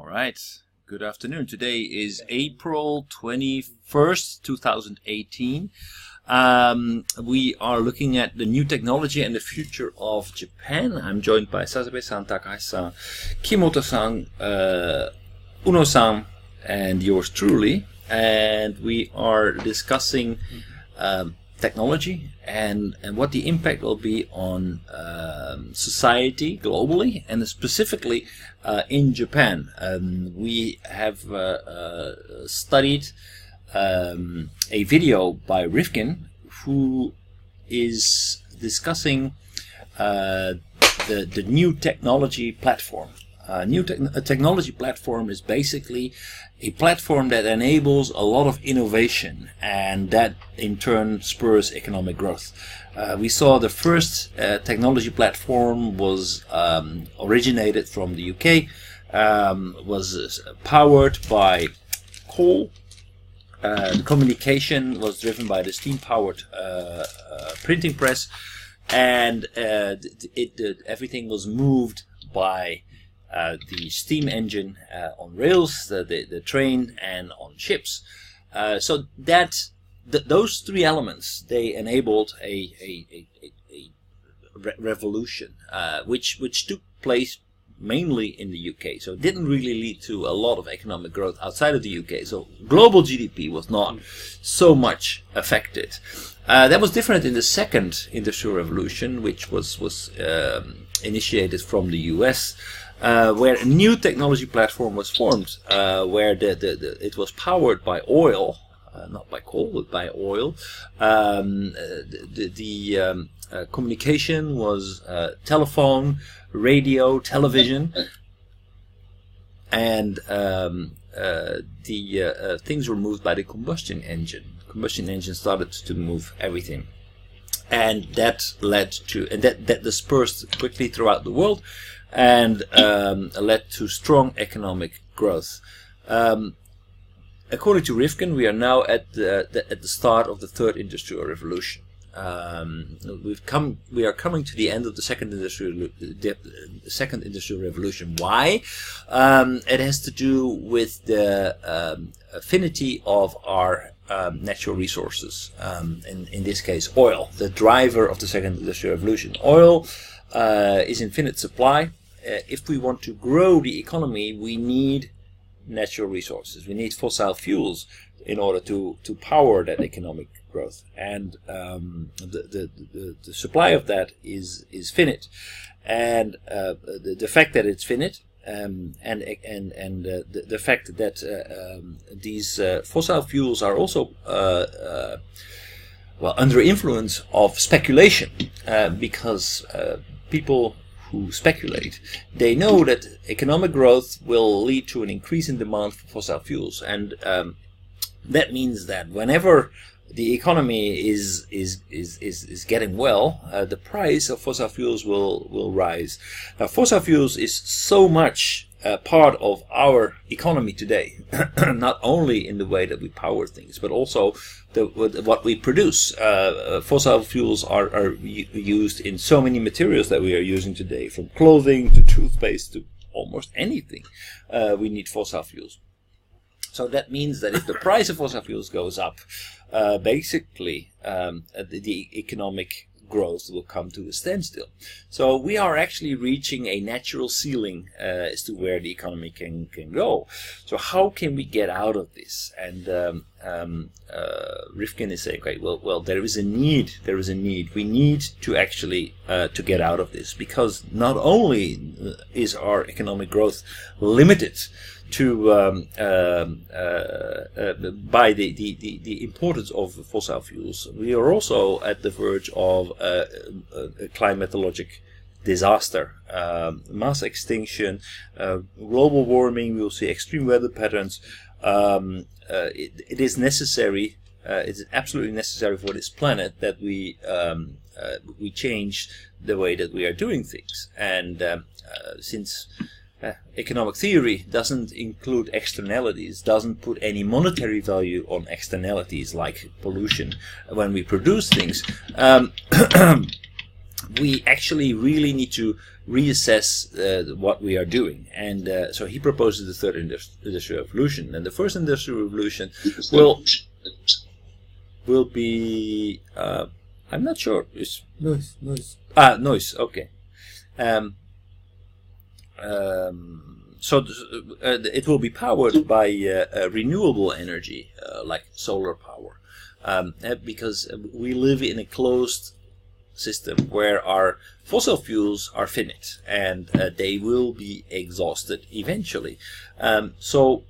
right. Good afternoon. Today is April 21st, 2018. We are looking at the new technology and the future of Japan. I'm joined by Sasabe-san, Takahashi-san, Kimoto-san, Uno-san, and yours truly. And we are discussing technology and what the impact will be on society globally and specifically in Japan. We have studied a video by Rifkin, who is discussing the new technology platform. A technology platform is basically a platform that enables a lot of innovation, and that in turn spurs economic growth. We saw the first technology platform was originated from the UK, was powered by coal. The communication was driven by the steam-powered printing press, and everything was moved by the steam engine on rails, the train, and on ships. So those three elements, they enabled a revolution, which took place mainly in the UK. So it didn't really lead to a lot of economic growth outside of the UK. So global GDP was not so much affected. That was different in the second industrial revolution, which was initiated from the US. Where a new technology platform was formed, where it was powered by oil, not by coal, but by oil. The communication was telephone, radio, television, and things were moved by the combustion engine. Combustion engine started to move everything, and that led to that dispersed quickly throughout the world, and led to strong economic growth. According to Rifkin, we are now at the start of the third industrial revolution. We are coming to the end of the second industrial revolution. Why? It has to do with the affinity of our natural resources. In this case, oil, the driver of the second industrial revolution. Oil is infinite supply. If we want to grow the economy, we need natural resources. We need fossil fuels in order to power that economic growth. And the supply of that is finite. And the fact that it's finite, and the fact that these fossil fuels are also under influence of speculation, because people who speculate, they know that economic growth will lead to an increase in demand for fossil fuels, and that means that whenever the economy is getting well, the price of fossil fuels will rise. Now, fossil fuels is so much part of our economy today, not only in the way that we power things, but also what we produce. Fossil fuels are used in so many materials that we are using today, from clothing to toothpaste to almost anything. We need fossil fuels. So that means that if the price of fossil fuels goes up, basically the economic growth will come to a standstill. So we are actually reaching a natural ceiling as to where the economy can go. So how can we get out of this? And Rifkin is saying, okay, well, there is a need. We need to actually to get out of this, because not only is our economic growth limited to by the importance of fossil fuels, we are also at the verge of a climatologic disaster, mass extinction, global warming. We will see extreme weather patterns. It is necessary. It is absolutely necessary for this planet that we change the way that we are doing things. And since economic theory doesn't include externalities, doesn't put any monetary value on externalities like pollution when we produce things, we actually really need to reassess what we are doing. And so he proposes the third industrial revolution. And the first industrial revolution will be, I'm not sure. It's Noise. noise. Okay. So it will be powered by renewable energy, like solar power, because we live in a closed system where our fossil fuels are finite and they will be exhausted eventually. So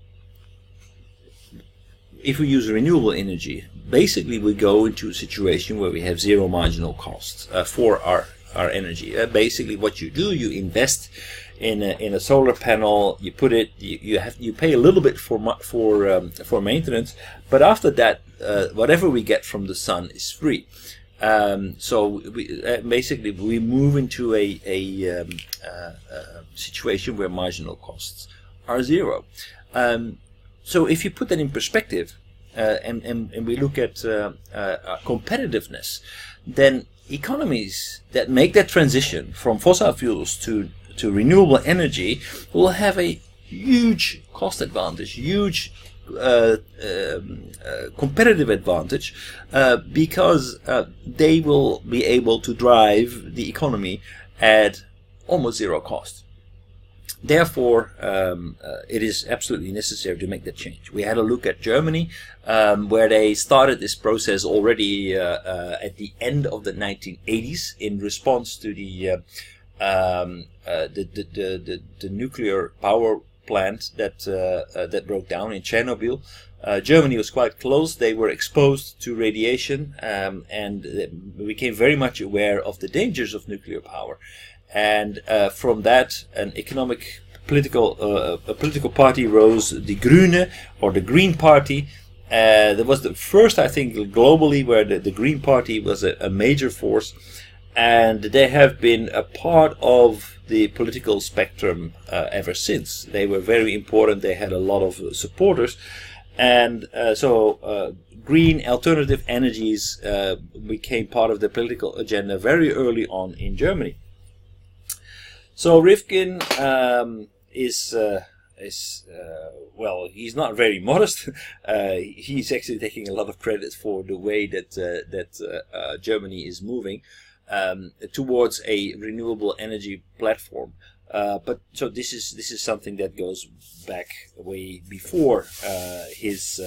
if we use renewable energy, basically we go into a situation where we have zero marginal costs for our energy. Basically what you do, you invest in a solar panel, you put it, you pay a little bit for maintenance, but after that whatever we get from the sun is free. So basically we move into a situation where marginal costs are zero. So if you put that in perspective, and we look at competitiveness, then economies that make that transition from fossil fuels to renewable energy will have a huge cost advantage, huge competitive advantage, because they will be able to drive the economy at almost zero cost. Therefore, it is absolutely necessary to make that change. We had a look at Germany, where they started this process already at the end of the 1980s in response to the nuclear power plant that broke down in Chernobyl. Germany was quite close. They were exposed to radiation, and became very much aware of the dangers of nuclear power. And from that, a political party rose, the Grüne, or the Green Party. That was the first, I think, globally where the Green Party was a major force, and they have been a part of the political spectrum ever since. They were very important. They had a lot of supporters, and so green alternative energies became part of the political agenda very early on in Germany. So Rifkin well, he's not very modest. He's actually taking a lot of credit for the way that Germany is moving towards a renewable energy platform. But so this is something that goes back way before his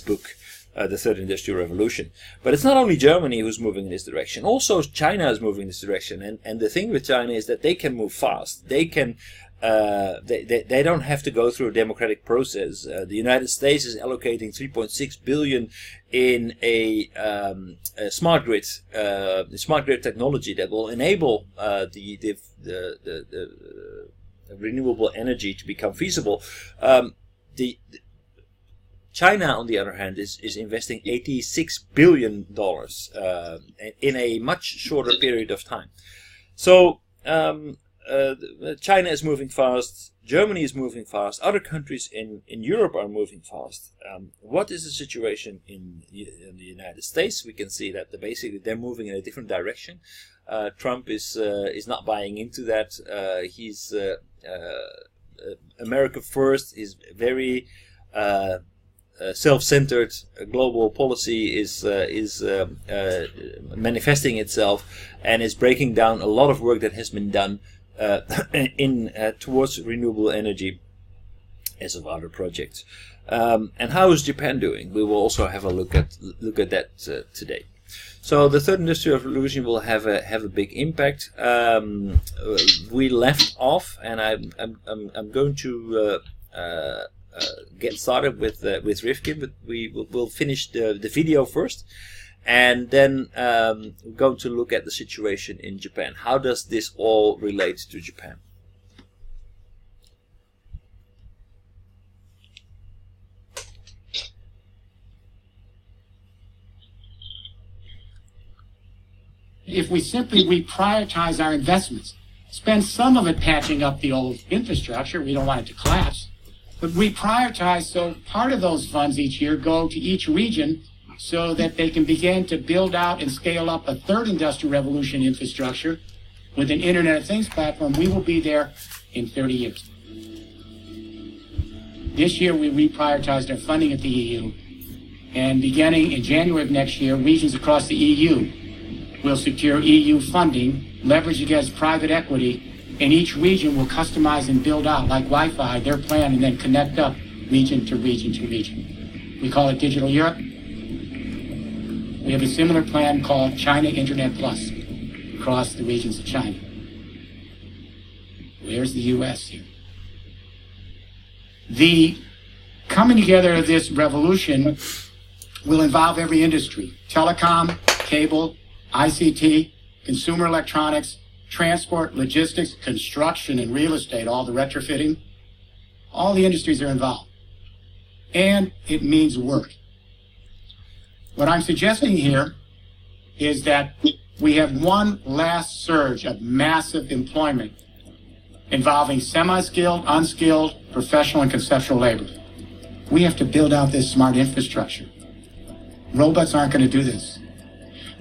book, The Third Industrial Revolution. But it's not only Germany who's moving in this direction. Also China is moving in this direction. And the thing with China is that they can move fast. They can they don't have to go through a democratic process. The United States is allocating $3.6 billion in a smart grid technology that will enable the renewable energy to become feasible. China, on the other hand, is investing $86 billion in a much shorter period of time. So China is moving fast, Germany is moving fast, other countries in Europe are moving fast. What is the situation in the United States? We can see that basically they're moving in a different direction. Trump is not buying into that. He's America first. Is very self-centered. Global policy is manifesting itself and is breaking down a lot of work that has been done towards renewable energy as of other projects. And how is Japan doing? We will also have a look at that today. So the third industrial revolution will have a big impact. We left off, and I'm going to get started with Rifkin, but we'll finish the video first, and then we're going to look at the situation in Japan. How does this all relate to Japan? If we simply reprioritize our investments, spend some of it patching up the old infrastructure, we don't want it to collapse, but reprioritize so part of those funds each year go to each region so that they can begin to build out and scale up a third industrial revolution infrastructure with an Internet of Things platform, we will be there in 30 years. This year, we reprioritized our funding at the EU, and beginning in January of next year, regions across the EU will secure EU funding, leverage against private equity, and each region will customize and build out, like Wi-Fi, their plan, and then connect up region to region to region. We call it Digital Europe. We have a similar plan called China Internet Plus across the regions of China. Where's the U.S. here? The coming together of this revolution will involve every industry: telecom, cable, ICT, consumer electronics, transport, logistics, construction, and real estate, all the retrofitting. All the industries are involved. And it means work. What I'm suggesting here is that we have one last surge of massive employment involving semi-skilled, unskilled, professional, and conceptual labor. We have to build out this smart infrastructure. Robots aren't going to do this.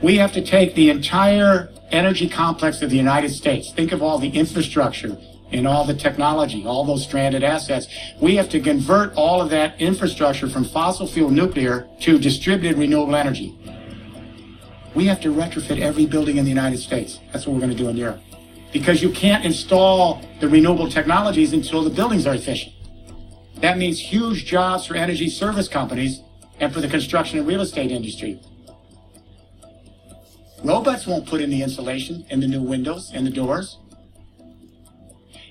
We have to take the entire energy complex of the United States. Think of all the infrastructure and all the technology, all those stranded assets. We have to convert all of that infrastructure from fossil fuel nuclear to distributed renewable energy. We have to retrofit every building in the United States. That's what we're going to do in Europe. Because you can't install the renewable technologies until the buildings are efficient. That means huge jobs for energy service companies and for the construction and real estate industry. Robots won't put in the insulation and the new windows and the doors.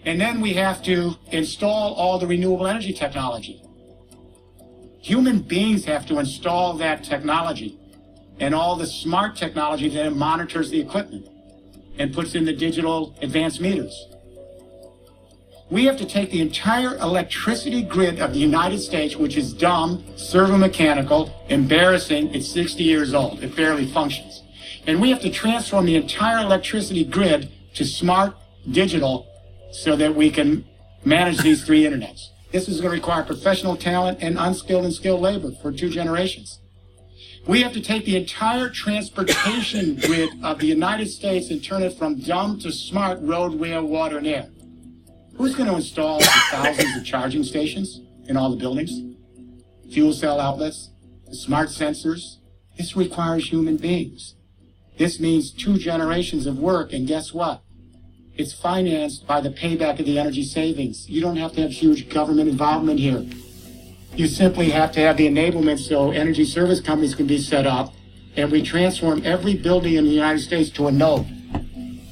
And then we have to install all the renewable energy technology. Human beings have to install that technology and all the smart technology that monitors the equipment and puts in the digital advanced meters. We have to take the entire electricity grid of the United States, which is dumb, servo-mechanical, embarrassing. It's 60 years old. It barely functions. And we have to transform the entire electricity grid to smart, digital, so that we can manage these three internets. This is going to require professional talent and unskilled and skilled labor for 2 generations. We have to take the entire transportation grid of the United States and turn it from dumb to smart: road, rail, water, and air. Who's going to install the thousands of charging stations in all the buildings? Fuel cell outlets, the smart sensors? This requires human beings. This means 2 generations of work, and guess what? It's financed by the payback of the energy savings. You don't have to have huge government involvement here. You simply have to have the enablement so energy service companies can be set up, and we transform every building in the United States to a node.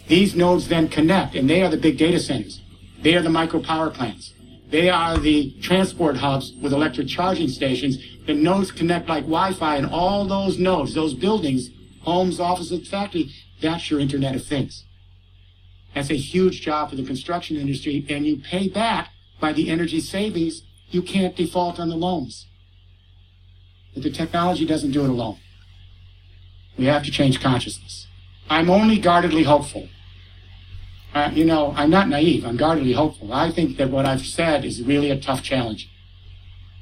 These nodes then connect, and they are the big data centers. They are the micro power plants. They are the transport hubs with electric charging stations. The nodes connect like Wi-Fi, and all those nodes, those buildings, homes, offices, factories, that's your Internet of Things. That's a huge job for the construction industry, and you pay back by the energy savings. You can't default on the loans. But the technology doesn't do it alone. We have to change consciousness. I'm only guardedly hopeful. I'm not naive. I'm guardedly hopeful. I think that what I've said is really a tough challenge.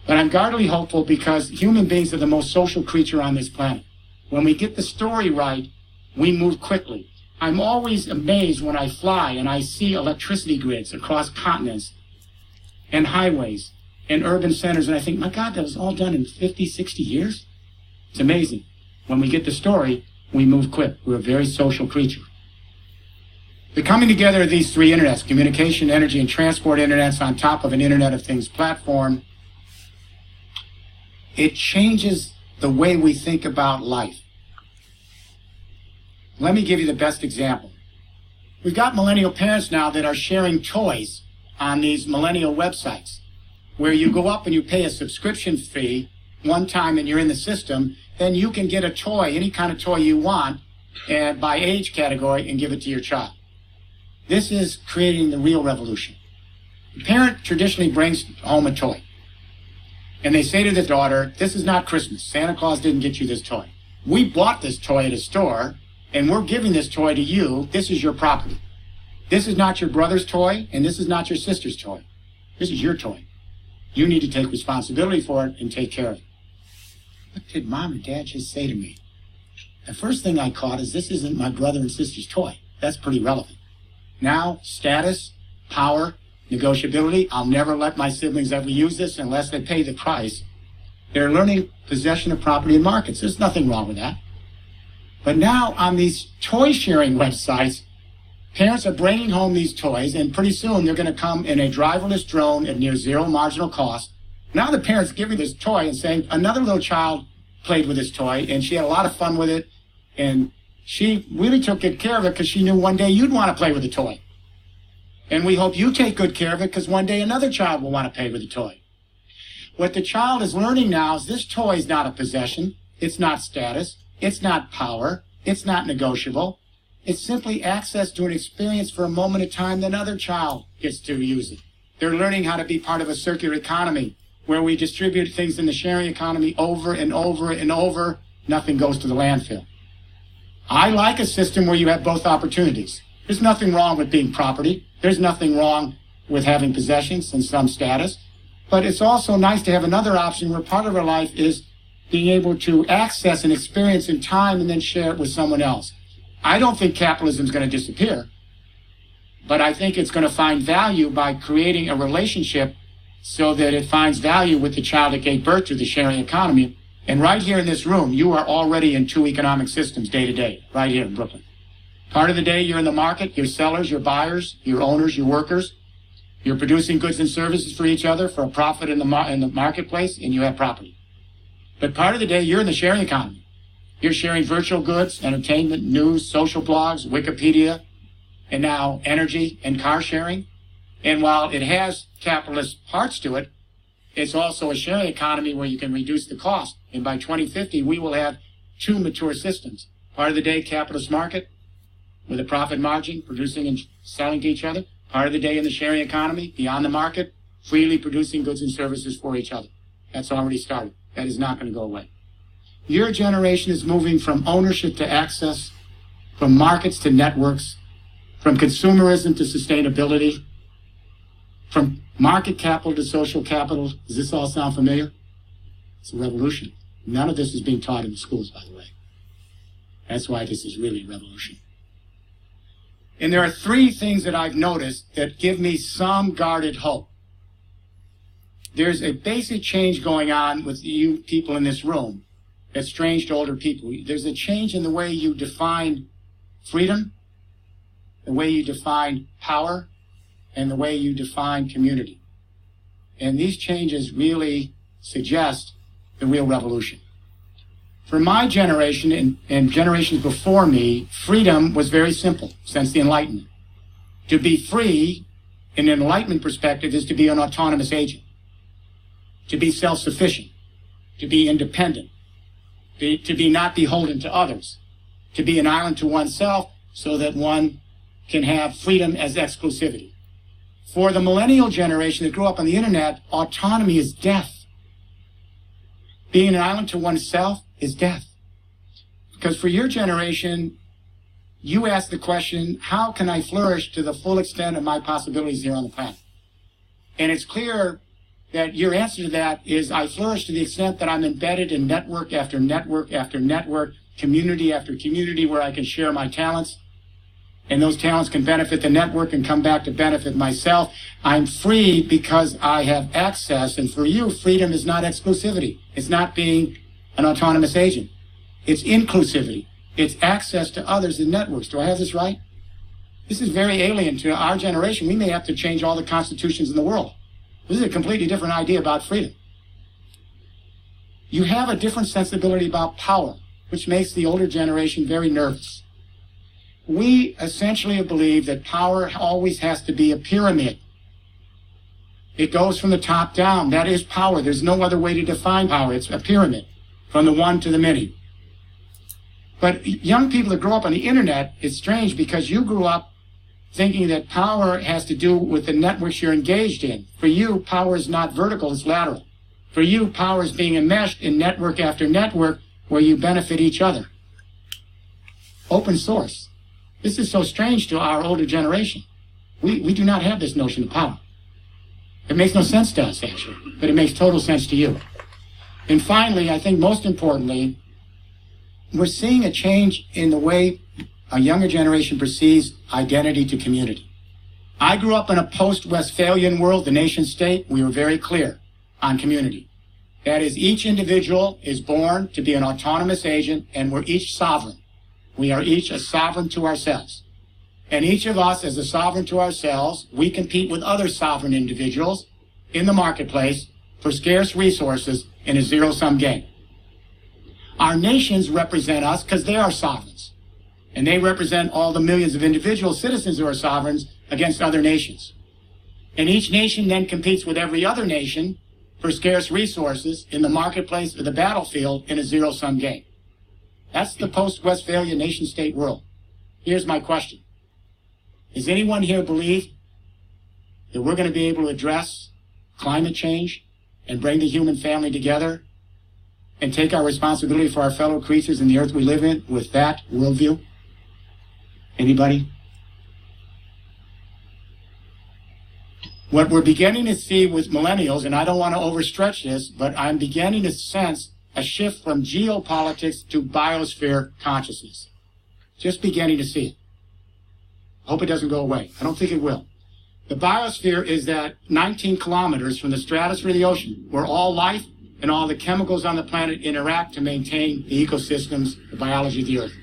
But I'm guardedly hopeful because human beings are the most social creature on this planet. When we get the story right, we move quickly. I'm always amazed when I fly and I see electricity grids across continents and highways and urban centers, and I think, my God, that was all done in 50, 60 years? It's amazing. When we get the story, we move quick. We're a very social creature. The coming together of these 3 internets, communication, energy, and transport internets on top of an Internet of Things platform, it changes the way we think about life. Let me give you the best example. We've got millennial parents now that are sharing toys on these millennial websites, where you go up and you pay a subscription fee one time and you're in the system, then you can get a toy, any kind of toy you want, and by age category, and give it to your child. This is creating the real revolution. The parent traditionally brings home a toy, and they say to the daughter, this is not Christmas. Santa Claus didn't get you this toy. We bought this toy at a store, and we're giving this toy to you. This is your property. This is not your brother's toy, and this is not your sister's toy. This is your toy. You need to take responsibility for it and take care of it. What did Mom and Dad just say to me? The first thing I caught is this isn't my brother and sister's toy. That's pretty relevant. Now, status, power, negotiability. I'll never let my siblings ever use this unless they pay the price. They're learning possession of property in markets. There's nothing wrong with that. But now on these toy sharing websites, parents are bringing home these toys, and pretty soon they're going to come in a driverless drone at near zero marginal cost. Now the parent's giving this toy and saying, another little child played with this toy, and she had a lot of fun with it, and she really took good care of it because she knew one day you'd want to play with the toy. And we hope you take good care of it because one day another child will want to play with the toy. What the child is learning now is this toy is not a possession. It's not status. It's not power. It's not negotiable. It's simply access to an experience for a moment of time that another child gets to use it. They're learning how to be part of a circular economy where we distribute things in the sharing economy over and over and over. Nothing goes to the landfill. I like a system where you have both opportunities. There's nothing wrong with being property. There's nothing wrong with having possessions and some status. But it's also nice to have another option where part of our life is being able to access an experience in time and then share it with someone else. I don't think capitalism is going to disappear, but I think it's going to find value by creating a relationship so that it finds value with the child that gave birth to the sharing economy. And right here in this room, you are already in two economic systems day to day, right here in Brooklyn. Part of the day you're in the market, you're sellers, you're buyers, you're owners, you're workers. You're producing goods and services for each other for a profit in the marketplace, and you have property. But part of the day, you're in the sharing economy. You're sharing virtual goods, entertainment, news, social blogs, Wikipedia, and now energy and car sharing. And while it has capitalist parts to it, it's also a sharing economy where you can reduce the cost. And by 2050, we will have two mature systems. Part of the day, capitalist market with a profit margin, producing and selling to each other. Part of the day in the sharing economy, beyond the market, freely producing goods and services for each other. That's already started. That is not going to go away. Your generation is moving from ownership to access, from markets to networks, from consumerism to sustainability, from market capital to social capital. Does this all sound familiar? It's a revolution. None of this is being taught in the schools, by the way. That's why this is really a revolution. And there are three things that I've noticed that give me some guarded hope. There's a basic change going on with you people in this room that's strange to older people. There's a change in the way you define freedom, the way you define power, and the way you define community. And these changes really suggest the real revolution. For my generation and generations before me, freedom was very simple since the Enlightenment. To be free, in an Enlightenment perspective, is to be an autonomous agent, to be self-sufficient, to be independent, to be not beholden to others, to be an island to oneself so that one can have freedom as exclusivity. For the millennial generation that grew up on the internet, autonomy is death. Being an island to oneself is death. Because for your generation, you ask the question, how can I flourish to the full extent of my possibilities here on the planet? And it's clear that your answer to that is, I flourish to the extent that I'm embedded in network after network after network, community after community, where I can share my talents, and those talents can benefit the network and come back to benefit myself. I'm free because I have access, and for you, freedom is not exclusivity. It's not being an autonomous agent. It's inclusivity. It's access to others in networks. Do I have this right? This is very alien to our generation. We may have to change all the constitutions in the world. This is a completely different idea about freedom. You have a different sensibility about power, which makes the older generation very nervous. We essentially believe that power always has to be a pyramid. It goes from the top down. That is power. There's no other way to define power. It's a pyramid, from the one to the many. But young people that grow up on the internet, it's strange because you grew up thinking that power has to do with the networks you're engaged in. For you, power is not vertical, it's lateral. For you, power is being enmeshed in network after network where you benefit each other. Open source. This is so strange to our older generation. We do not have this notion of power. It makes no sense to us, actually, but it makes total sense to you. And finally, I think most importantly, we're seeing a change in the way a younger generation perceives identity to community. I grew up in a post-Westphalian world, the nation state. We were very clear on community. That is, each individual is born to be an autonomous agent, and we're each sovereign. We are each a sovereign to ourselves. And each of us, as a sovereign to ourselves, we compete with other sovereign individuals in the marketplace for scarce resources in a zero-sum game. Our nations represent us because they are sovereigns. And they represent all the millions of individual citizens who are sovereigns against other nations. And each nation then competes with every other nation for scarce resources in the marketplace or the battlefield in a zero-sum game. That's the post-Westphalia nation-state world. Here's my question. Does anyone here believe that we're going to be able to address climate change and bring the human family together and take our responsibility for our fellow creatures in the earth we live in with that worldview? Anybody? What we're beginning to see with millennials, and I don't want to overstretch this, but I'm beginning to sense a shift from geopolitics to biosphere consciousness. Just beginning to see it. I hope it doesn't go away. I don't think it will. The biosphere is that 19 kilometers from the stratosphere to the ocean, where all life and all the chemicals on the planet interact to maintain the ecosystems, the biology of the earth.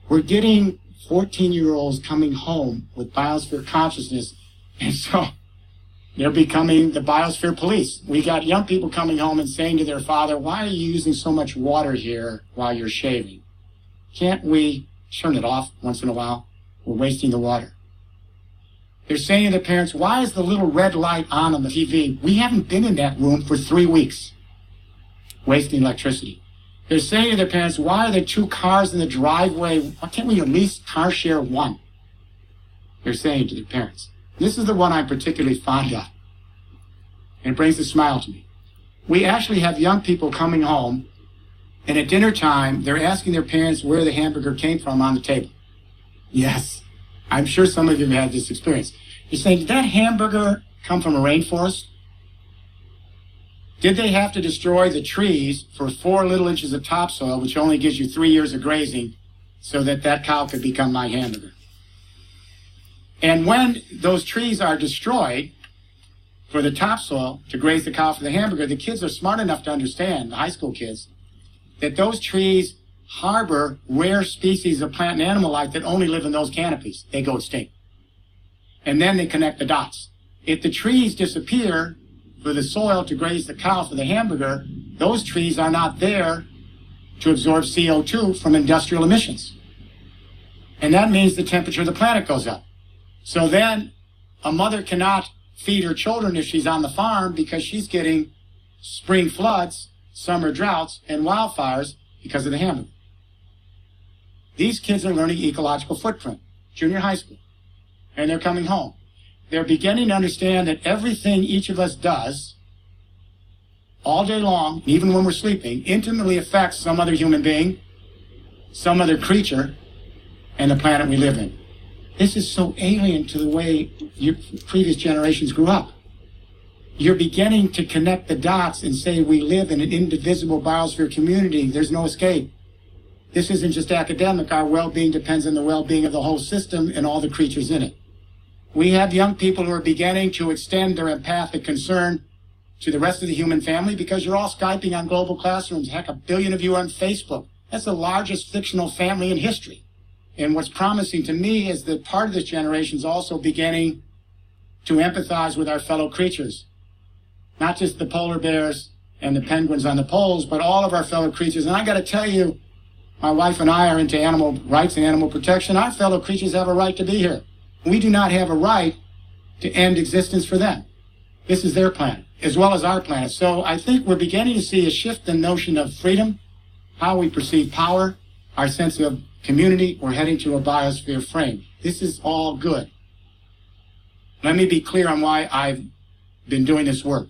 We're getting 14-year-olds coming home with biosphere consciousness, and so they're becoming the biosphere police. We got young people coming home and saying to their father, "Why are you using so much water here while you're shaving? Can't we turn it off once in a while? We're wasting the water." They're saying to their parents, "Why is the little red light on the TV? We haven't been in that room for 3 weeks." Wasting electricity. They're saying to their parents, "Why are there 2 cars in the driveway? Why can't we at least car share one?" They're saying to their parents. This is the one I'm particularly fond of. And it brings a smile to me. We actually have young people coming home, and at dinner time, they're asking their parents where the hamburger came from on the table. Yes, I'm sure some of you have had this experience. You're saying, "Did that hamburger come from a rainforest? Did they have to destroy the trees for 4 little inches of topsoil, which only gives you 3 years of grazing, so that that cow could become my hamburger?" And when those trees are destroyed for the topsoil to graze the cow for the hamburger, the kids are smart enough to understand, the high school kids, that those trees harbor rare species of plant and animal life that only live in those canopies. They go extinct. And then they connect the dots. If the trees disappear for the soil to graze the cow for the hamburger, those trees are not there to absorb CO2 from industrial emissions. And that means the temperature of the planet goes up. So then a mother cannot feed her children if she's on the farm because she's getting spring floods, summer droughts, and wildfires because of the hamburger. These kids are learning ecological footprint, junior high school, and they're coming home. They're beginning to understand that everything each of us does all day long, even when we're sleeping, intimately affects some other human being, some other creature, and the planet we live in. This is so alien to the way your previous generations grew up. You're beginning to connect the dots and say we live in an indivisible biosphere community. There's no escape. This isn't just academic. Our well-being depends on the well-being of the whole system and all the creatures in it. We have young people who are beginning to extend their empathic concern to the rest of the human family because you're all Skyping on global classrooms. Heck, 1 billion of you are on Facebook. That's the largest fictional family in history. And what's promising to me is that part of this generation is also beginning to empathize with our fellow creatures. Not just the polar bears and the penguins on the poles, but all of our fellow creatures. And I got to tell you, my wife and I are into animal rights and animal protection. Our fellow creatures have a right to be here. We do not have a right to end existence for them. This is their planet, as well as our planet. So I think we're beginning to see a shift in the notion of freedom, how we perceive power, our sense of community. We're heading to a biosphere frame. This is all good. Let me be clear on why I've been doing this work.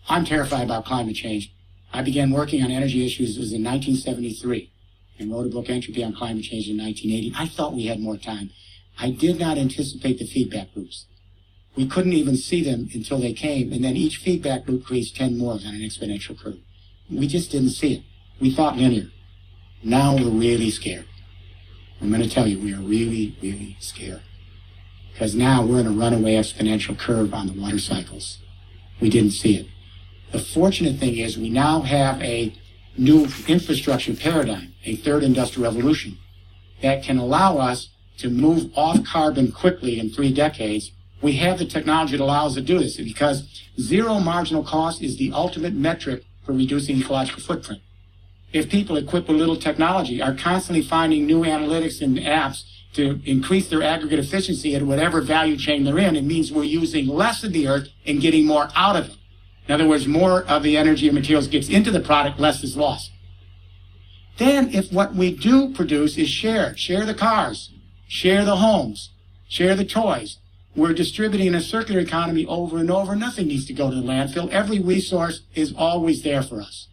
I'm terrified about climate change. I began working on energy issues was in 1973 and wrote a book, Entropy on Climate Change, in 1980. I thought we had more time. I did not anticipate the feedback loops. We couldn't even see them until they came, and then each feedback loop creates 10 more on an exponential curve. We just didn't see it. We thought linear. Now we're really scared. I'm going to tell you, we are really, really scared. Because now we're in a runaway exponential curve on the water cycles. We didn't see it. The fortunate thing is we now have a new infrastructure paradigm, a third industrial revolution, that can allow us to move off carbon quickly in 3 decades. We have the technology that allows us to do this because zero marginal cost is the ultimate metric for reducing ecological footprint. If people equipped with little technology are constantly finding new analytics and apps to increase their aggregate efficiency at whatever value chain they're in, it means we're using less of the earth and getting more out of it. In other words, more of the energy and materials gets into the product, less is lost. Then if what we do produce is share the cars, share the homes, share the toys, we're distributing in a circular economy over and over. Nothing needs to go to the landfill. Every resource is always there for us.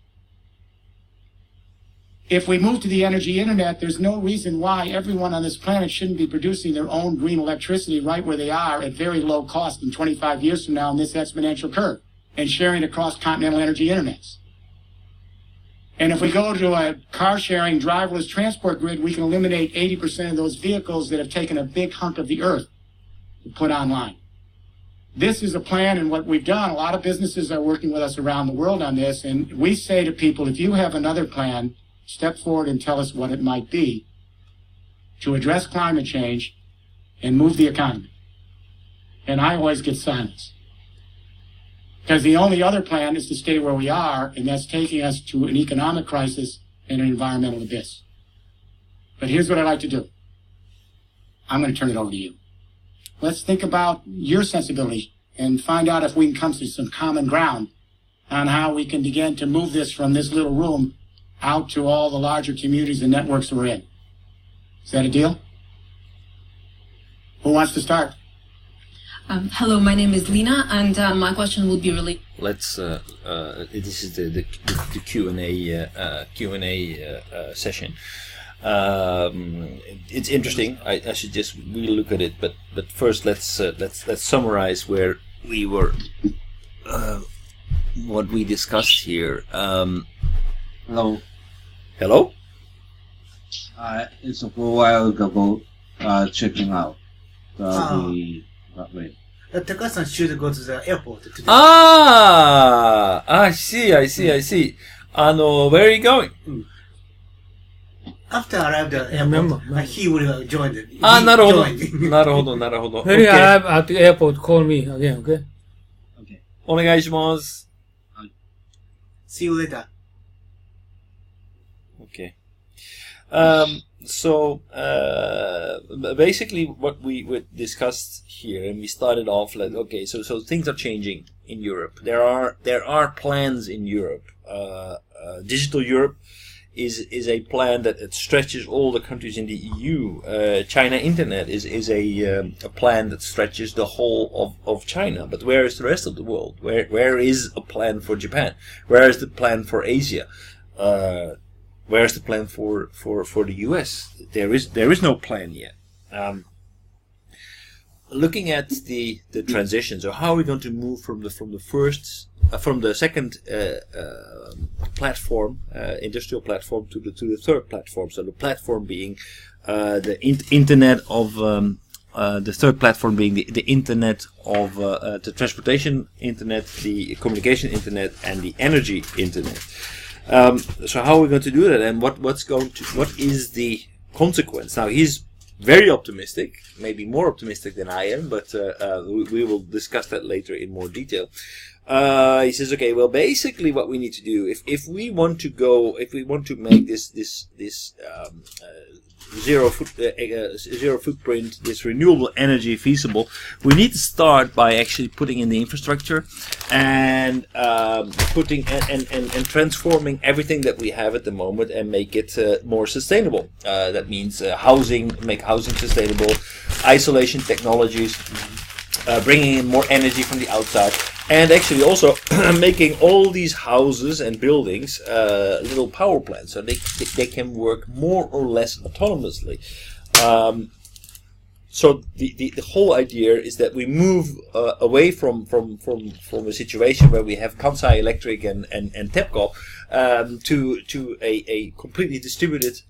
If we move to the energy internet, there's no reason why everyone on this planet shouldn't be producing their own green electricity right where they are at very low cost in 25 years from now in this exponential curve and sharing across continental energy internets. And if we go to a car-sharing, driverless transport grid, we can eliminate 80% of those vehicles that have taken a big hunk of the earth to put online. This is a plan, and what we've done, a lot of businesses are working with us around the world on this, and we say to people, if you have another plan, step forward and tell us what it might be to address climate change and move the economy. And I always get silence. Because the only other plan is to stay where we are, and that's taking us to an economic crisis and an environmental abyss. But here's what I'd like to do. I'm going to turn it over to you. Let's think about your sensibility and find out if we can come to some common ground on how we can begin to move this from this little room out to all the larger communities and networks we're in. Is that a deal? Who wants to start? Hello, my name is Lina, and my question would be really. Let's. This is the Q&A session. It's interesting. I should just really look at it, but first let's summarize where we were, what we discussed here. Hello. Hello. It's a while ago. Checking out. Wait. Taka-san should go to the airport today. I see. Where are you going? After I arrived at the airport, he will join it. なるほど。When you arrive at the airport, call me again, okay? Okay. お願いします。See you later. Okay. So basically what we discussed here, and we started off like, okay, so things are changing in Europe. There are plans in Europe. Digital Europe is a plan that it stretches all the countries in the EU. China Internet is a plan that stretches the whole of China. But where is the rest of the world? Where is a plan for Japan? Where is the plan for Asia? Where's the plan for the US? There is no plan yet. Looking at the transition, so how are we going to move from the second platform, industrial platform, to the third platform? So the platform being the internet of the third platform being the internet of the transportation internet, the communication internet, and the energy internet. So how are we going to do that, and what is the consequence? Now he's very optimistic, maybe more optimistic than I am, but we will discuss that later in more detail. He says, okay, well, basically what we need to do, if we want to make this zero footprint, this renewable energy feasible, we need to start by actually putting in the infrastructure and putting and transforming everything that we have at the moment and make it more sustainable. That means make housing sustainable, isolation technologies, bringing in more energy from the outside, and actually also making all these houses and buildings little power plants, so they can work more or less autonomously. So the whole idea is that we move away from a situation where we have Kansai Electric and TEPCO to a completely distributed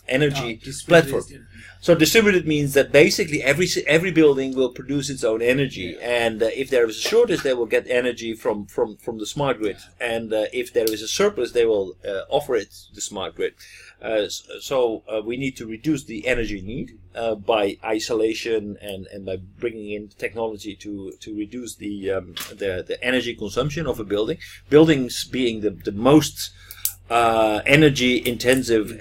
energy platform. So distributed means that basically every building will produce its own energy, and if there is a shortage, they will get energy from the smart grid, and if there is a surplus, they will offer it to the smart grid. So we need to reduce the energy need by isolation and by bringing in technology to reduce the energy consumption of a building. Buildings being the most energy intensive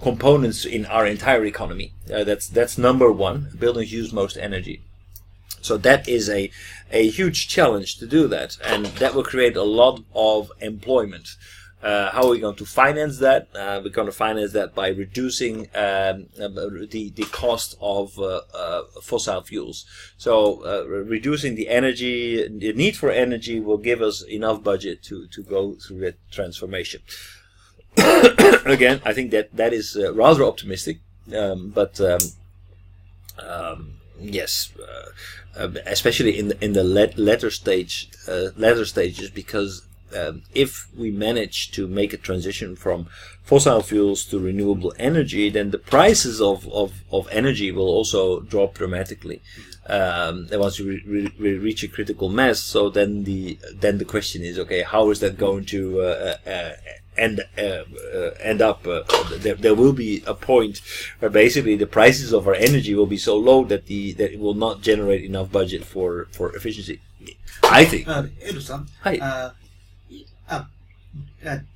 components in our entire economy. That's number one. Buildings use most energy. So that is a huge challenge to do that, and that will create a lot of employment. How are we going to finance that? We're going to finance that by reducing the cost of fossil fuels. So reducing the need for energy will give us enough budget to go through that transformation. Again, I think that is rather optimistic, but yes, especially in the latter stages, because if we manage to make a transition from fossil fuels to renewable energy, then the prices of energy will also drop dramatically. And once we reach a critical mass, so then the question is, okay, how is that going to end up? There will be a point where basically the prices of our energy will be so low that it will not generate enough budget for efficiency. I think. Edo-san, Hi.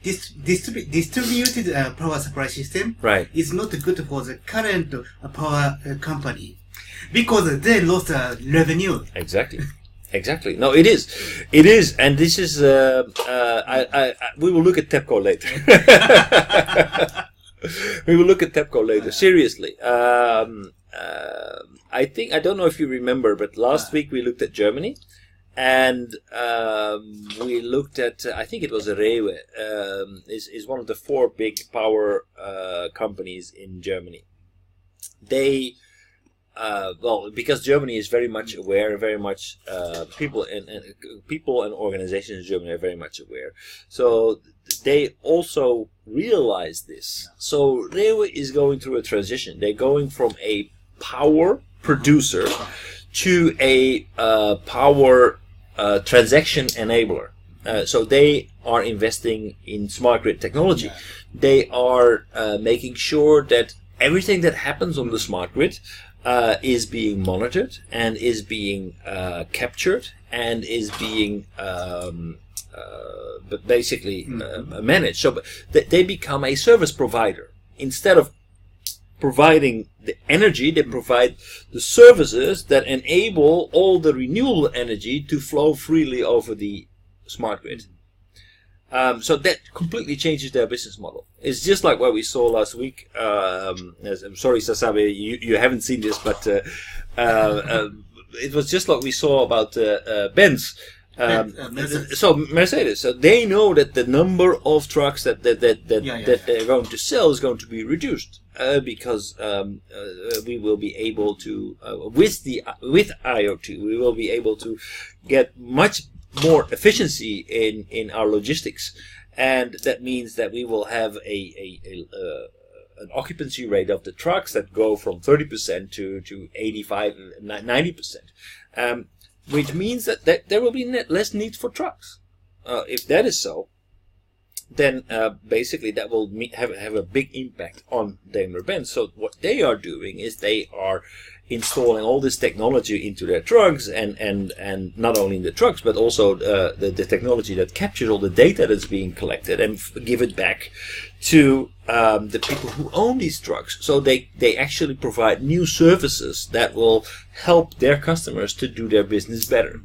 Distributed power supply system Right. is not good for the current power company because they lost revenue. Exactly. No, it is, and this is. We will look at TEPCO later. We will look at TEPCO later. Seriously, I think, I don't know if you remember, but last week we looked at Germany. And we looked at, I think it was Rewe, is one of the 4 big power companies in Germany. They, because Germany is very much aware, very much people and organizations in Germany are very much aware. So they also realize this. So Rewe is going through a transition. They're going from a power producer to a power transaction enabler. So they are investing in smart grid technology. They are making sure that everything that happens on the smart grid is being monitored and is being captured and is being basically managed. So they become a service provider. Instead of providing the energy, they provide the services that enable all the renewable energy to flow freely over the smart grid. So that completely changes their business model. It's just like what we saw last week. I'm sorry, Sasabe, you haven't seen this, but it was just like we saw about Benz. So Mercedes, so they know that the number of trucks that they're going to sell is going to be reduced because we will be able to with IoT we will be able to get much more efficiency in our logistics, and that means that we will have an occupancy rate of the trucks that go from 30% to 85 and 90%. Which means that there will be less need for trucks. If that is so, then basically that will have a big impact on Daimler-Benz. So what they are doing is they are installing all this technology into their trucks, and not only in the trucks, but also the technology that captures all the data that's being collected and give it back to the people who own these trucks. So they actually provide new services that will help their customers to do their business better.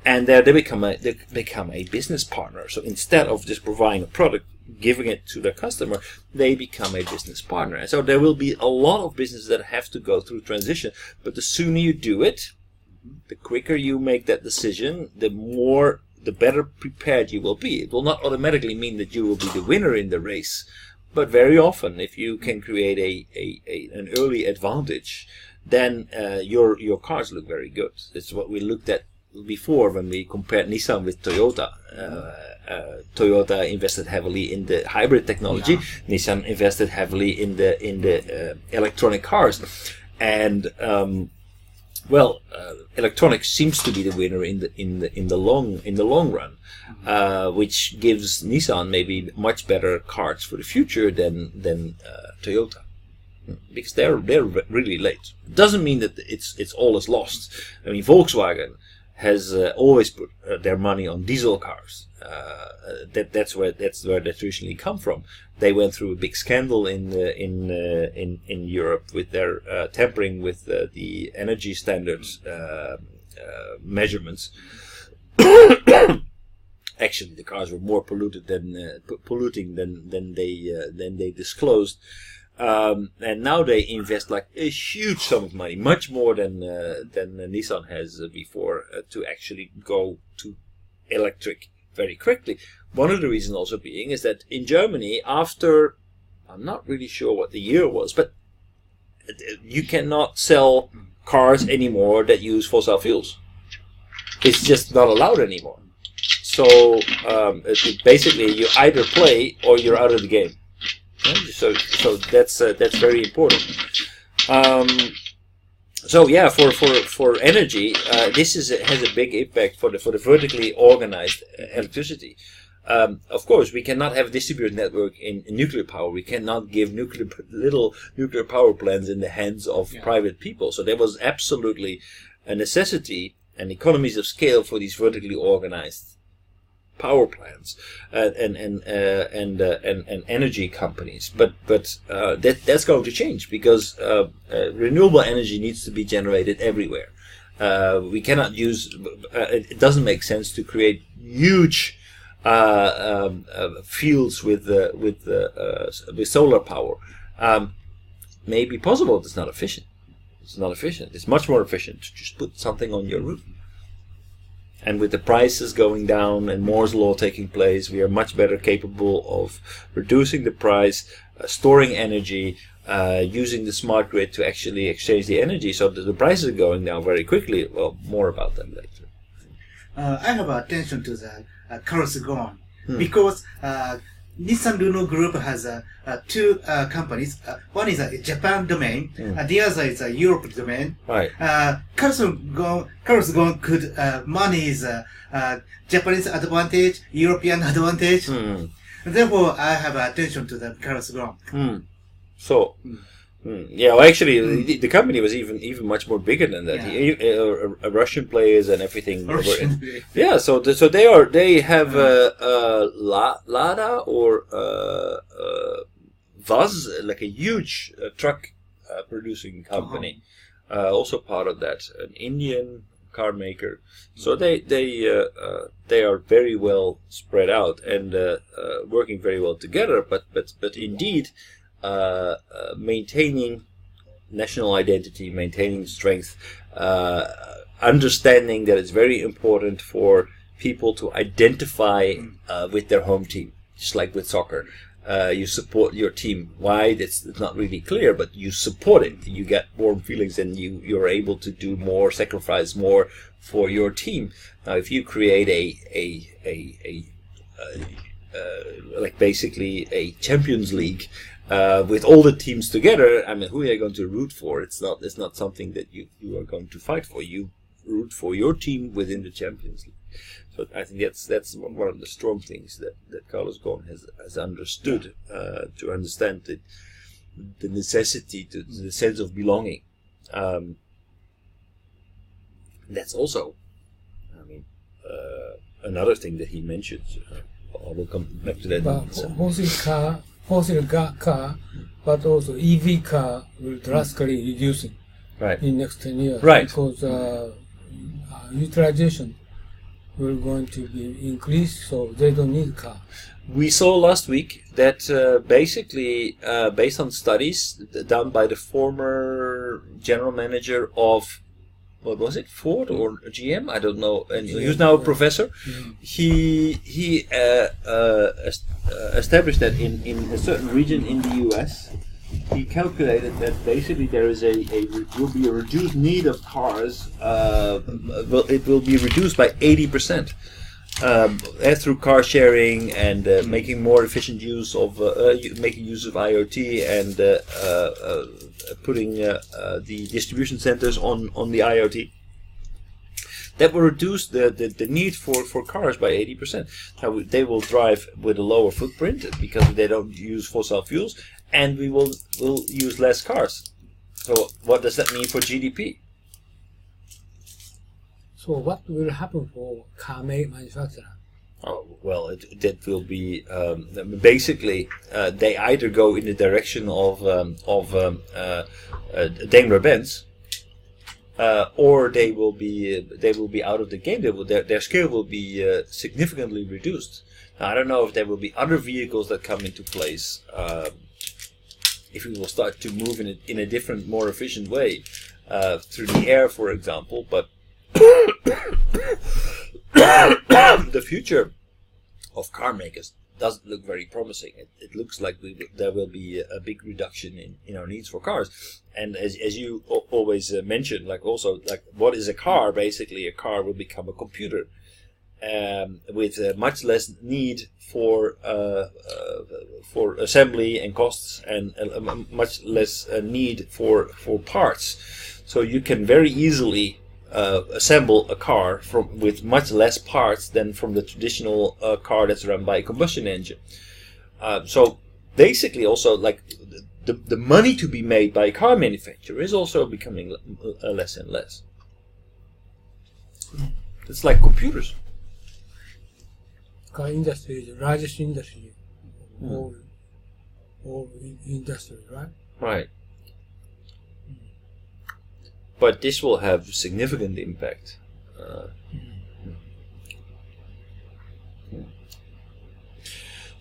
And they become a business partner. So instead of just providing a product, giving it to the customer, they become a business partner. And so there will be a lot of businesses that have to go through transition. But the sooner you do it, the quicker you make that decision, the better prepared you will be. It will not automatically mean that you will be the winner in the race. But very often, if you can create an early advantage, then your cars look very good. It's what we looked at before when we compared Nissan with Toyota. Toyota invested heavily in the hybrid technology. Nissan invested heavily in the electronic cars, and electronics seems to be the winner in the long run, which gives Nissan maybe much better cars for the future than Toyota, because they're really late. Doesn't mean that it's all is lost. I mean, Volkswagen has always put their money on diesel cars. That's where they traditionally come from. They went through a big scandal in Europe with their tampering with the energy standards measurements. Actually, the cars were more polluting than they disclosed. And now they invest like a huge sum of money, much more than Nissan has before, to actually go to electric very quickly. One of the reasons also being is that in Germany, after, I'm not really sure what the year was, but you cannot sell cars anymore that use fossil fuels. It's just not allowed anymore. So basically, you either play or you're out of the game. So that's very important. So yeah, for energy, this has a big impact for the vertically organized electricity. Of course, we cannot have a distributed network in nuclear power. We cannot give little nuclear power plants in the hands of private people. So there was absolutely a necessity and economies of scale for these vertically organized power plants and energy companies, but that's going to change, because renewable energy needs to be generated everywhere. We cannot use. It doesn't make sense to create huge fields with solar power. May be possible. It's not efficient. It's much more efficient to just put something on your roof. And with the prices going down and Moore's law taking place, we are much better capable of reducing the price, storing energy, using the smart grid to actually exchange the energy. So the prices are going down very quickly. Well, more about that later. I have attention to the Carlos Ghosn, because Nissan Renault Group has two companies. One is a Japan domain, and the other is a Europe domain. Right. Carlos Ghosn could manage Japanese advantage, European advantage. Therefore, I have attention to the Carlos Ghosn. So. Yeah, well, actually, the company was even much more bigger than that. Russian players and everything. Yeah, so they have Lada or Vaz, like a huge truck producing company, also part of that, an Indian car maker. So they are very well spread out and working very well together. But indeed. Maintaining national identity, maintaining strength, understanding that it's very important for people to identify with their home team, just like with soccer. You support your team. Why? It's not really clear, but you support it. You get warm feelings, and you're able to do more, sacrifice more for your team. Now, if you create like basically a Champions League. With all the teams together, I mean, who are you going to root for? It's not something that you are going to fight for. You root for your team within the Champions League. So I think that's one of the strong things that Carlos Ghosn has understood, to understand the necessity, the sense of belonging. That's also, I mean, another thing that he mentions. I will come back to that. Fossil car, but also EV car will drastically reduce in next 10 years. Right. Because utilization will going to be increased, so they don't need car. We saw last week that basically, based on studies done by the former general manager of, what was it, Ford or GM? I don't know. And he's now a professor. He established that in a certain region in the US, he calculated that basically there is will be a reduced need of cars. It will be reduced by 80%. Through car sharing and making more efficient use of making use of IoT and putting the distribution centers on the IoT. That will reduce the need for cars by 80%. Now, they will drive with a lower footprint because they don't use fossil fuels, and we will use less cars. So what does that mean for GDP? So what will happen for car manufacturer? Oh, well, that will be basically they either go in the direction of Daimler-Benz, or they will be out of the game. Their scale will be significantly reduced. Now, I don't know if there will be other vehicles that come into place if we will start to move in a different, more efficient way through the air, for example, but. The future of car makers doesn't look very promising. It looks like there will be a big reduction in our needs for cars. And as you always mention, what is a car? Basically, a car will become a computer with much less need for assembly and costs, and much less need for parts. So you can very easily assemble a car with much less parts than from the traditional car that's run by a combustion engine. So basically, also like the money to be made by a car manufacturer is also becoming less and less. It's like computers. Car industry is the largest industry of industry, right? Right. But this will have significant impact.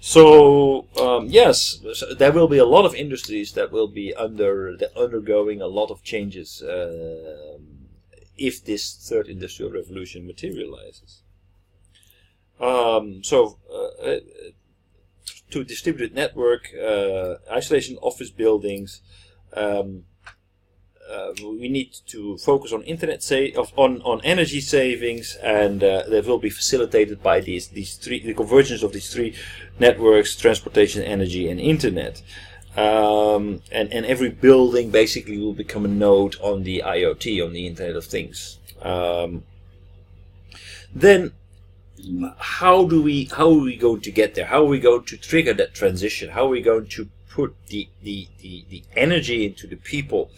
So yes, so there will be a lot of industries that will be undergoing a lot of changes if this third industrial revolution materializes. To distributed network, isolation office buildings. We need to focus on on energy savings, and that will be facilitated by the convergence of these three networks: transportation, energy, and internet. And every building basically will become a node on the IoT, on the Internet of Things. Then, how are we going to get there? How are we going to trigger that transition? How are we going to put the energy into the people?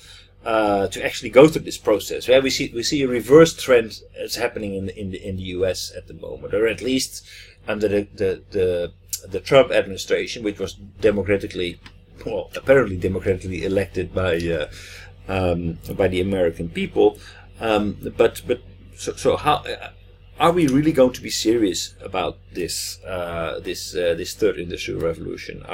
To actually go through this process, where we see a reverse trend that's happening in the U.S. at the moment, or at least under the Trump administration, which was apparently democratically elected by the American people. So how are we really going to be serious about this third industrial revolution?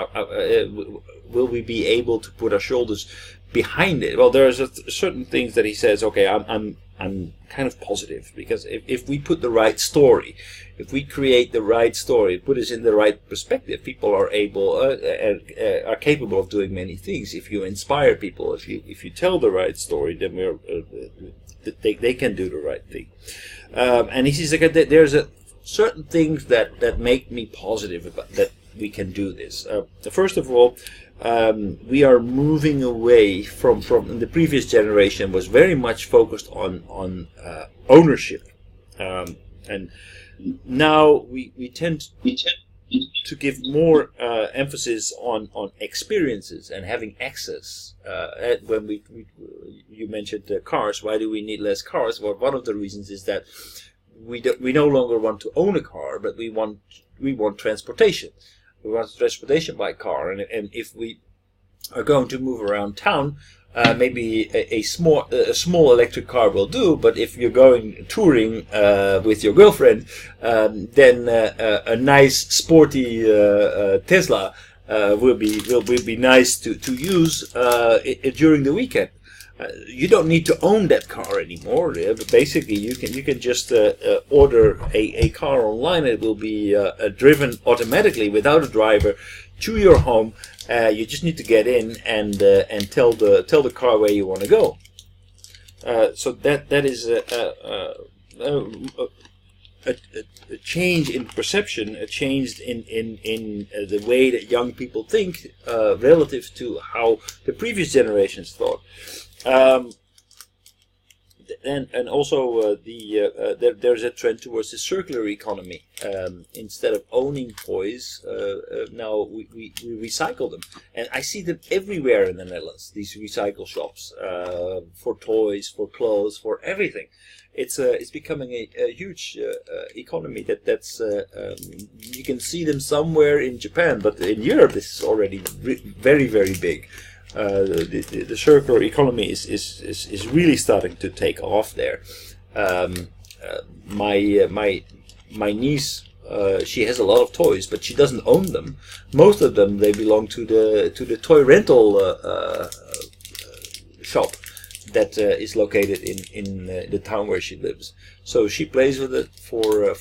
Will we be able to put our shoulders behind it? Well, there's certain things that he says. Okay, I'm kind of positive, because if we put the right story, if we create the right story, put us in the right perspective, people are capable of doing many things. If you inspire people, if you tell the right story, then they can do the right thing. And he says that there's certain things that make me positive about that we can do this. First of all, we are moving away from the previous generation was very much focused on ownership, and now we tend to give more emphasis on experiences and having access. When you mentioned cars, why do we need less cars? Well, one of the reasons is that we no longer want to own a car, but we want transportation. We want transportation by car, and if we are going to move around town, maybe a small electric car will do. But if you're going touring with your girlfriend, then a nice sporty Tesla will be nice to use during the weekend. You don't need to own that car anymore. Basically, you can just order a car online. It will be driven automatically without a driver to your home. You just need to get in and tell the car where you want to go. So that is a change in perception, a change in the way that young people think relative to how the previous generations thought. And also there's a trend towards the circular economy. Instead of owning toys, now we recycle them, and I see them everywhere in the Netherlands. These recycle shops for toys, for clothes, for everything. It's becoming a huge economy. That's you can see them somewhere in Japan, but in Europe this is already very, very big. The circular economy is really starting to take off there. My niece, she has a lot of toys, but she doesn't own them. Most of them, they belong to the toy rental shop that is located in the town where she lives. So she plays with it for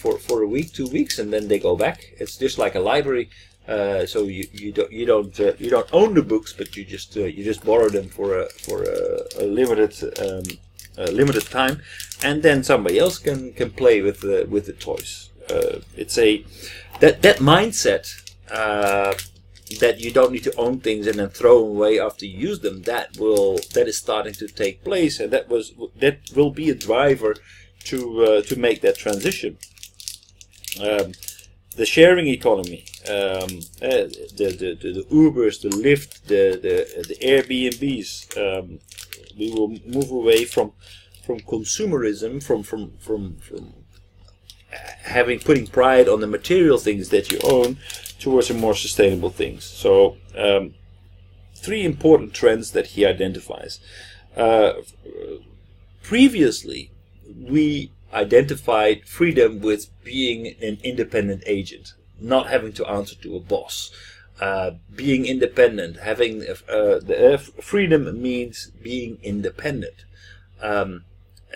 a week, 2 weeks, and then they go back. It's just like a library. So you don't own the books, but you just borrow them for a limited time, and then somebody else can play with the toys. It's that mindset that you don't need to own things and then throw them away after you use them. That is starting to take place, and that will be a driver to make that transition. The sharing economy, the Ubers, the Lyft, the Airbnbs. We will move away from consumerism, from putting pride on the material things that you own, towards a more sustainable things. So 3 important trends that he identifies. Previously, we identified freedom with being an independent agent, not having to answer to a boss. Being independent, having freedom means being independent,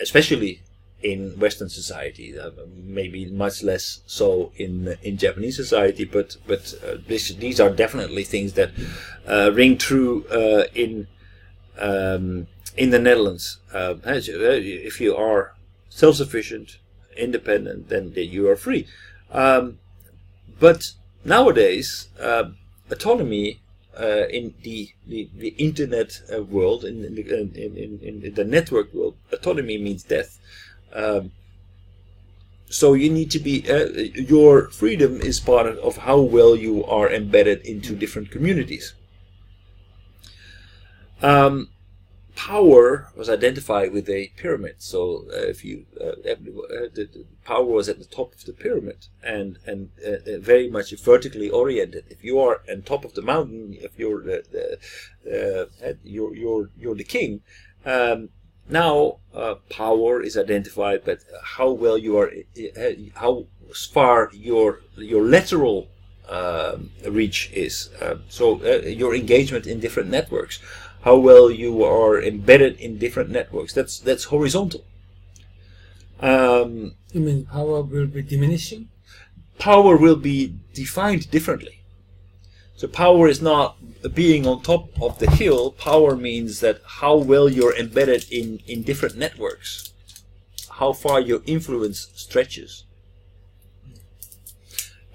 especially in Western society. Maybe much less so in Japanese society, but these are definitely things that ring true in the Netherlands. If you are self-sufficient, independent, then you are free. But nowadays, autonomy in the internet world, in the network world, autonomy means death. So you need to be, your freedom is part of how well you are embedded into different communities. Power was identified with a pyramid. So if you, the power was at the top of the pyramid, and very much vertically oriented. If you are on top of the mountain, if you're you're the king. Now power is identified by how well you are, how far your lateral reach is. So your engagement in different networks, how well you are embedded in different networks. That's horizontal. You mean power will be diminishing? Power will be defined differently. So power is not being on top of the hill. Power means that how well you're embedded in different networks, how far your influence stretches.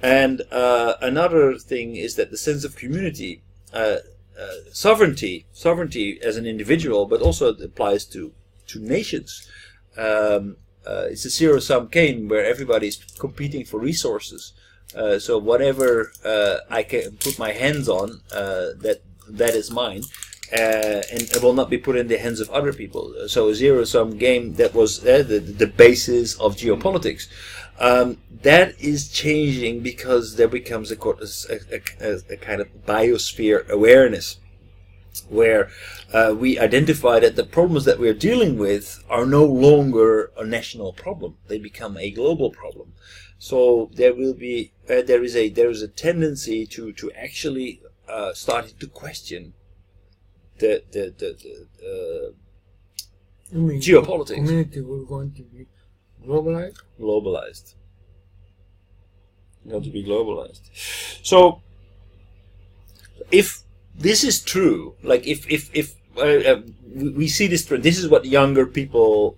And another thing is that the sense of community, sovereignty as an individual, but also it applies to nations. It's a zero-sum game where everybody's competing for resources. So whatever I can put my hands on, that is mine, and it will not be put in the hands of other people. So a zero-sum game, that was the basis of geopolitics. That is changing because there becomes a kind of biosphere awareness, where we identify that the problems that we're dealing with are no longer a national problem; they become a global problem. So there will be there is a tendency to actually starting to question the geopolitics. Community will going to be globalized. Going to be globalized. So if this is true, like if we see this trend, this is what younger people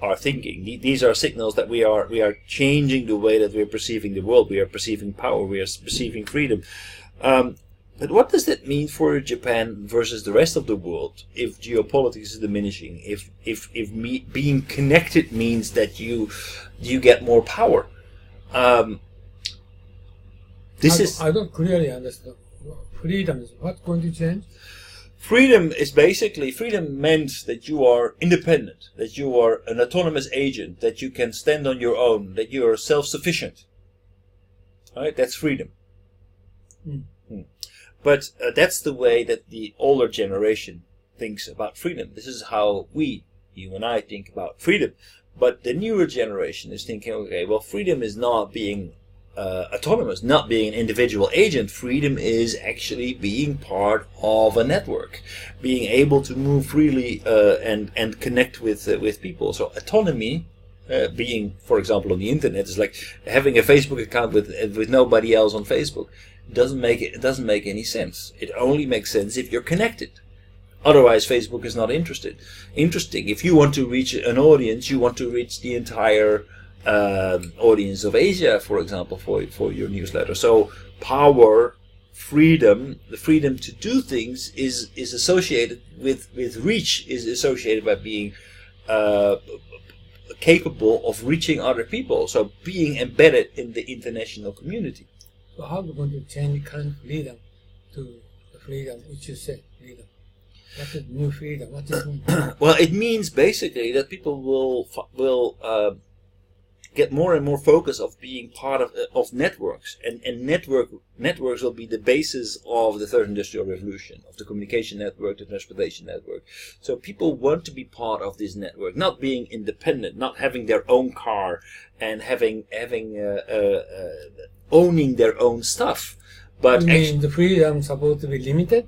are thinking. These are signals that we are changing the way that we're perceiving the world. We are perceiving power. We are perceiving freedom. But what does that mean for Japan versus the rest of the world if geopolitics is diminishing? If being connected means that you get more power? I don't clearly understand. Freedom is what's going to change? Freedom meant that you are independent, that you are an autonomous agent, that you can stand on your own, that you are self-sufficient. Right? That's freedom. But that's the way that the older generation thinks about freedom. This is how you and I, think about freedom. But the newer generation is thinking, okay, well, freedom is not being autonomous, not being an individual agent. Freedom is actually being part of a network, being able to move freely and connect with people. So autonomy, being, for example, on the internet, is like having a Facebook account with nobody else on Facebook. It doesn't make any sense. It only makes sense if you're connected. Otherwise, Facebook is not interesting. If you want to reach an audience, you want to reach the entire audience of Asia, for example, for your newsletter. So power, freedom, the freedom to do things is associated with reach, is associated by being capable of reaching other people. So being embedded in the international community. So how are we going to change current freedom to the freedom which you said, freedom? What is new freedom? What is new? Well, it means basically that people will get more and more focus of being part of networks, and networks will be the basis of the third industrial revolution, of the communication network, the transportation network. So people want to be part of this network, not being independent, not having their own car and owning their own stuff. But you mean the freedom supposed to be limited?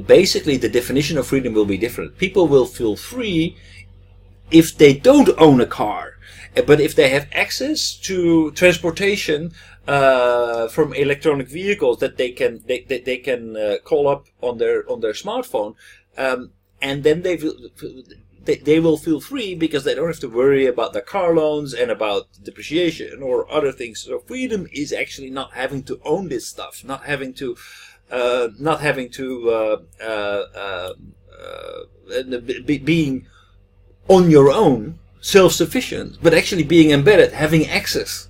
Basically, the definition of freedom will be different. People will feel free if they don't own a car, but if they have access to transportation from electronic vehicles that they can call up on their smartphone, and then they will feel free because they don't have to worry about their car loans and about depreciation or other things. So freedom is actually not having to own this stuff, not having to being on your own, self-sufficient, but actually being embedded, having access.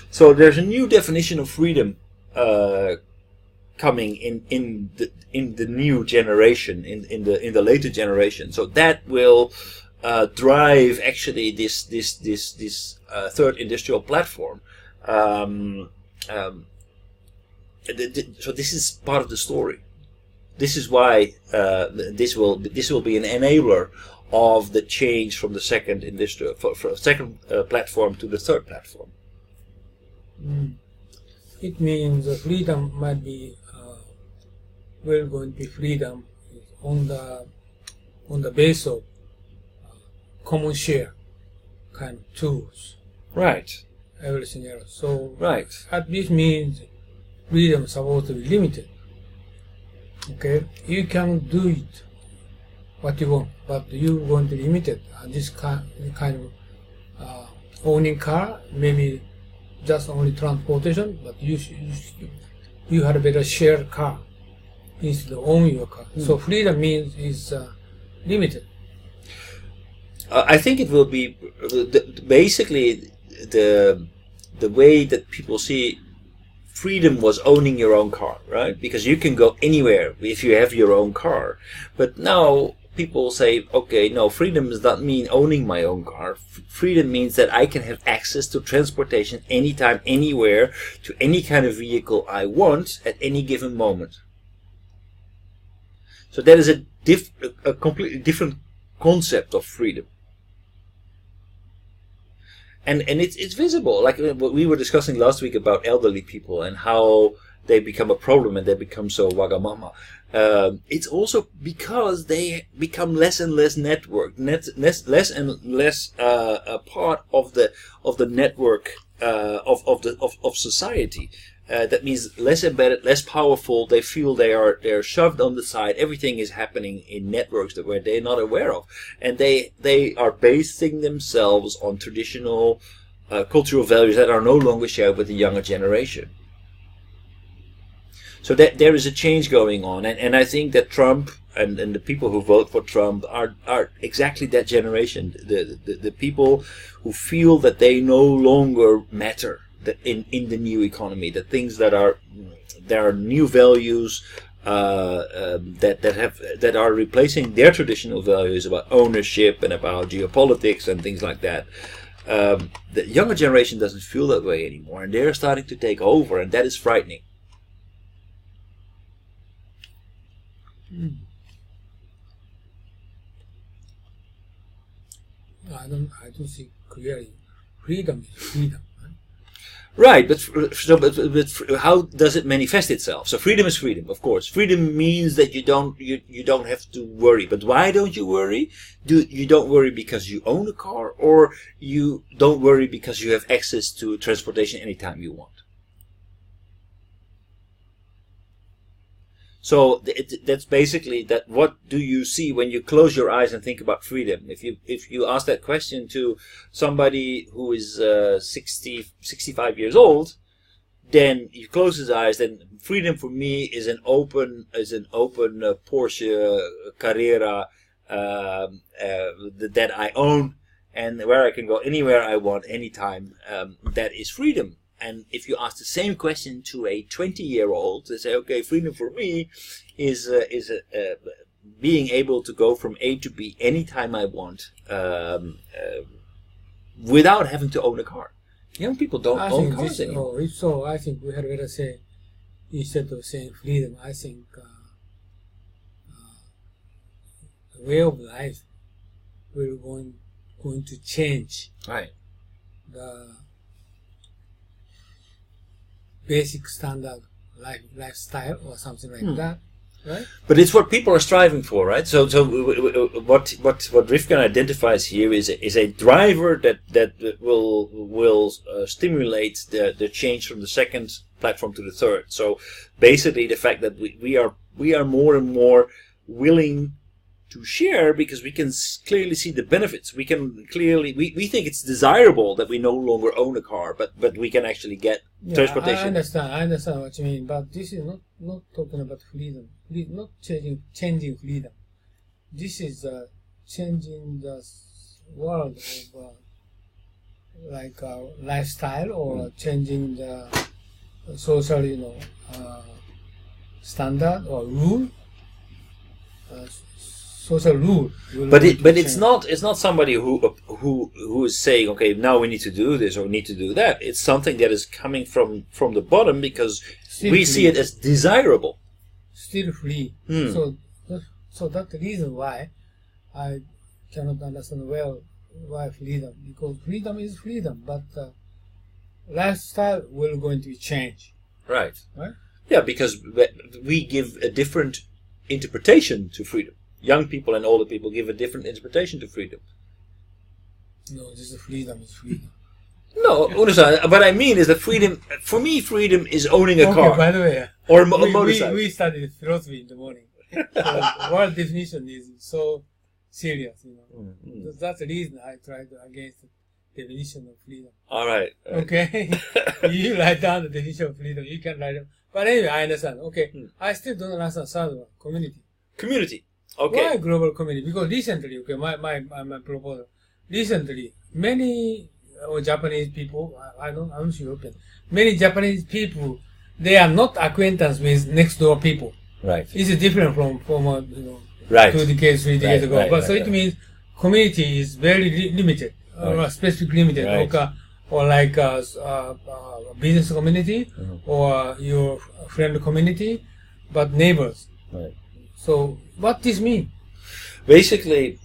So there's a new definition of freedom coming in the new generation, in the later generation. So that will drive actually this third industrial platform. So this is part of the story. This is why this will be an enabler of the change from the second industrial second platform to the third platform. It means freedom might be going to be freedom on the base of common share kind of tools. Right. Everything else. So right. This means freedom is supposed to be limited. Okay, you can do it what you want, but you're going to limit it. This kind of owning car, maybe just only transportation, but you had a better share car instead of own your car. So freedom means is limited. I think it will be basically the way that people see freedom was owning your own car, right? Because you can go anywhere if you have your own car. But now people say, okay, no, freedom does not mean owning my own car. Freedom means that I can have access to transportation anytime, anywhere, to any kind of vehicle I want at any given moment. So that is a completely different concept of freedom. And it's visible, like what we were discussing last week about elderly people and how they become a problem and they become so wagamama. It's also because they become less and less networked, less and less a part of the network of society. That means less embedded, less powerful. They feel they're shoved on the side. Everything is happening in networks that where they're not aware of, and they are basing themselves on traditional cultural values that are no longer shared with the younger generation. So that there is a change going on, and I think that Trump and the people who vote for Trump are exactly that generation, the people who feel that they no longer matter in the new economy, the things that are there are new values that are replacing their traditional values about ownership and about geopolitics and things like that. The younger generation doesn't feel that way anymore, and they're starting to take over, and that is frightening. I don't see clearly. Freedom is freedom. Right, but how does it manifest itself? So freedom is freedom, of course. Freedom means that you don't have to worry. But why don't you worry? You don't worry because you own a car, or you don't worry because you have access to transportation anytime you want? So that's basically that. What do you see when you close your eyes and think about freedom? If you ask that question to somebody who is 65 years old, then you close his eyes. Then freedom for me is an open Porsche Carrera that I own, and where I can go anywhere I want, anytime. That is freedom. And if you ask the same question to a 20-year-old, they say, okay, freedom for me is being able to go from A to B anytime I want, without having to own a car. Young people don't own cars anymore. If so, I think we had better say, instead of saying freedom, I think the way of life will going to change. Right. The basic standard lifestyle or something like that, right? But it's what people are striving for, right? So what Rifkin identifies here is a driver that will stimulate the change from the second platform to the third. So basically, the fact that we are more and more willing to share because we can clearly see the benefits. We can clearly we think it's desirable that we no longer own a car, but we can actually get transportation. I understand what you mean, but this is not talking about freedom. Not changing freedom. This is changing the world of lifestyle, or changing the social standard or rule. Social rule. But it's not somebody who is saying, okay, now we need to do this or we need to do that. It's something that is coming from the bottom because we see it as desirable. Still free. So that's the reason why I cannot understand well why freedom, because freedom is freedom, but lifestyle will going to change. Right. Yeah, because we give a different interpretation to freedom. Young people and older people give a different interpretation to freedom. No, this is freedom. No, what I mean is that freedom, for me, freedom is owning a car. By the way, or a motorcycle. We studied philosophy in the morning. So word definition is so serious, That's the reason I tried against the definition of freedom. All right. Okay. You write down the definition of freedom. You can write it. But anyway, I understand. Okay. I still don't understand third one. Community. Okay. Why global community? Because recently, my proposal. Recently, many Japanese people, I'm European. Many Japanese people, they are not acquaintance with next door people. Right. It's different from right. 2 decades, 3 decades ago. Right, it means community is very limited, or specific limited, or like business community, or your friend community, but neighbors. Right. So what this mean? Basically,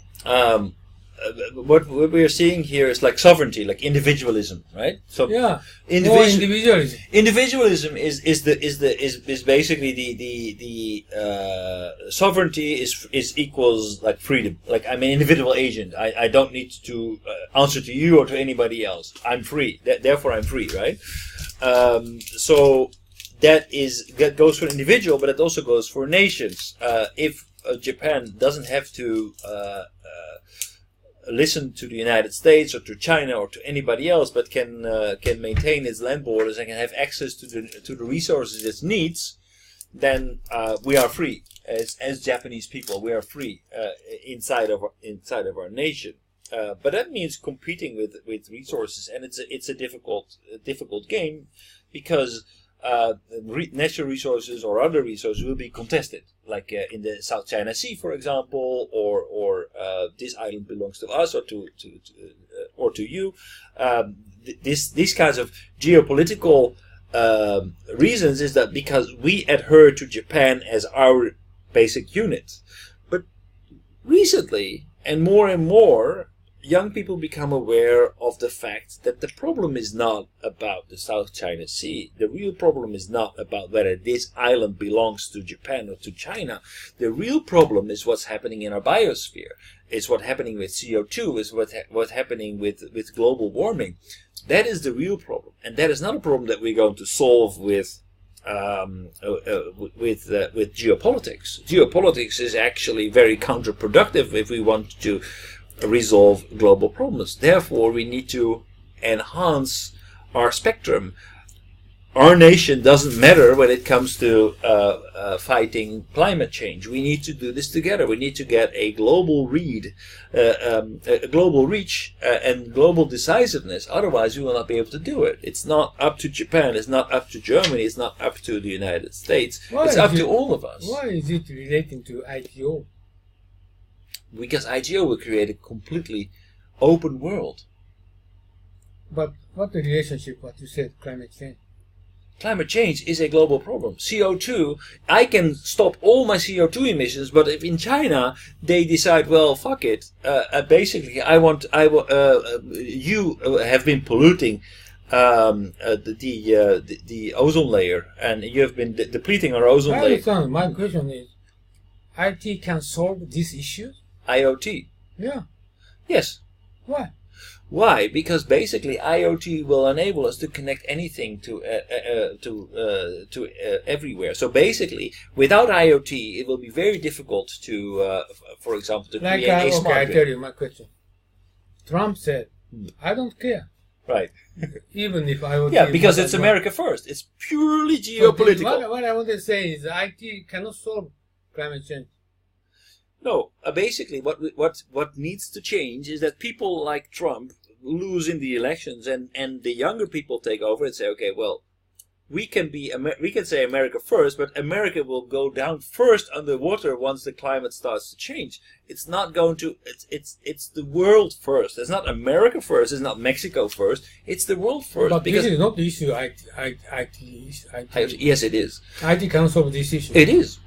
what we are seeing here is like sovereignty, like individualism, right? So individualism. Individualism is basically the sovereignty is equals like freedom. Like I'm an individual agent. I don't need to answer to you or to anybody else. I'm free. Therefore, I'm free, right? So that goes for an individual, but it also goes for nations. If Japan doesn't have to listen to the United States or to China or to anybody else, but can maintain its land borders and can have access to the resources it needs, then we are free as Japanese people. We are free inside of our nation. But that means competing with resources, and it's a difficult game, because natural resources or other resources will be contested, like in the South China Sea, for example, or this island belongs to us or to you. These kinds of geopolitical reasons is that because we adhere to Japan as our basic unit. But recently, and more, young people become aware of the fact that the problem is not about the South China Sea. The real problem is not about whether this island belongs to Japan or to China. The real problem is what's happening in our biosphere. It's what's happening with CO2. It's what's happening with global warming. That is the real problem, and that is not a problem that we're going to solve with geopolitics. Geopolitics is actually very counterproductive if we want to resolve global problems. Therefore, we need to enhance our spectrum. Our nation doesn't matter when it comes to fighting climate change. We need to do this together. We need to get a global reach and global decisiveness. Otherwise, we will not be able to do it. It's not up to Japan. It's not up to Germany. It's not up to the United States. It's up to all of us. Why is it relating to ITO? Because ITO will create a completely open world. But what the relationship, what you said, climate change? Climate change is a global problem. CO2, I can stop all my CO2 emissions, but if in China they decide, well, fuck it, basically, you have been polluting the ozone layer, and you have been depleting our ozone layer. My question is, IT can solve these issues? IoT. Yeah. Yes. Why? Why? Because basically IoT will enable us to connect anything to everywhere. So basically, without IoT, it will be very difficult to, for example, to create a smart I grid. tell you my question. Trump said, "I don't care." Right. Even if IoT. Yeah, because it's America first. It's purely geopolitical. What I want to say is, IT cannot solve climate change. No, basically, what needs to change is that people like Trump lose in the elections, and the younger people take over and say, okay, well, we can say America first, but America will go down first underwater once the climate starts to change. It's not going to. It's the world first. It's not America first. It's not Mexico first. It's the world first. But because this is not the issue. IT. Yes, it is. IT can solve this issue. It is.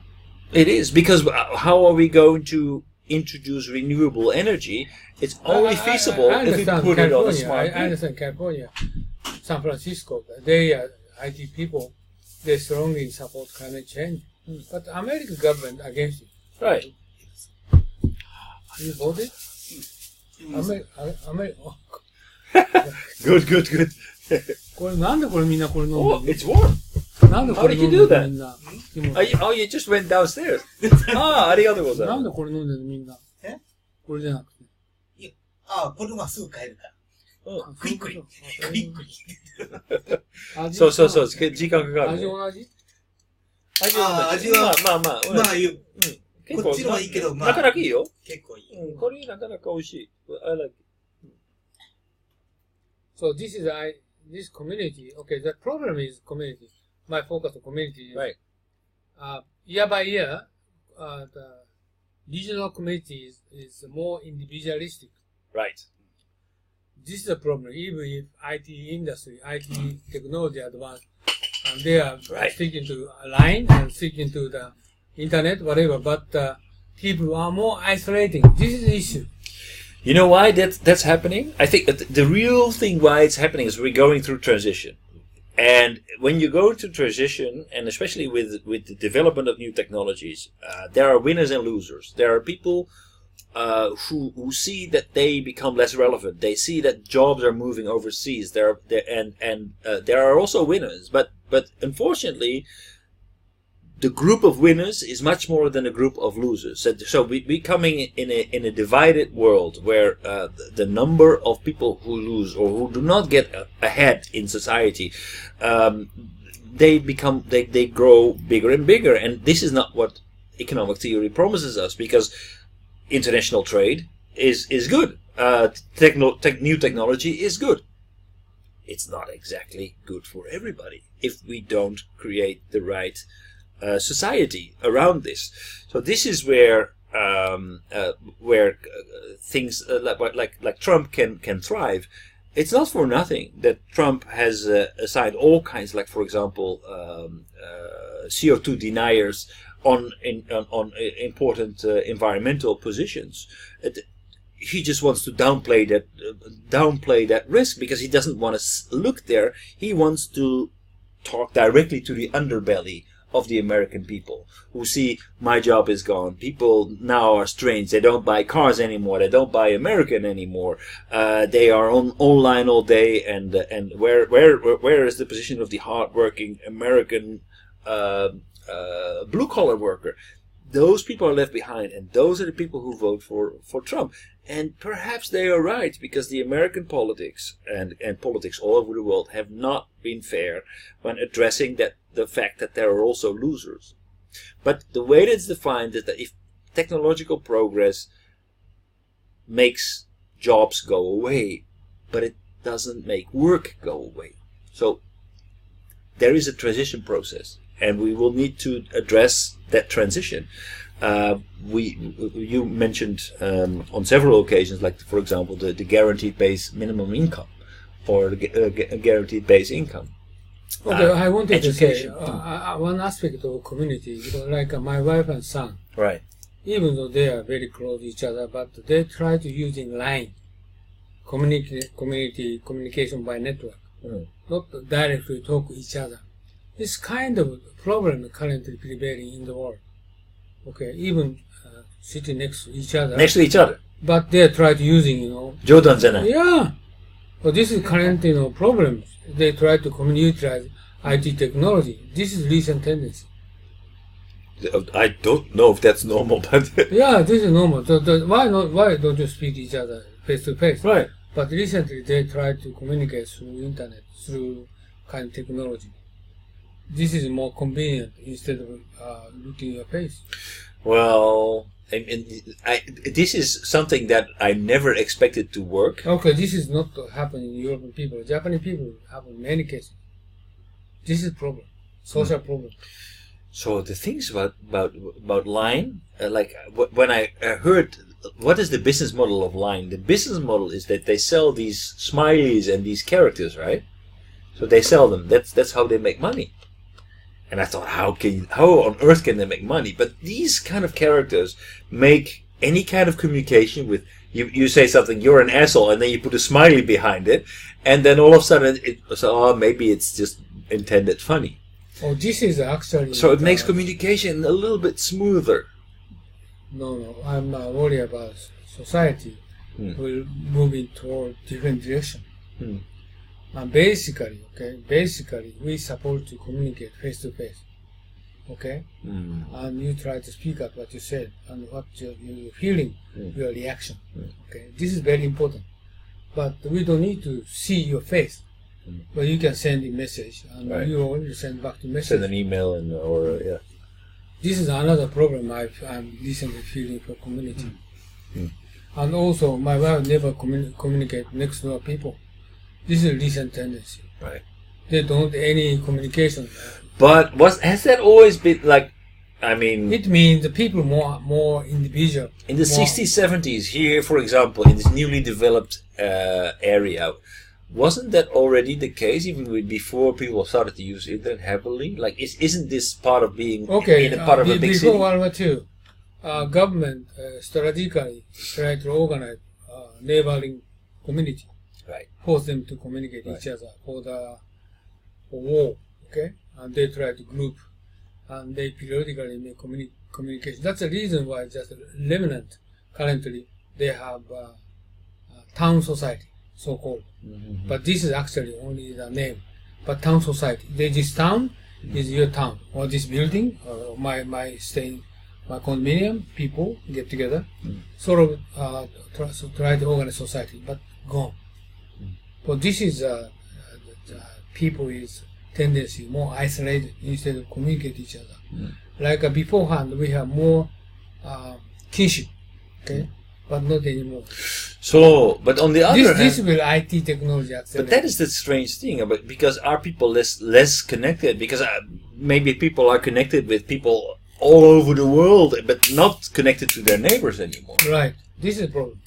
It is, because how are we going to introduce renewable energy? It's only feasible if we put it on a smart grid. I understand California, San Francisco, they are IT people, they strongly support climate change. But American government against it. Right. You voted? Good. これなんでこれみんなこれ飲んでる Oh, it's warm. なんでこ How れ did 飲ん you で do る that? みんな Oh, you just went downstairs. ありがとうございなんま。でこれ飲んでるみんなこれじゃなくて。これはすぐ帰るから。クイックリ。そう、時間かかる。味同じ味は、まあ、こっちのはいいけど、なかなかいいよ。結構いい。これなかなか美味しい。I like it. So this community, okay, the problem is community. My focus on community is, Right. Year by year, the regional community is more individualistic. Right. This is a problem, even if IT industry, IT technology advanced, and they are sticking to a line and sticking to the internet, whatever, but people are more isolating. This is the issue. You know why that's happening? I think the real thing why it's happening is we're going through transition. And when you go through transition, and especially with the development of new technologies, there are winners and losers. There are people who see that they become less relevant. They see that jobs are moving overseas. There are also winners, but unfortunately, the group of winners is much more than a group of losers. So we coming in a divided world where the number of people who lose or who do not get ahead in society, they grow bigger and bigger, and this is not what economic theory promises us, because international trade is good. New technology is good. It's not exactly good for everybody if we don't create the right society around this. So this is where things like Trump can thrive. It's not for nothing that Trump has assigned all kinds, like for example, CO2 deniers on important environmental positions. He just wants to downplay that risk because he doesn't want to look there. He wants to talk directly to the underbelly of the American people, who see my job is gone. People now are strange. They don't buy cars anymore. They don't buy American anymore. They are online all day. And where is the position of the hardworking American blue collar worker? Those people are left behind, and those are the people who vote for Trump. And perhaps they are right, because the American politics and politics all over the world have not been fair when addressing the fact that there are also losers. But the way that's defined is that if technological progress makes jobs go away, but it doesn't make work go away. So there is a transition process, and we will need to address that transition. You mentioned on several occasions, like for example, the guaranteed base minimum income, or the guaranteed base income. Okay, I wanted to say education. one aspect of community, because like my wife and son, Right. even though they are very close to each other, but they try to use in line communication by network, not directly talk to each other. This kind of problem currently prevailing in the world. Okay, even sitting next to each other. Next to each other. But they try to using, Jodan-zena. Yeah. So this is current, problems. They try to utilize IT technology. This is recent tendency. I don't know if that's normal, but Yeah, this is normal. So why don't you speak to each other face to face? right. But recently they try to communicate through internet, through kind of technology. This is more convenient instead of looking at your face. Well, this is something that I never expected to work. Okay, this is not happening in European people. Japanese people have in many cases. This is a problem, social problem. So the things about Line, like when I heard what is the business model of Line, the business model is that they sell these smileys and these characters, right? So they sell them. That's how they make money. And I thought, how on earth can they make money? But these kind of characters make any kind of communication with you say something, you're an asshole, and then you put a smiley behind it, and then all of a sudden maybe it's just intended funny. Oh, this is actually... So it makes communication a little bit smoother. No, I'm worried about society will move in toward different direction. And basically, we supposed to communicate face to face. Okay? And you try to speak out what you said and what you're feeling, your reaction. Okay? This is very important. But we don't need to see your face. But you can send a message, and you will send back the message. Send an email yeah. This is another problem I'm recently feeling for community. And also, my wife never communicate next door people. This is a recent tendency. Right. They don't any communication. But has that always been like? I mean, it means the people more individual. In the 60s, 70s, here, for example, in this newly developed area, wasn't that already the case even before people started to use internet heavily? Like, isn't this part of being in a part of a big city? Before World War II, government strategically tried to organize neighboring community. Right. Force them to communicate each other for war, okay? And they try to group, and they periodically make communication. That's the reason why just a remnant currently they have town society, so-called. But this is actually only the name. But town society, this town is your town, or this building, or my staying, my condominium, people get together, sort of try to organize society, but gone. But this is people is tendency more isolated instead of communicate each other. Like beforehand, we have more kinship, okay, but not anymore. So, but on the other hand, this will IT technology accelerate. but that is the strange thing about, because are people less connected? Because maybe people are connected with people all over the world, but not connected to their neighbors anymore. Right. This is a problem.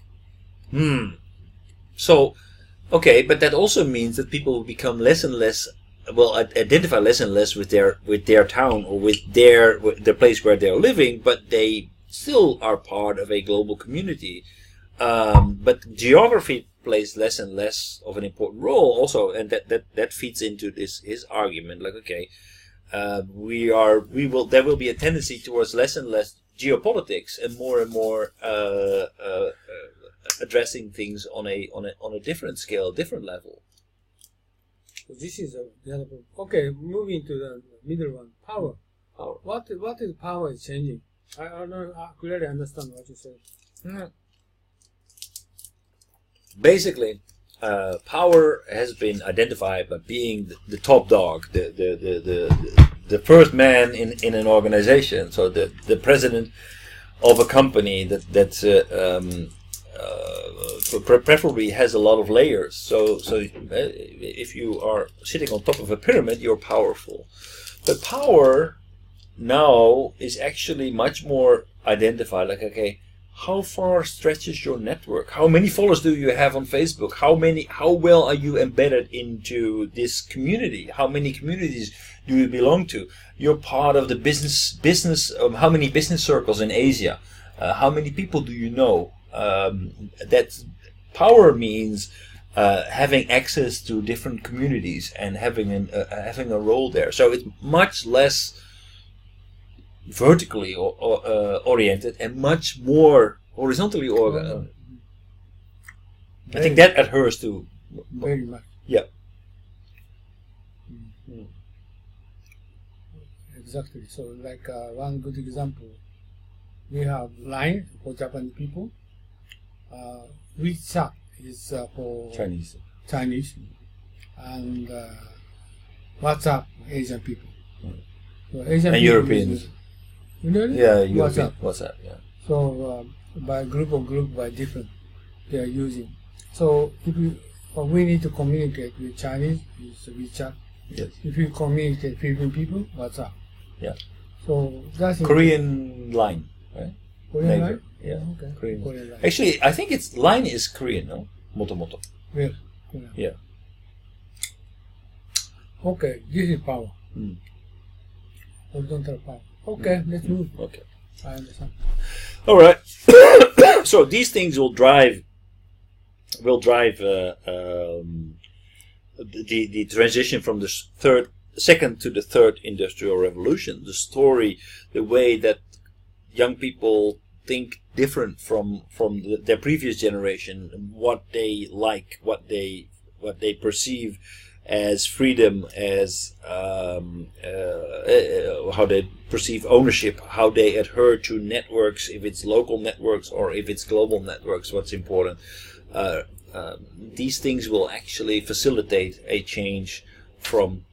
So, okay, but that also means that people will become less and less, well, identify less and less with their town or with the place where they're living, but they still are part of a global community. But geography plays less and less of an important role also, and that feeds into his argument. Like, okay, there will be a tendency towards less and less geopolitics and more addressing things on a different scale, different level. So this is the other problem. Okay, moving to the middle one, power. What is power is changing? I don't clearly understand what you said. Basically, power has been identified by being the top dog, the first man in an organization. So the president of a company that preferably has a lot of layers. So if you are sitting on top of a pyramid, you're powerful. But power now is actually much more identified. Like, okay, how far stretches your network? How many followers do you have on Facebook? How well are you embedded into this community? How many communities do you belong to? You're part of the business. How many business circles in Asia? How many people do you know? That power means having access to different communities and having a role there. So it's much less vertically oriented and much more horizontally oriented. I think that adheres to very much. Yeah. Exactly. So, like one good example, we have Line for Japanese people. WeChat is for Chinese, and WhatsApp Asian people. So Asian and people Europeans. Really? Yeah, WhatsApp. Yeah. So by group by different, they are using. So if we need to communicate with Chinese, it's WeChat. Yes. If you communicate with Philippine people, WhatsApp. Yeah. So that's Korean Line, right? Korean Line? Yeah. Okay. Korean. Line. Actually, I think Line is Korean, no? Moto. Really? Korean. Yeah. Okay, this is power. Horizontal power. Okay, let's move. Okay. I understand. All right. So these things will drive the transition from the second to the third industrial revolution. The story, the way that young people think different from their previous generation, what they like, what they perceive as freedom, as how they perceive ownership, how they adhere to networks, if it's local networks or if it's global networks, what's important. These things will actually facilitate a change from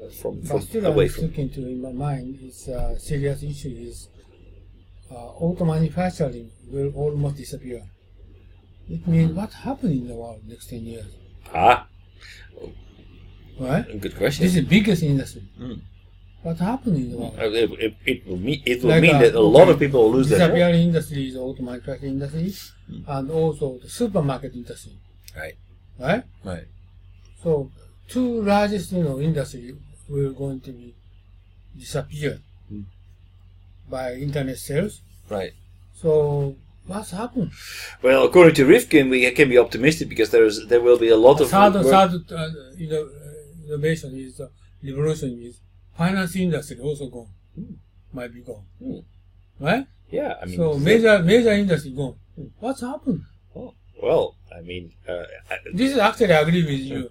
still away I'm from. looking to in my mind is a serious issue is auto manufacturing will almost disappear. It means what happened in the world next 10 years? Right? Good question. This is the biggest industry. What happened in the world? It will mean that a lot of people will lose their jobs. Disappearing industry is the auto manufacturing industry and also the supermarket industry. Right? So two largest industry will going to be disappear by internet sales. Right. So what's happened? Well, according to Rifkin, we can be optimistic because there will be a lot of third innovation is revolution is finance industry also gone, might be gone, right? Yeah, I mean. So major industry gone. What's happened? Oh, well, I mean. This is actually I agree with you.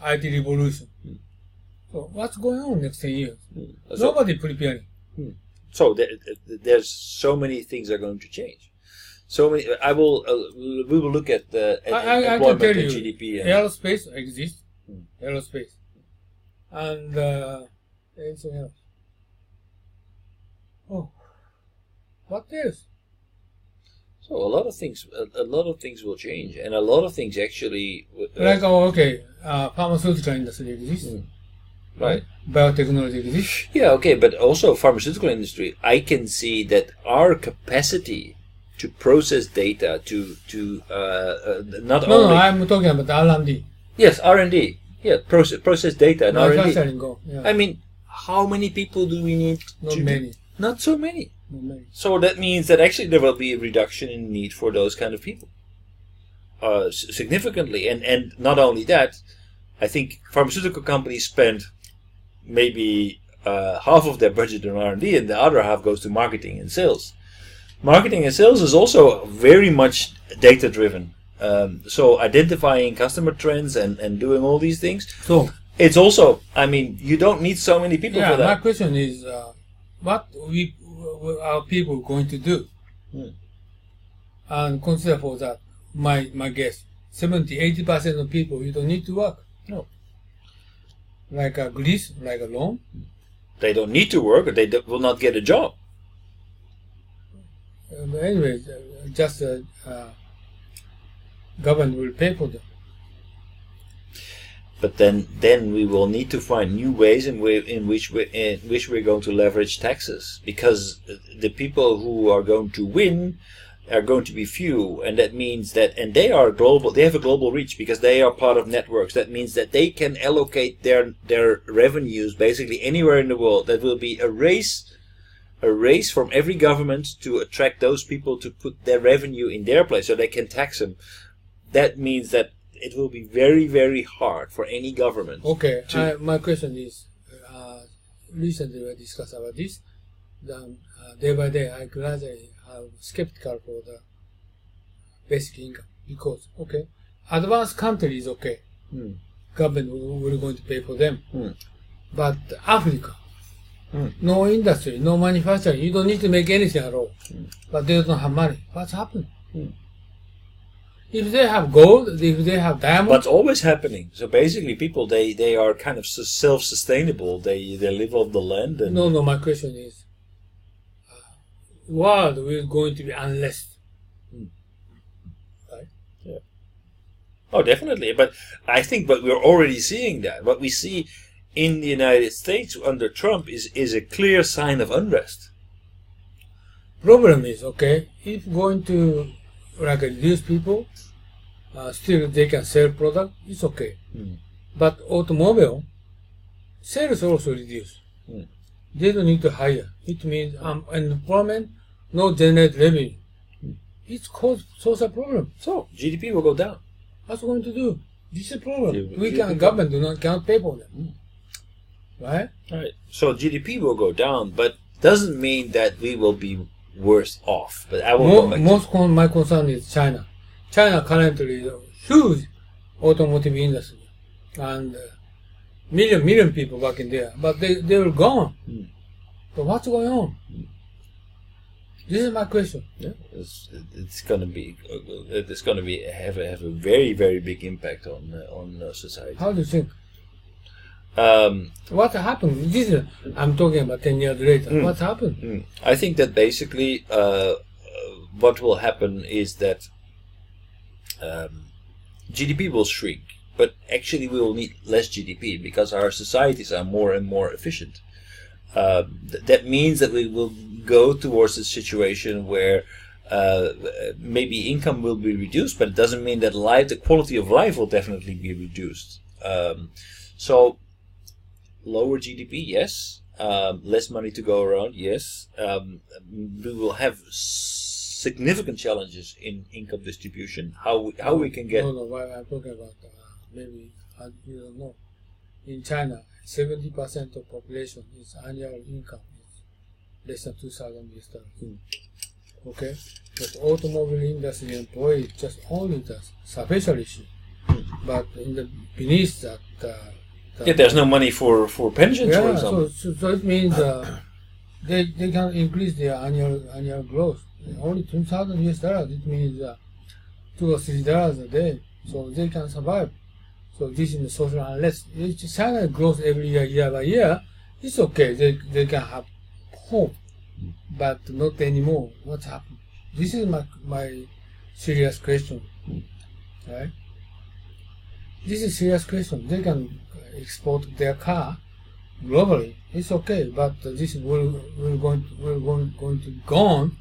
IT revolution. So what's going on next 10 years? Nobody preparing. So there's so many things are going to change. So many. We will look at the I employment can tell and you, GDP. aerospace exists. Aerospace. And anything else. Oh, what else? So a lot of things will change, and a lot of things actually. Pharmaceutical industry exists. Right. Biotechnology exists. Yeah, okay, but also pharmaceutical industry. I can see that our capacity to process data not only. No, I'm talking about R&D. Yes, R&D. Yeah, process data and R&D. Manufacturing go. Yeah. I mean, how many people do we need? Not many. Not so many. Not many. So that means that actually there will be a reduction in need for those kind of people, significantly. And not only that, I think pharmaceutical companies spend maybe half of their budget on R&D, and the other half goes to marketing and sales. Marketing and sales is also very much data driven. So identifying customer trends and doing all these things. So it's also, I mean, you don't need so many people for that. My question is, what are people going to do? And consider for that, my guess, 70-80% of people, you don't need to work. No. Like a Greece, like a loan. They don't need to work, or they will not get a job. But anyways, just government will pay for them. But then we will need to find new ways in which we're going to leverage taxes, because the people who are going to win are going to be few, and that means that, and they are global. They have a global reach because they are part of networks. That means that they can allocate their revenues basically anywhere in the world. That will be a race from every government to attract those people to put their revenue in their place so they can tax them. That means that it will be very, very hard for any government. Okay, my question is, recently we discussed about this. Day by day, I gradually am skeptical for the basic income because, okay, advanced country is okay. Government will going to pay for them. But Africa, no industry, no manufacturing, you don't need to make anything at all. But they don't have money. What's happened? If they have gold, if they have diamonds. What's always happening? So basically, people they are kind of self-sustainable. They live off the land. And No. My question is, world is going to be unless, right? Yeah. Oh, definitely. But I think, we're already seeing that. What we see in the United States under Trump is a clear sign of unrest. Problem is, okay, if going to reduce people, still they can sell product, it's okay. But automobile sales also reduce. They don't need to hire. It means unemployment, no generate revenue. It's caused social problem. So GDP will go down. What's going to do? This is a problem. GDP Government cannot pay for them. Right? Right. So GDP will go down, but doesn't mean that we will be worse off. But I will my concern is China. China currently is a huge automotive industry, and million people working there, but they were gone. So what's going on? This is my question. Yeah, it's gonna be have a very, very big impact on society. How do you think? What happened? I'm talking about 10 years later. What happened? I think that basically what will happen is that GDP will shrink, but actually we will need less GDP because our societies are more and more efficient. That means that we will go towards a situation where maybe income will be reduced, but it doesn't mean that the quality of life will definitely be reduced. So lower GDP, yes. Less money to go around, yes. We will have significant challenges in income distribution. How we can get... No, I'm talking about maybe, you don't know. In China, 70% of population is annual income is less than $2,000. Okay, but automobile industry employees just only the superficial issue, but in the beneath that. Yeah, there's no money for pensions, for example. So it means they can increase their annual growth. Only $2,000. It means $2 or $3 a day, so they can survive. So this is the social unrest. If China grows every year by year, it's okay. They can have hope, but not anymore. What's happened? This is my serious question, right? This is serious question. They can export their car globally. It's okay, but this will going to gone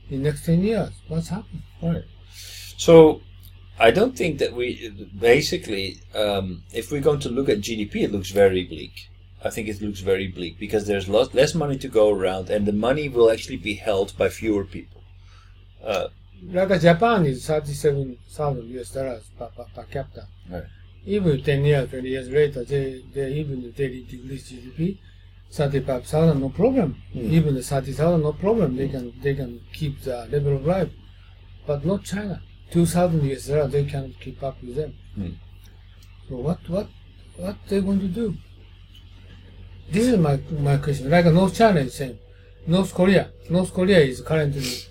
in next 10 years. What's happened? Right. So I don't think that we basically, if we're going to look at GDP, it looks very bleak. I think it looks very bleak because there's less money to go around, and the money will actually be held by fewer people. Like Japan is $37,000 per capita. Right. Even 10 years, 20 years later, they decrease GDP, 35,000, no problem. Even the 30,000, no problem. They can keep the level of life, but not China. $2,000, they cannot keep up with them. So what they going to do? This is my question. Like North China is saying, North Korea is currently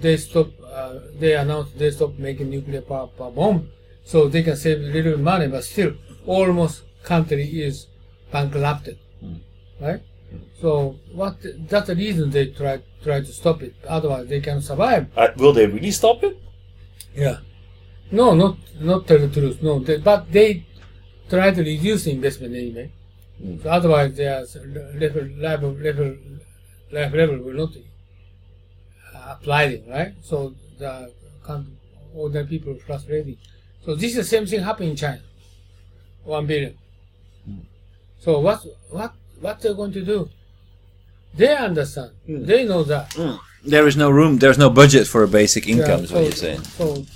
they announced they stopped making nuclear power bomb, so they can save a little money, but still almost country is bankrupted, right? So that's the reason they try to stop it. Otherwise, they can survive. Will they really stop it? Yeah. No, not tell the truth. No, but they try to reduce the investment anyway. So otherwise, their life level will not apply it, right? So the ordinary people are frustrated. So this is the same thing happening in China. 1 billion. So what they're going to do? They understand. They know that. There is no room. There's no budget for a basic income. Is what you're saying. So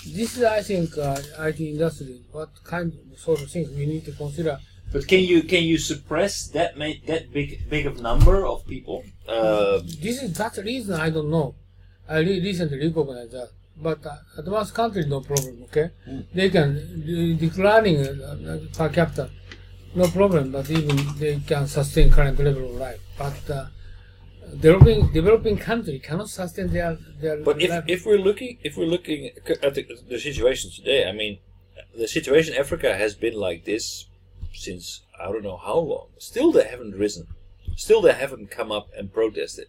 this is, I think, IT industry. What kind of sort of things we need to consider. But can you suppress that big of number of people? That's the reason I don't know. I recently recognized that. But advanced countries, no problem. Okay, they can declining per capita, no problem. But even they can sustain current level of life. But developing country cannot sustain their. But life. if we're looking at the situation today, I mean, the situation in Africa has been like this since I don't know how long. Still, they haven't risen. Still, they haven't come up and protested.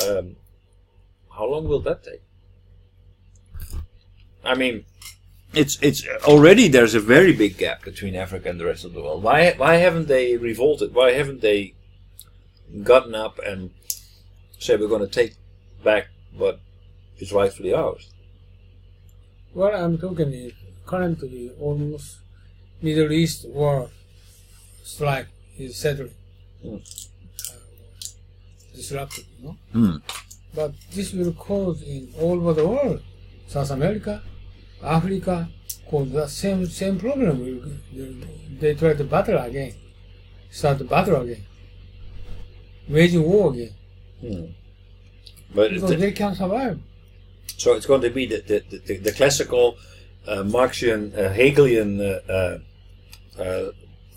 How long will that take? I mean, it's already there's a very big gap between Africa and the rest of the world. Why haven't they revolted? Why haven't they gotten up and said we're going to take back what is rightfully ours? What I'm talking is currently almost Middle East war strike is settled, disrupted, But this will cause in all over the world, South America, Africa, cause the same problem. They try to battle again, start the battle again, waging war again. But because they can't survive. So it's going to be the classical Marxian Hegelian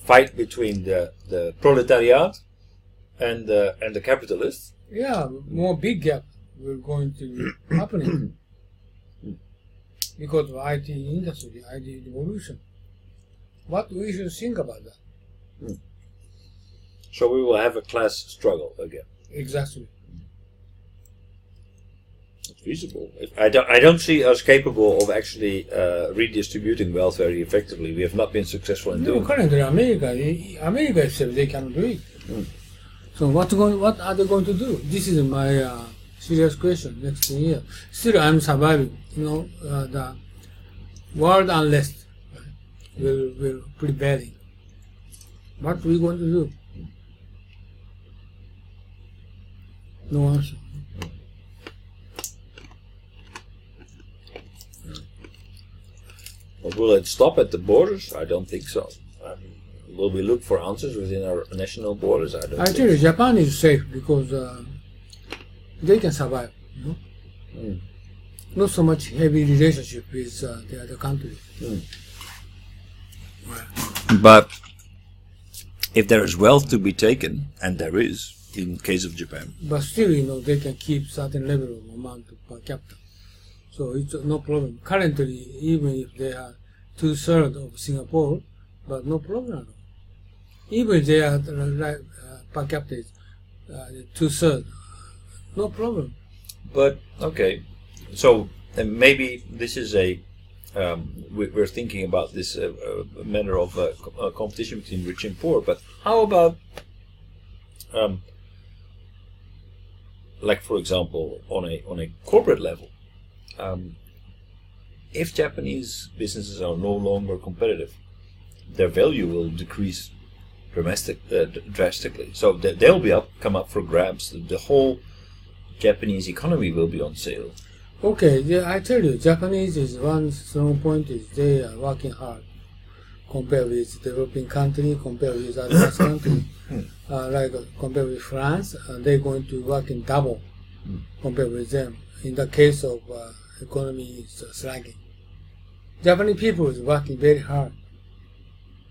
fight between the proletariat and the capitalists. Yeah, more big gap will going to happening because of IT industry, IT revolution. What we should think about that? So we will have a class struggle again. Exactly. It's feasible. I don't see us capable of actually redistributing wealth very effectively. We have not been successful in doing. Currently, America itself, they cannot do it. So what are they going to do? This is my serious question next year. Still, I'm surviving. The world unrest will prevailing. What are we going to do? No answer. But will it stop at the borders? I don't think so. Will we look for answers within our national borders? I tell you, Japan is safe because they can survive. You know? Not so much heavy relationship with the other countries. But if there is wealth to be taken, and there is, in case of Japan. But still, they can keep certain level of amount per capita. So it's no problem. Currently, even if they are 2/3 of Singapore, but no problem at all. Even if they are per capita is 2/3, no problem. But, okay, so maybe this is we're thinking about this matter of competition between rich and poor, but how about, like for example, on a corporate level, if Japanese businesses are no longer competitive, their value will decrease drastically. So they'll come up for grabs. The whole Japanese economy will be on sale. Okay, yeah, I tell you, Japanese is one strong point is they are working hard compared with developing country, compared with advanced country, compared with France, they're going to work in double compared with them. In the case of economy is slagging. Japanese people is working very hard.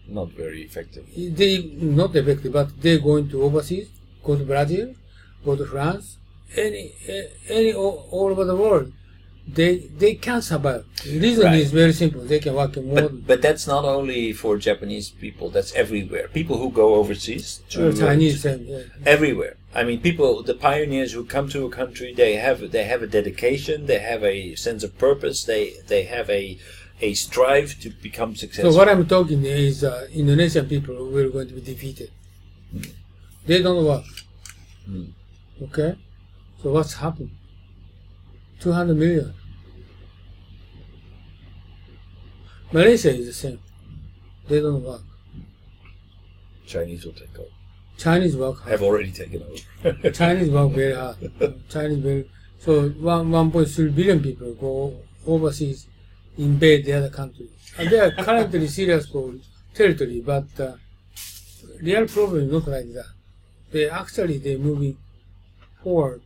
Not very effective. They not effective, but they're going to overseas, go to Brazil, go to France, all over the world. They can survive. The reason is very simple. They can work more. But that's not only for Japanese people. That's everywhere. People who go overseas to Chinese, everywhere. I mean, the pioneers who come to a country, they have a dedication. They have a sense of purpose. They have a strive to become successful. So what I'm talking is Indonesian people who are going to be defeated. They don't work. Okay, so what's happened? 200 million. Malaysia is the same. They don't work. Chinese will take over. Chinese work hard. Have already taken over. Chinese work very hard. So 1.3 billion people go overseas, invade the other country. And they are currently serious for territory, but real problem is not like that. They're moving forward,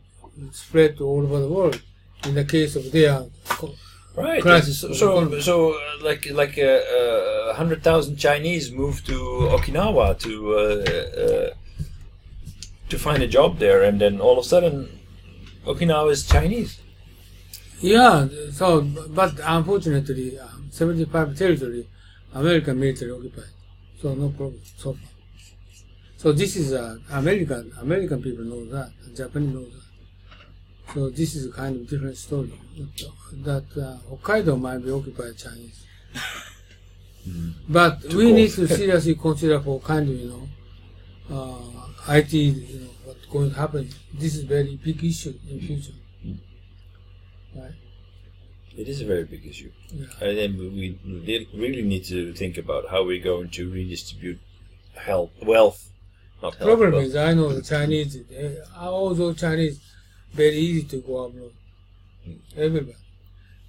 spread to all over the world. In the case of their crisis. So like 100,000 Chinese moved to Okinawa to find a job there, and then all of a sudden Okinawa is Chinese. Yeah. So, but unfortunately, 75 territory, American military occupied. So no problem so far. So this is American people know that, Japanese know that. So this is a kind of different story. That Hokkaido might be occupied Chinese, but we need to seriously consider for kind of IT, what's going to happen. This is a very big issue in future, right? It is a very big issue, Yeah. and we really need to think about how we're going to redistribute wealth. Not health. Problem is, I know the Chinese, all those Chinese. Very easy to go abroad. Everybody.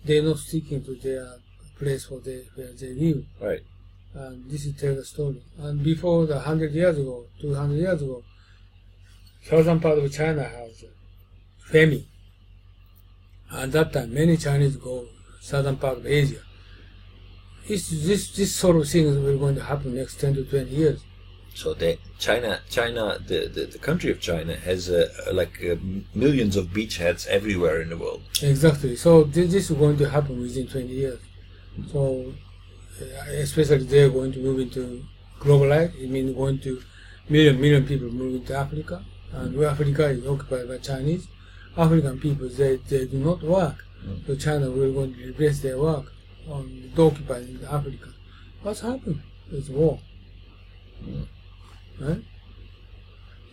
They're not sticking to their place where they live. Right. And this is tell the story. And before 100 years ago, 200 years ago, southern part of China has famine. At that time, many Chinese go southern part of Asia. This sort of thing is going to happen next 10 to 20 years. So China, the country of China has millions of beachheads everywhere in the world. Exactly. So this is going to happen within 20 years. So especially they're going to move into globalized. It means going to million people move into Africa, and where Africa is occupied by Chinese. African people they do not work. So China will going to replace their work on occupying Africa. What's happened? It's war. Right?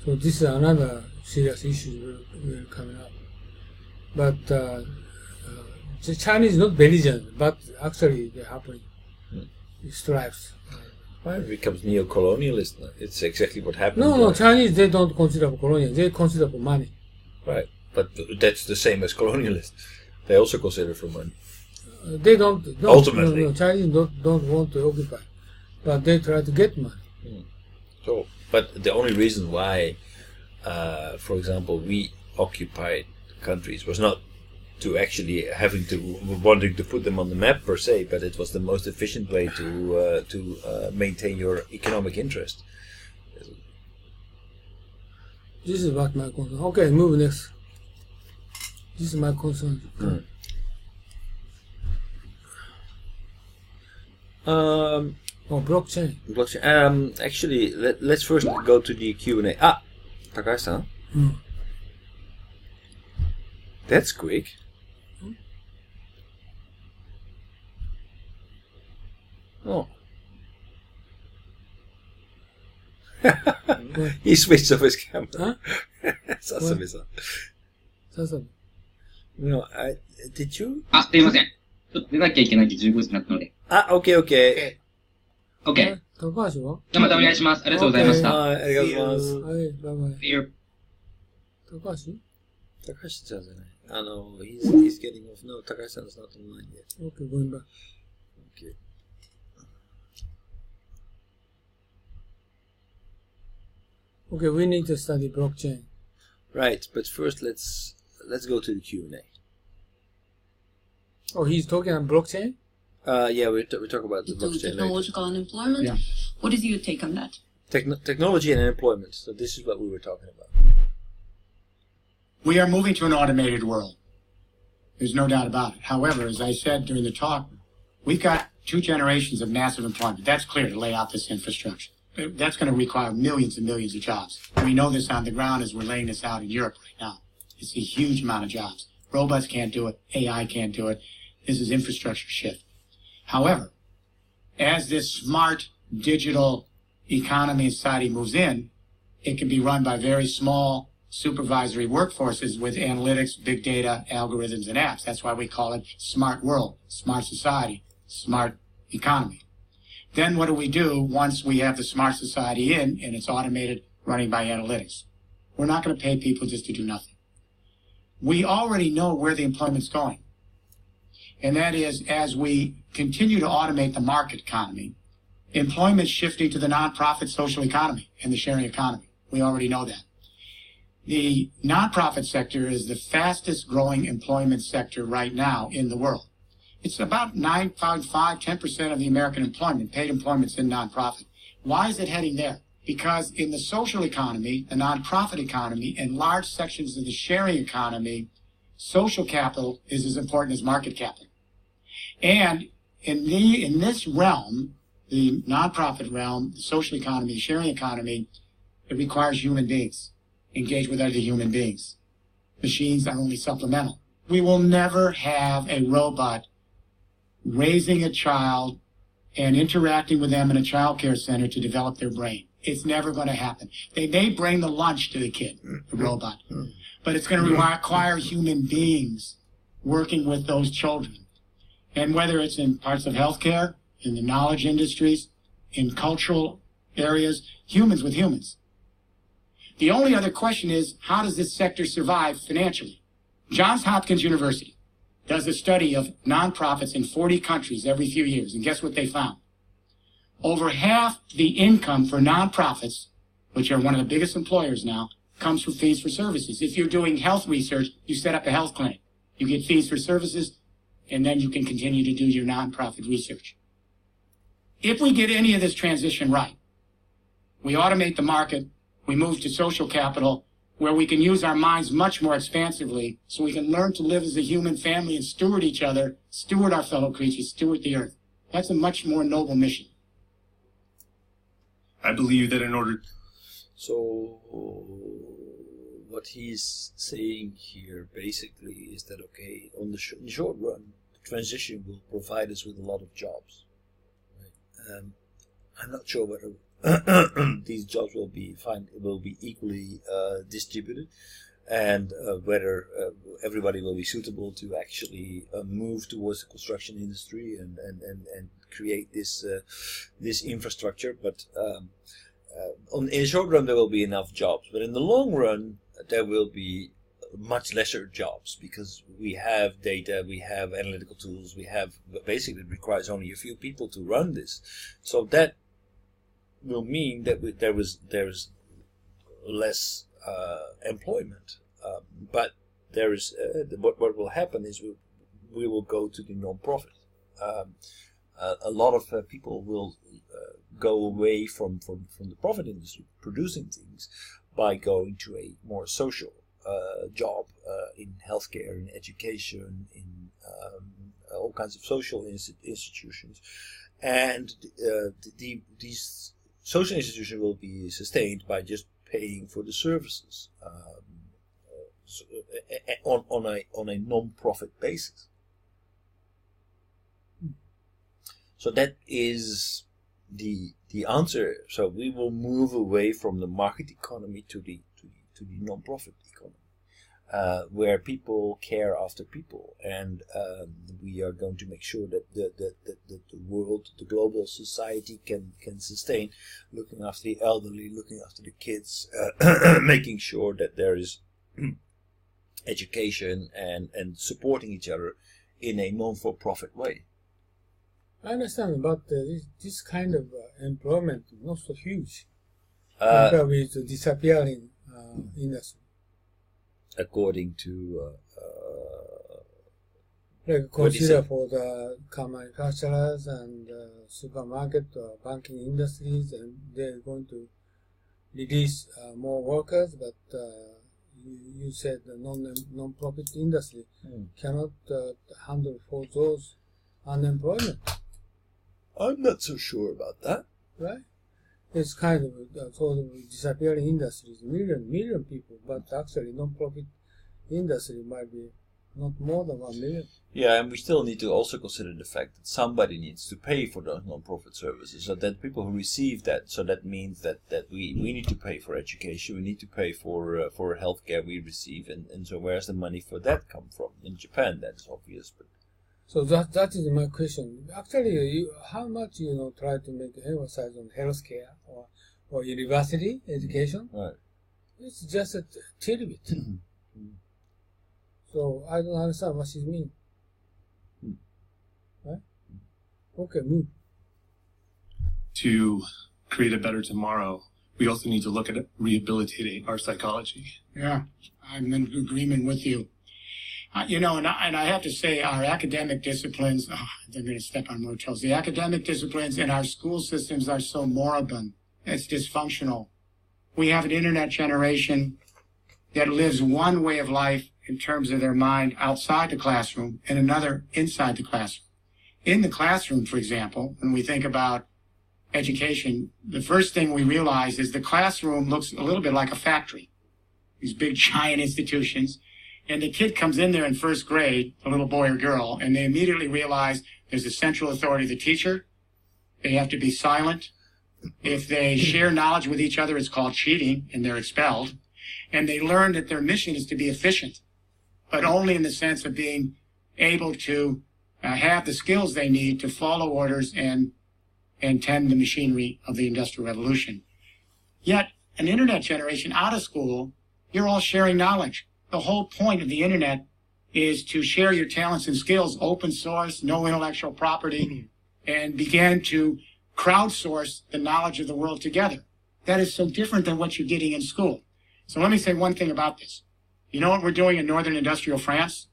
So this is another serious issue will coming up. But the Chinese is not belligerent, but actually they're happening. Stripes. Well, it becomes neo-colonialist. It's exactly what happened. No, Chinese they don't consider for colonial. They consider for money. Right, but that's the same as colonialists. They also consider for money. They don't. Ultimately, no, Chinese don't want to occupy, but they try to get money. But the only reason why, for example, we occupied countries was not to actually wanting to put them on the map per se, but it was the most efficient way to maintain your economic interest. This is what my concern. Okay, move next. This is my concern. Blockchain. Blockchain. Actually, let's first go to the Q&A. Ah, Takashi-san. That's quick. Oh. He switched off his camera. Sasami-san. Sasami. No, did you? すいません。ちょっと出なきゃいけないって15時になったので。Okay, okay. OK。高橋はじゃあまたお願いします。ありがとうございました。はい、ありがとうございます。はい、バイバイ。 See you. 高橋 Takashi-san じゃない。he's getting off. No, Takashi-san is not online yet. Okay, going back. Okay. Okay, we need to study blockchain. Right, but first let's go to the Q&A. Oh, he's talking about blockchain? Yeah, we talk about the blockchain later. Technological unemployment. Yeah. What is your take on that? Technology and unemployment. So this is what we were talking about. We are moving to an automated world. There's no doubt about it. However, as I said during the talk, we've got 2 generations of massive employment. That's clear to lay out this infrastructure. That's going to require millions and millions of jobs. We know this on the ground as we're laying this out in Europe right now. It's a huge amount of jobs. Robots can't do it. AI can't do it. This is infrastructure shift. However, as this smart digital economy and society moves in, it can be run by very small supervisory workforces with analytics, big data, algorithms, and apps. That's why we call it smart world, smart society, smart economy. Then what do once we have the smart society in and it's automated, running by analytics? We're not going to pay people just to do nothing. We already know where the employment's going. And that is, as we continue to automate the market economy, employment's shifting to the nonprofit social economy and the sharing economy. We already know that. The nonprofit sector is the fastest growing employment sector right now in the world. It's about 10% of the American employment, paid employment's in nonprofit. Why is it heading there? Because in the social economy, the nonprofit economy, and large sections of the sharing economy, social capital is as important as market capital. And in this realm, the nonprofit realm, the social economy, sharing economy, it requires human beings. Engage with other human beings. Machines are only supplemental. We will never have a robot raising a child and interacting with them in a child care center to develop their brain. It's never going to happen. They may bring the lunch to the kid, the robot, but it's going to require human beings working with those children. And whether it's in parts of healthcare, in the knowledge industries, in cultural areas, humans with humans. The only other question is, how does this sector survive financially? Johns Hopkins University does a study of nonprofits in 40 countries every few years, and guess what they found? Over half the income for nonprofits, which are one of the biggest employers now, comes from fees for services. If you're doing health research, you set up a health clinic. You get fees for services, and then you can continue to do your nonprofit research. If we get any of this transition right, we automate the market, we move to social capital, where we can use our minds much more expansively so we can learn to live as a human family and steward each other, steward our fellow creatures, steward the earth. That's a much more noble mission. I believe that in order... So, what he's saying here basically is that, okay, in the short run, the transition will provide us with a lot of jobs. Right? I'm not sure whether these jobs will be equally distributed, and whether everybody will be suitable to actually move towards the construction industry and create this infrastructure. But in the short run, there will be enough jobs. But in the long run, there will be much lesser jobs, because we have data, we have analytical tools, we have basically it requires only a few people to run this. So that will mean that there's less employment, but there is what will happen is we will go to the non-profit. A lot of people will go away from the profit industry producing things by going to a more social job in healthcare, in education, in all kinds of social institutions, and these social institutions will be sustained by just paying for the services on a non-profit basis. So that is the answer. So we will move away from the market economy to the non-profit economy, where people care after people, and we are going to make sure that the world, the global society can sustain, looking after the elderly, looking after the kids, making sure that there is education and supporting each other in a non-for-profit way. I understand, but this kind of employment is not so huge compared with the disappearing industry. According to like consider for the car manufacturers and supermarket or banking industries, and they're going to release more workers, but you said the non-profit industry cannot handle for those unemployment. I'm not so sure about that. Right? It's kind of a sort of disappearing industries, million people, but actually non-profit industry might be not more than 1 million. Yeah, and we still need to also consider the fact that somebody needs to pay for those non-profit services, so that people who receive that, so that means that we need to pay for education, we need to pay for healthcare we receive, and so where's the money for that come from? In Japan, that's obvious, but so that is my question. Actually, how much try to make emphasis on healthcare or university education? right. It's just a little bit. So I don't understand what she means. Right? Okay, move. To create a better tomorrow, we also need to look at rehabilitating our psychology. Yeah, I'm in agreement with you. And I have to say, our academic disciplines, they're going to step on more toes. The academic disciplines in our school systems are so moribund. It's dysfunctional. We have an internet generation that lives one way of life in terms of their mind outside the classroom and another inside the classroom. In the classroom, for example, when we think about education, the first thing we realize is the classroom looks a little bit like a factory. These big, giant institutions. And the kid comes in there in first grade, a little boy or girl, and they immediately realize there's a central authority, the teacher. They have to be silent. If they share knowledge with each other, it's called cheating, and they're expelled. And they learn that their mission is to be efficient, but only in the sense of being able to have the skills they need to follow orders and tend the machinery of the Industrial Revolution. Yet, an internet generation out of school, you're all sharing knowledge. The whole point of the internet is to share your talents and skills, open source, no intellectual property, and begin to crowdsource the knowledge of the world together. That is so different than what you're getting in school. So let me say one thing about this. You know what we're doing in northern industrial France?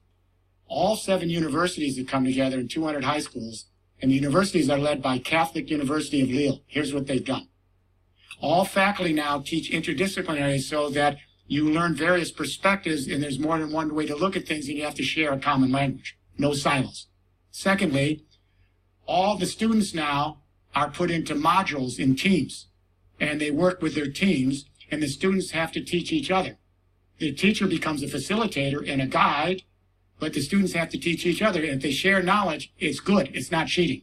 All 7 universities have come together in 200 high schools, and the universities are led by Catholic University of Lille. Here's what they've done. All faculty now teach interdisciplinary so that you learn various perspectives, and there's more than one way to look at things, and you have to share a common language. No silos. Secondly, all the students now are put into modules in teams, and they work with their teams, and the students have to teach each other. The teacher becomes a facilitator and a guide, but the students have to teach each other, and if they share knowledge, it's good. It's not cheating.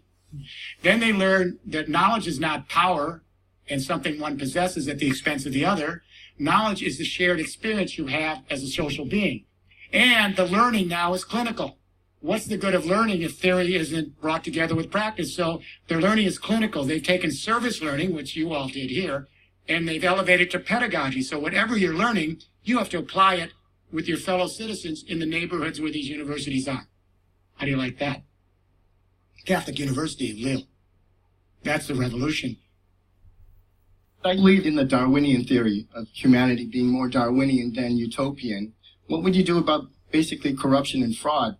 Then they learn that knowledge is not power and something one possesses at the expense of the other. Knowledge is the shared experience you have as a social being. And the learning now is clinical. What's the good of learning if theory isn't brought together with practice? So their learning is clinical. They've taken service learning, which you all did here, and they've elevated to pedagogy. So whatever you're learning, you have to apply it with your fellow citizens in the neighborhoods where these universities are. How do you like that? Catholic University of Lille. That's the revolution. I believe in the Darwinian theory of humanity being more Darwinian than utopian. What would you do about basically corruption and fraud.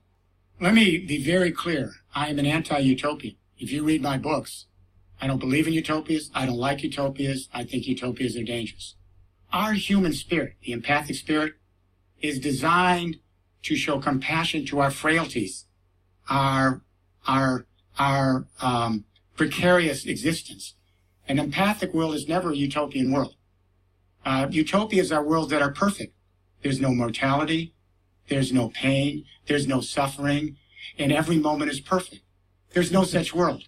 Let me be very clear. I am an anti-utopian. If you read my books, I don't believe in utopias. I don't like utopias. I think utopias are dangerous. Our human spirit, the empathic spirit, is designed to show compassion to our frailties, our precarious existence. An empathic world is never a utopian world. Utopias are worlds that are perfect. There's no mortality. There's no pain. There's no suffering. And every moment is perfect. There's no such world.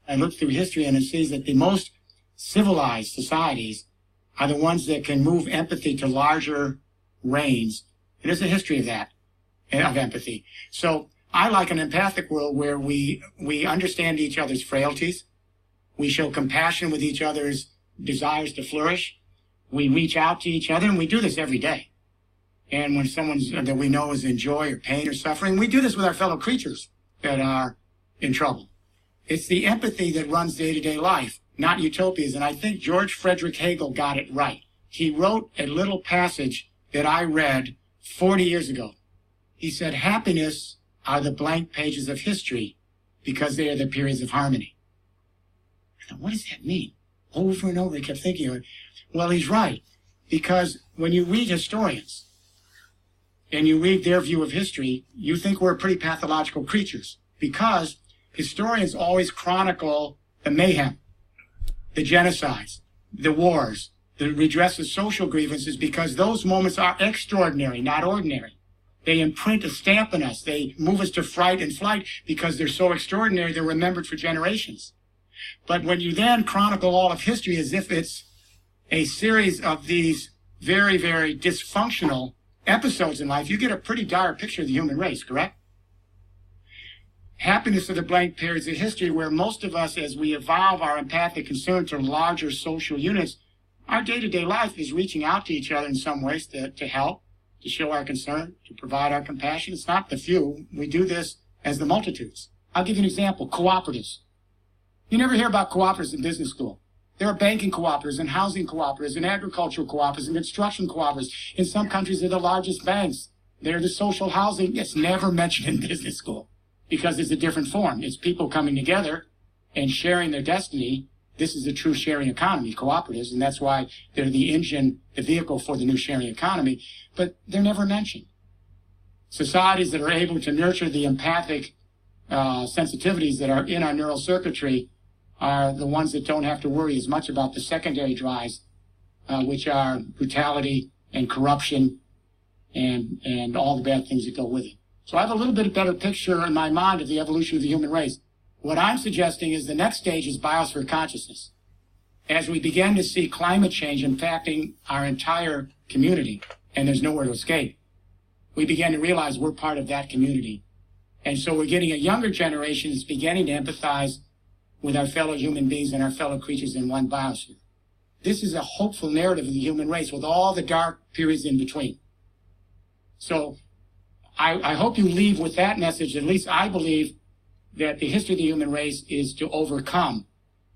I look through history and it sees that the most civilized societies are the ones that can move empathy to larger reigns. And there's a history of that, of empathy. So I like an empathic world where we understand each other's frailties. We show compassion with each other's desires to flourish. We reach out to each other, and we do this every day. And when someone that we know is in joy or pain or suffering, we do this with our fellow creatures that are in trouble. It's the empathy that runs day-to-day life, not utopias. And I think George Frederick Hegel got it right. He wrote a little passage that I read 40 years ago. He said, happiness are the blank pages of history because they are the periods of harmony. I thought, what does that mean? Over and over, I kept thinking of it. Well, he's right. Because when you read historians and you read their view of history, you think we're pretty pathological creatures. Because historians always chronicle the mayhem, the genocides, the wars, the redress of social grievances, because those moments are extraordinary, not ordinary. They imprint a stamp on us. They move us to fright and flight because they're so extraordinary, they're remembered for generations. But when you then chronicle all of history as if it's a series of these very, very dysfunctional episodes in life, you get a pretty dire picture of the human race, correct? Happiness are the blank periods of history where most of us, as we evolve our empathic concern to larger social units, our day-to-day life is reaching out to each other in some ways to help, to show our concern, to provide our compassion. It's not the few. We do this as the multitudes. I'll give you an example. Cooperatives. You never hear about cooperatives in business school. There are banking cooperatives and housing cooperatives and agricultural cooperatives and construction cooperatives. In some countries, they're the largest banks. They're the social housing. It's never mentioned in business school because it's a different form. It's people coming together and sharing their destiny. This is a true sharing economy, cooperatives, and that's why they're the engine, the vehicle for the new sharing economy, but they're never mentioned. Societies that are able to nurture the empathic sensitivities that are in our neural circuitry are the ones that don't have to worry as much about the secondary drives, which are brutality and corruption and all the bad things that go with it. So I have a little bit better picture in my mind of the evolution of the human race. What I'm suggesting is the next stage is biosphere consciousness. As we begin to see climate change impacting our entire community, and there's nowhere to escape, we begin to realize we're part of that community. And so we're getting a younger generation that's beginning to empathize with our fellow human beings and our fellow creatures in one biosphere. This is a hopeful narrative of the human race with all the dark periods in between. So I hope you leave with that message. At least I believe that the history of the human race is to overcome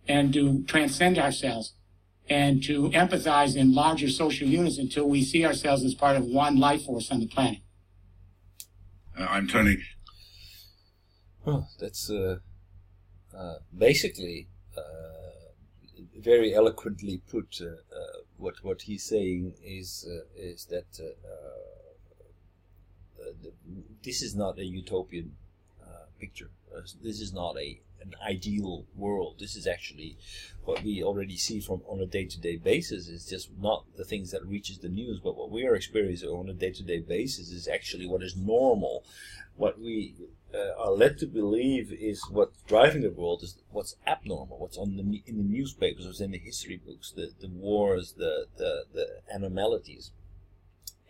and to transcend ourselves and to empathize in larger social units until we see ourselves as part of one life force on the planet. I'm Tony. Well, that's basically very eloquently put. What he's saying is that this is not a utopian picture. This is not an ideal world. This is actually what we already see on a day-to-day basis. It's just not the things that reaches the news, but what we are experiencing on a day-to-day basis is actually what is normal. What we are led to believe is what's driving the world is what's abnormal, what's in the newspapers, what's in the history books, the wars, the anomalies.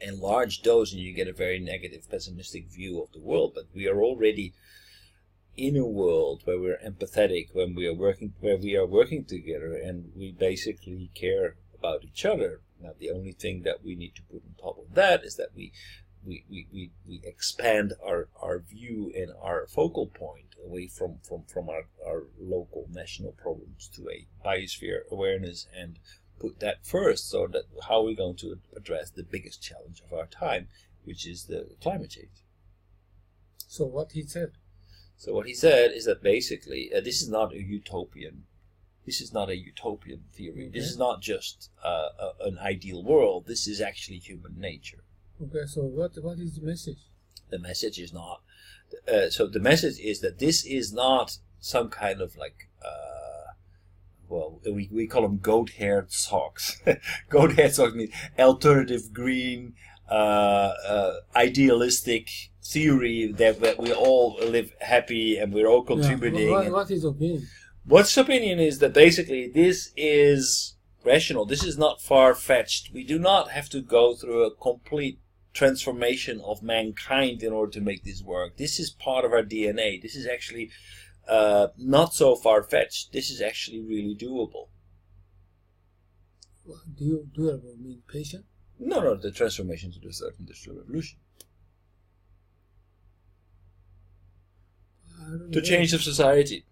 Enlarge those and you get a very negative, pessimistic view of the world. But we are already in a world where we're empathetic, when we are working together, and we basically care about each other. Now, the only thing that we need to put on top of that is that we expand our view and our focal point away from our local national problems to a biosphere awareness and put that first, so that how we're going to address the biggest challenge of our time, which is the climate change. So what he said? So what he said is that basically this is not a utopian. This is not a utopian theory. This is not just an ideal world. This is actually human nature. Okay, so what is the message? The message is not. So the message is that this is not some kind of like. Well, we call them goat-haired socks. Goat-haired socks means alternative green, idealistic theory that we all live happy and we're all contributing. Yeah, what is opinion? What's opinion is that basically this is rational. This is not far-fetched. We do not have to go through a complete transformation of mankind in order to make this work. This is part of our DNA. This is actually not so far-fetched. This is actually really doable. Do you mean patient? No, the transformation to the third industrial revolution. To change the society.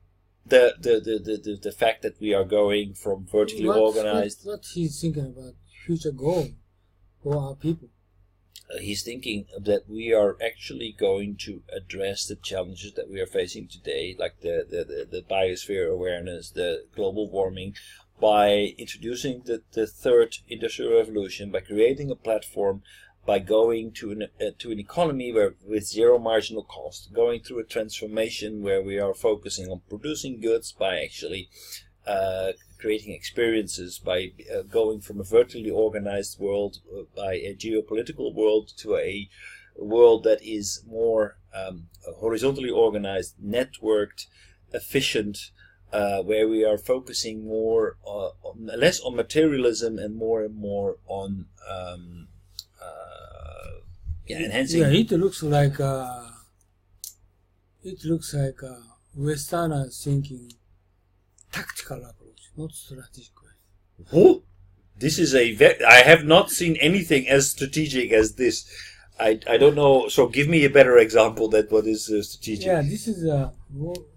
The fact that we are going from vertically organized. What he's thinking about future goal for our people. He's thinking that we are actually going to address the challenges that we are facing today, like the biosphere awareness, the global warming, by introducing the third industrial revolution, by creating a platform, by going to an economy with zero marginal cost, going through a transformation where we are focusing on producing goods by actually creating experiences, by going from a vertically organized world, by a geopolitical world, to a world that is more horizontally organized, networked, efficient, where we are focusing more less on materialism and more on enhancing. Yeah, it looks like Westerners thinking tactical approach, not strategic way. Oh, this is I have not seen anything as strategic as this. I don't know. So give me a better example that what is strategic. Yeah, this is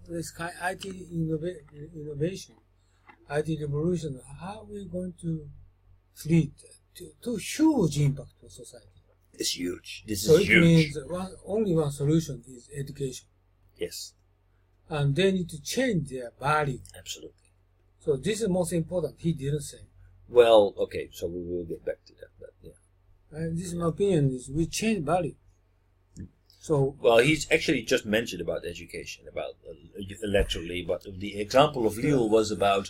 this kind IT innovation, IT revolution. How are we going to lead to huge impact for society? It's huge. This so is it huge. means only one solution is education. Yes. And they need to change their value. Absolutely. So this is most important. He didn't say. Well, okay, so we will get back to that. But yeah. And this is my opinion. Is we change value. So well, he's actually just mentioned about education, about electorally, but the example of Lille was about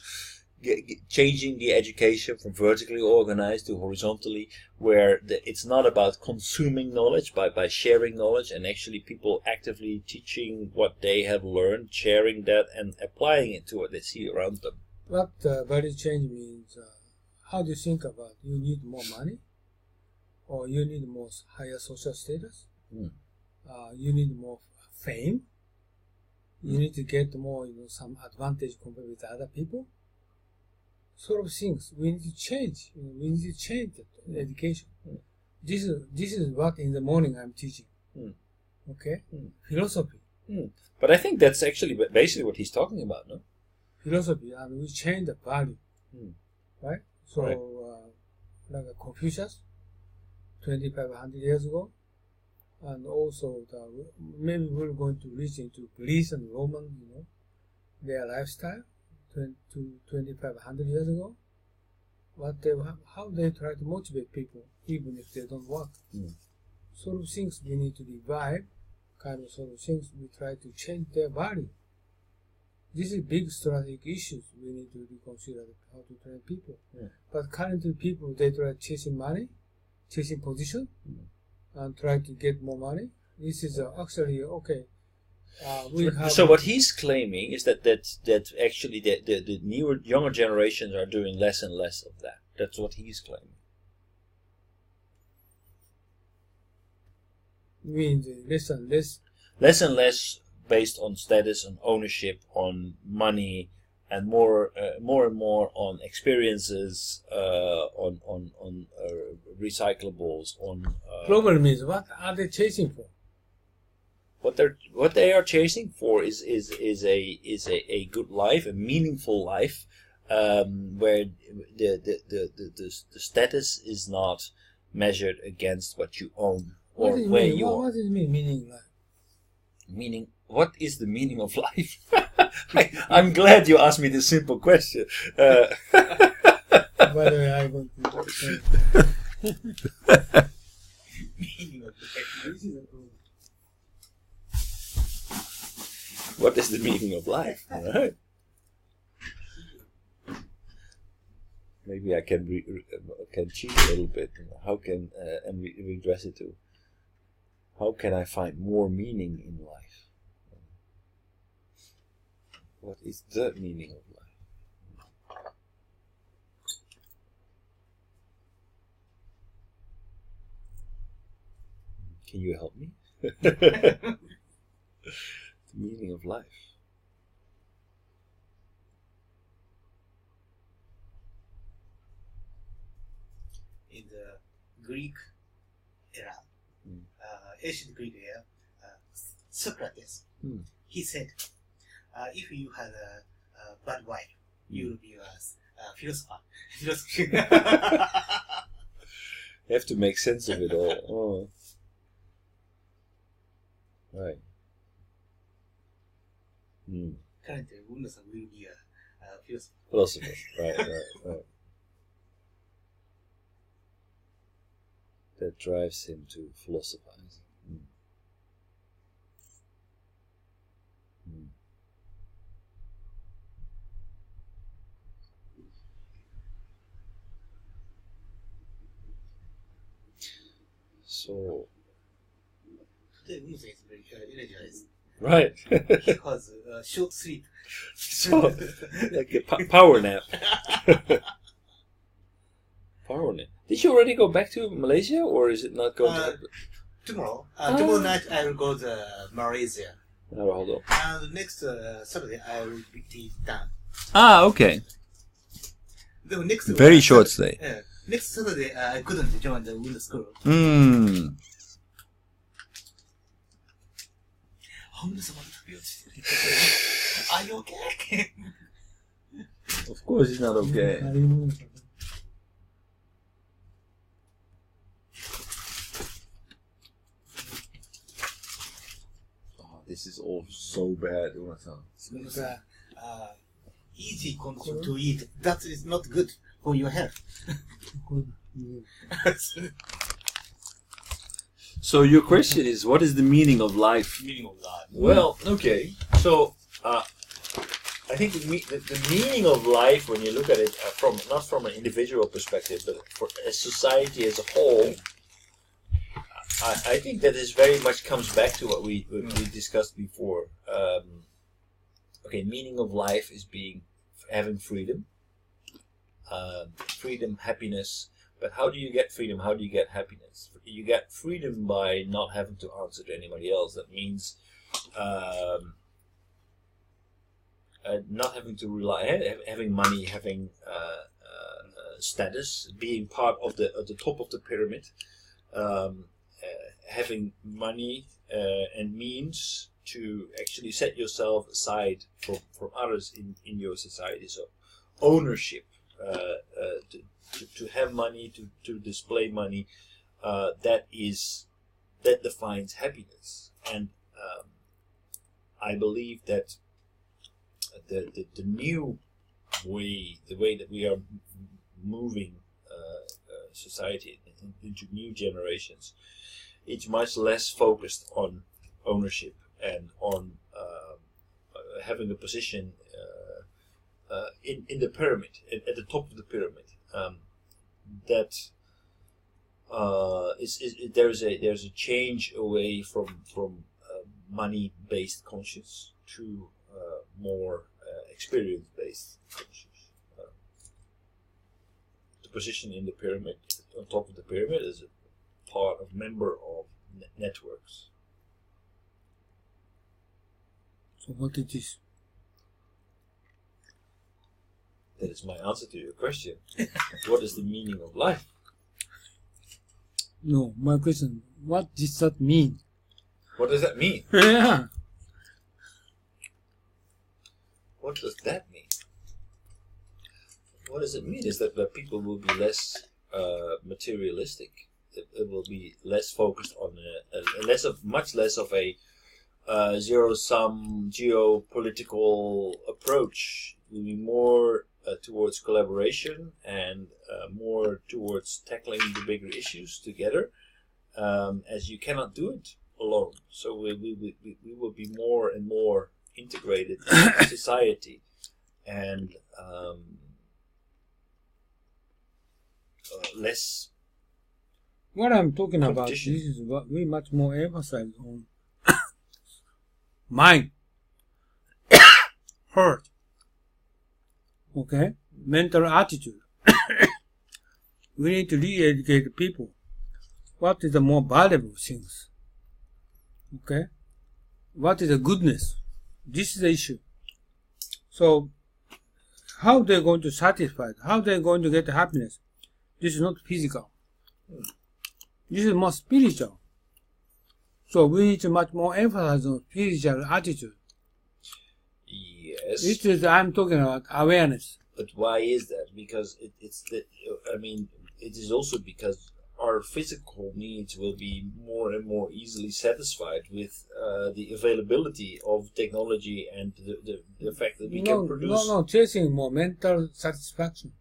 changing the education from vertically organized to horizontally, where it's not about consuming knowledge by sharing knowledge, and actually people actively teaching what they have learned, sharing that and applying it to what they see around them. What value change means? How do you think about you need more money, or you need more higher social status? You need more fame. You need to get more, some advantage compared with other people. Sort of things we need to change. We need to change the education. This is what in the morning I'm teaching. Okay, philosophy. But I think that's actually basically what he's talking about, no? Philosophy, and we change the value, right? So, right. Like Confucius, 2,500 years ago, and also maybe we're going to reach into Greece and Roman, their lifestyle. 2,500 years ago, how they try to motivate people even if they don't work. Sort of things we need to revive, kind of sort of things we try to change their value. This is big strategic issues we need to reconsider how to train people. But currently people, they try chasing money, chasing position, and try to get more money. This is actually okay. So what he's claiming is that actually the newer, younger generations are doing less and less of that. That's what he's claiming. You mean less and less? Less and less based on status, on ownership, on money, and more and more on experiences, on recyclables. Problem is, what are they chasing for? What they are chasing for is a good life, a meaningful life, where the status is not measured against what you own or What is where meaning? you are. What is meaning life? Meaning, what is the meaning of life? I'm glad you asked me this simple question. By the way, I want to. Meaning of life. What is the meaning of life? All right. Maybe I can can cheat a little bit. How can and redress it to? How can I find more meaning in life? What is the meaning of life? Can you help me? The meaning of life. In the Greek era, ancient Greek era, Socrates, he said, if you had a bad wife, you will be a philosopher. You have to make sense of it all. Oh. Right. Currently, Uno-san will be a philosopher. Philosopher. Right. That drives him to philosophize. So. Today, Uno-san is very energized. Right. Because short sleep. So, like a power nap. Power nap. Did you already go back to Malaysia, or is it not going to happen? Tomorrow. Tomorrow night I will go to Malaysia. Oh, hold on. And next Saturday I will be done. Okay. The next Very short stay. Next Saturday I couldn't join the Uno school. Are you okay? Of course he's not okay. Oh, this is all so bad, Una-san. Easy consume to eat. That is not good for your health. So your question is, what is the meaning of life? Meaning of life. Well, okay. So I think the meaning of life, when you look at it from not from an individual perspective, but for a society as a whole, I think that this very much comes back to what we discussed before. Okay, meaning of life is having freedom, happiness. But how do you get freedom? How do you get happiness? You get freedom by not having to answer to anybody else. That means not having to rely, having money, having status, being part of the top of the pyramid, having money and means to actually set yourself aside from others in your society. So ownership, to have money, to display money, that defines happiness. And I believe that the new way, the way that we are moving society into new generations, it's much less focused on ownership and on having a position in the pyramid, at the top of the pyramid. There's a change away from money-based conscious to more experience-based conscious. The position in the pyramid, on top of the pyramid, is a part of member of networks. So what it is? That is my answer to your question. What is the meaning of life? No, my question, what does that mean? What does that mean? Yeah. What does that mean? What does it mean is that people will be less materialistic. it will be less focused on much less of a zero-sum geopolitical approach. It will be more towards collaboration and more towards tackling the bigger issues together, as you cannot do it alone. So we will be more and more integrated in society, and less. What I'm talking about, this is what we much more emphasize on mind, heart, okay, mental attitude. We need to re-educate people. What is the more valuable things? Okay, what is the goodness? This is the issue. So, how they're going to satisfy it? How they're going to get happiness? This is not physical. This is more spiritual. So we need to much more emphasize on spiritual attitude. Yes. It is, I'm talking about awareness. But why is that? Because it is also because our physical needs will be more and more easily satisfied with the availability of technology and the fact that we can produce. No, chasing more mental satisfaction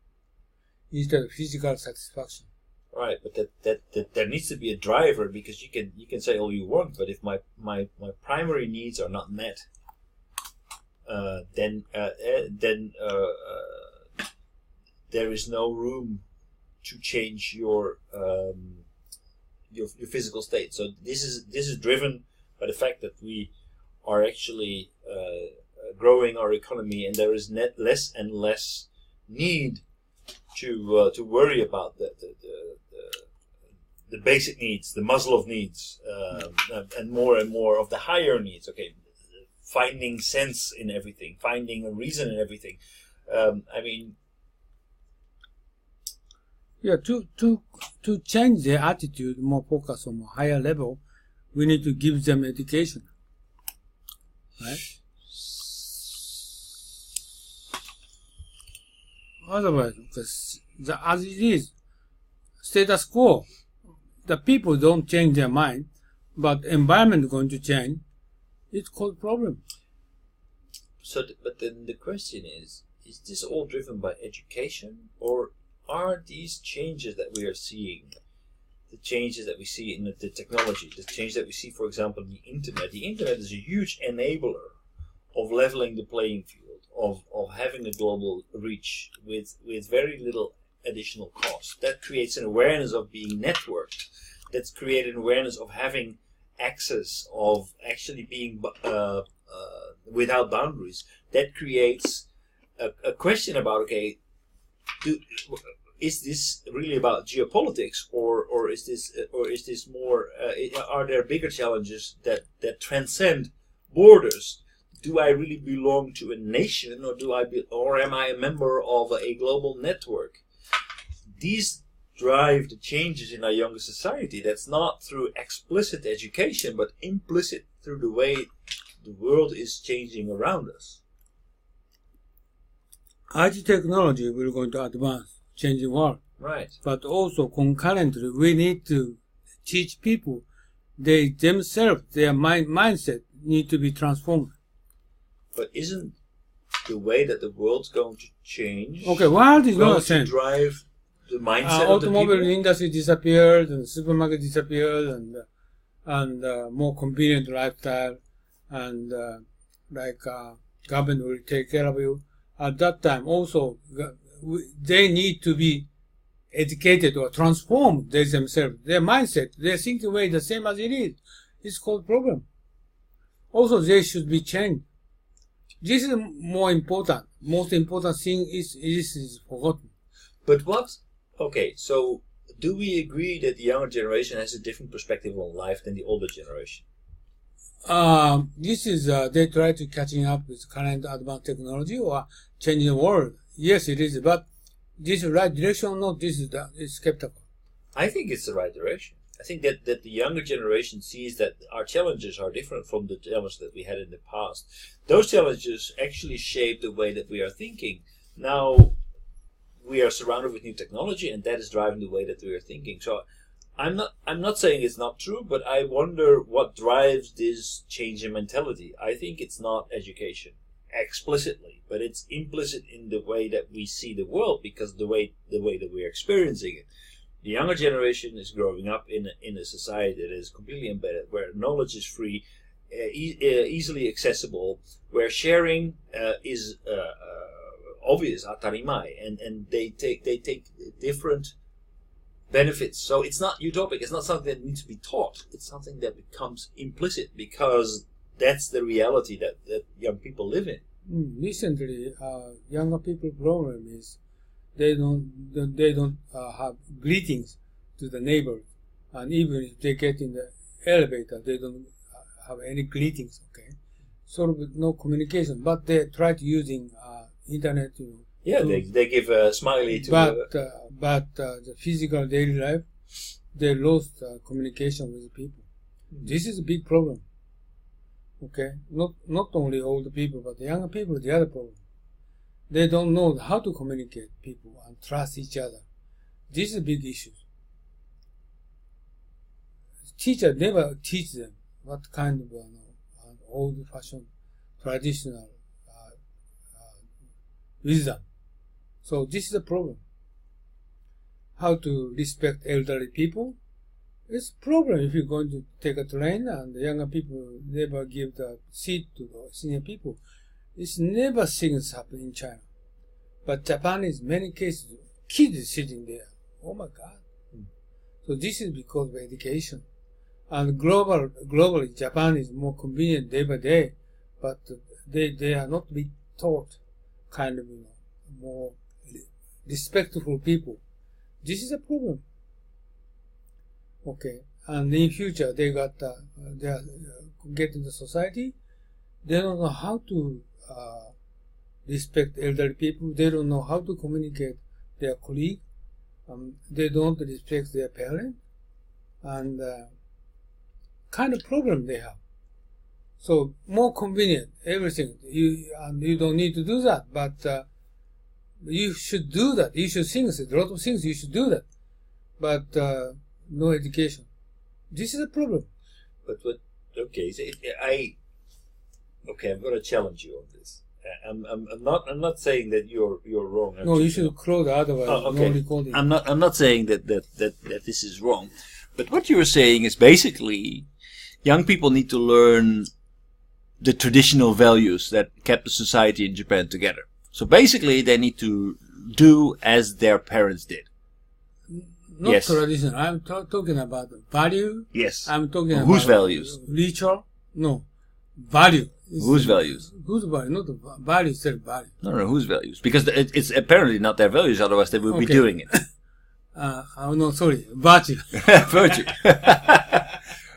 instead of physical satisfaction. Right, but that there needs to be a driver, because you can say all you want, but if my primary needs are not met, then there is no room to change your physical state. So this is driven by the fact that we are actually growing our economy, and there is less and less need to worry about the basic needs, the muzzle of needs, and more of the higher needs. Okay, finding sense in everything, finding a reason in everything. Yeah, to change their attitude, more focus on a higher level, we need to give them education, right? Otherwise, as it is, status quo, the people don't change their mind, but environment is going to change. It's called problem. So, but then the question is this all driven by education, or are these changes that we are seeing, the changes that we see in the technology, the change that we see, for example, in the internet? The internet is a huge enabler of leveling the playing field, of having a global reach with very little additional cost. That creates an awareness of being networked. That's created an awareness of having access, of actually being without boundaries. That creates a question about, okay, is this really about geopolitics, or is this more? Are there bigger challenges that transcend borders? Do I really belong to a nation, or am I a member of a global network? These drive the changes in our younger society. That's not through explicit education, but implicit through the way the world is changing around us. IT technology will going to advance, change the world. Right. But also concurrently, we need to teach people they themselves, their mindset need to be transformed. But isn't the way that the world's going to change? Okay, world is going not to drive the mindset of the people? Automobile industry disappeared, and supermarket disappeared, and more convenient lifestyle, and government will take care of you. At that time, also they need to be educated or transformed themselves, their mindset, their thinking way the same as it is. It's called problem. Also, they should be changed. This is more important. Most important thing is forgotten. But what? Okay, so do we agree that the younger generation has a different perspective on life than the older generation? This is they try to catching up with current advanced technology or changing the world. Yes, it is, but this is the right direction or not? This is skeptical. I think it's the right direction. I think that the younger generation sees that our challenges are different from the challenges that we had in the past. Those challenges actually shape the way that we are thinking. Now we are surrounded with new technology, and that is driving the way that we are thinking. So I'm not saying it's not true, but I wonder what drives this change in mentality. I think it's not education explicitly, but it's implicit in the way that we see the world, because the way that we're experiencing it. The younger generation is growing up in a society that is completely embedded, where knowledge is free, easily accessible, where sharing is obvious, atarimai, and they take different benefits. So it's not utopic. It's not something that needs to be taught. It's something that becomes implicit because that's the reality that young people live in. Recently, younger people problem is they don't have greetings to the neighbors, and even if they get in the elevator, they don't have any greetings. Okay, sort of no communication, but they try to using internet. Yeah, they give a smiley to. But the physical daily life, they lost communication with people. This is a big problem. Okay, not only older people, but the younger people. The other problem, they don't know how to communicate people and trust each other. This is a big issue. Teacher never teach them what kind of an old-fashioned, traditional wisdom. So this is a problem. How to respect elderly people? It's a problem if you're going to take a train and the younger people never give the seat to the senior people. It's never things happen in China. But Japan is many cases, kids sitting there. Oh my God. So this is because of education. And globally, Japan is more convenient day by day, but they are not being taught kind of, more respectful people. This is a problem. Okay, and in future they are getting the society. They don't know how to respect elderly people. They don't know how to communicate their colleague. They don't respect their parents, and kind of problem they have. So more convenient everything. You don't need to do that, but you should do that. You should think a lot of things. You should do that, but no education. This is a problem. But okay, so I'm going to challenge you on this. I'm not saying that you're wrong. No, you should close, otherwise no recording. I'm not saying that this is wrong, but what you're saying is basically young people need to learn the traditional values that kept the society in Japan together. So basically, they need to do as their parents did. Not yes. Traditional. I'm talking about value. Yes. I'm talking about whose values? Ritual. No, value. Whose values? Whose value? Not the value itself. Value. No, whose values? Because it's apparently not their values. Otherwise, they would be doing it. No, sorry. Virtue. Virtue.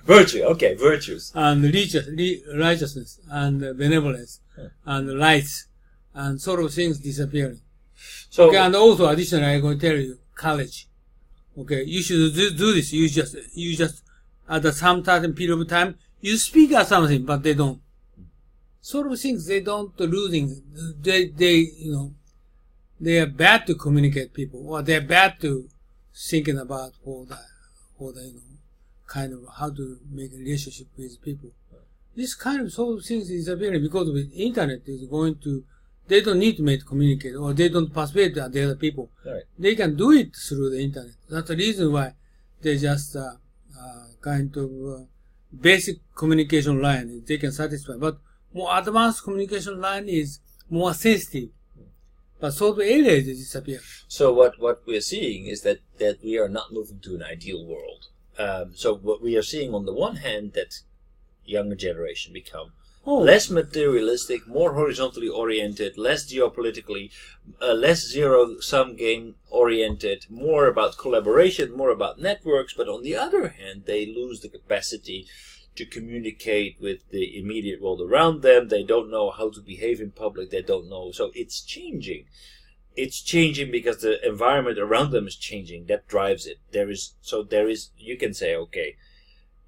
Virtue. Okay, virtues. And righteousness and benevolence and lights and sort of things disappearing. So, okay, and also additionally, I'm going to tell you, college. Okay, you should do this. You just at some certain period of time, you speak at something, but they don't. Sort of things they don't losing. They are bad to communicate people, or they're bad to thinking about for the kind of how to make a relationship with people. This kind of sort of things is appearing because the internet is going to. They don't need to make communicate, or they don't persuade the other people. Right. They can do it through the internet. That's the reason why they just kind of basic communication line they can satisfy. But more advanced communication line is more sensitive. But sort of areas disappear. So what we're seeing is that we are not moving to an ideal world. So what we are seeing on the one hand, that younger generation become less materialistic, more horizontally oriented, less geopolitically, less zero-sum game oriented, more about collaboration, more about networks. But on the other hand, they lose the capacity to communicate with the immediate world around them. They don't know how to behave in public. They don't know. So it's changing. It's changing because the environment around them is changing. That drives it. There is, you can say, okay,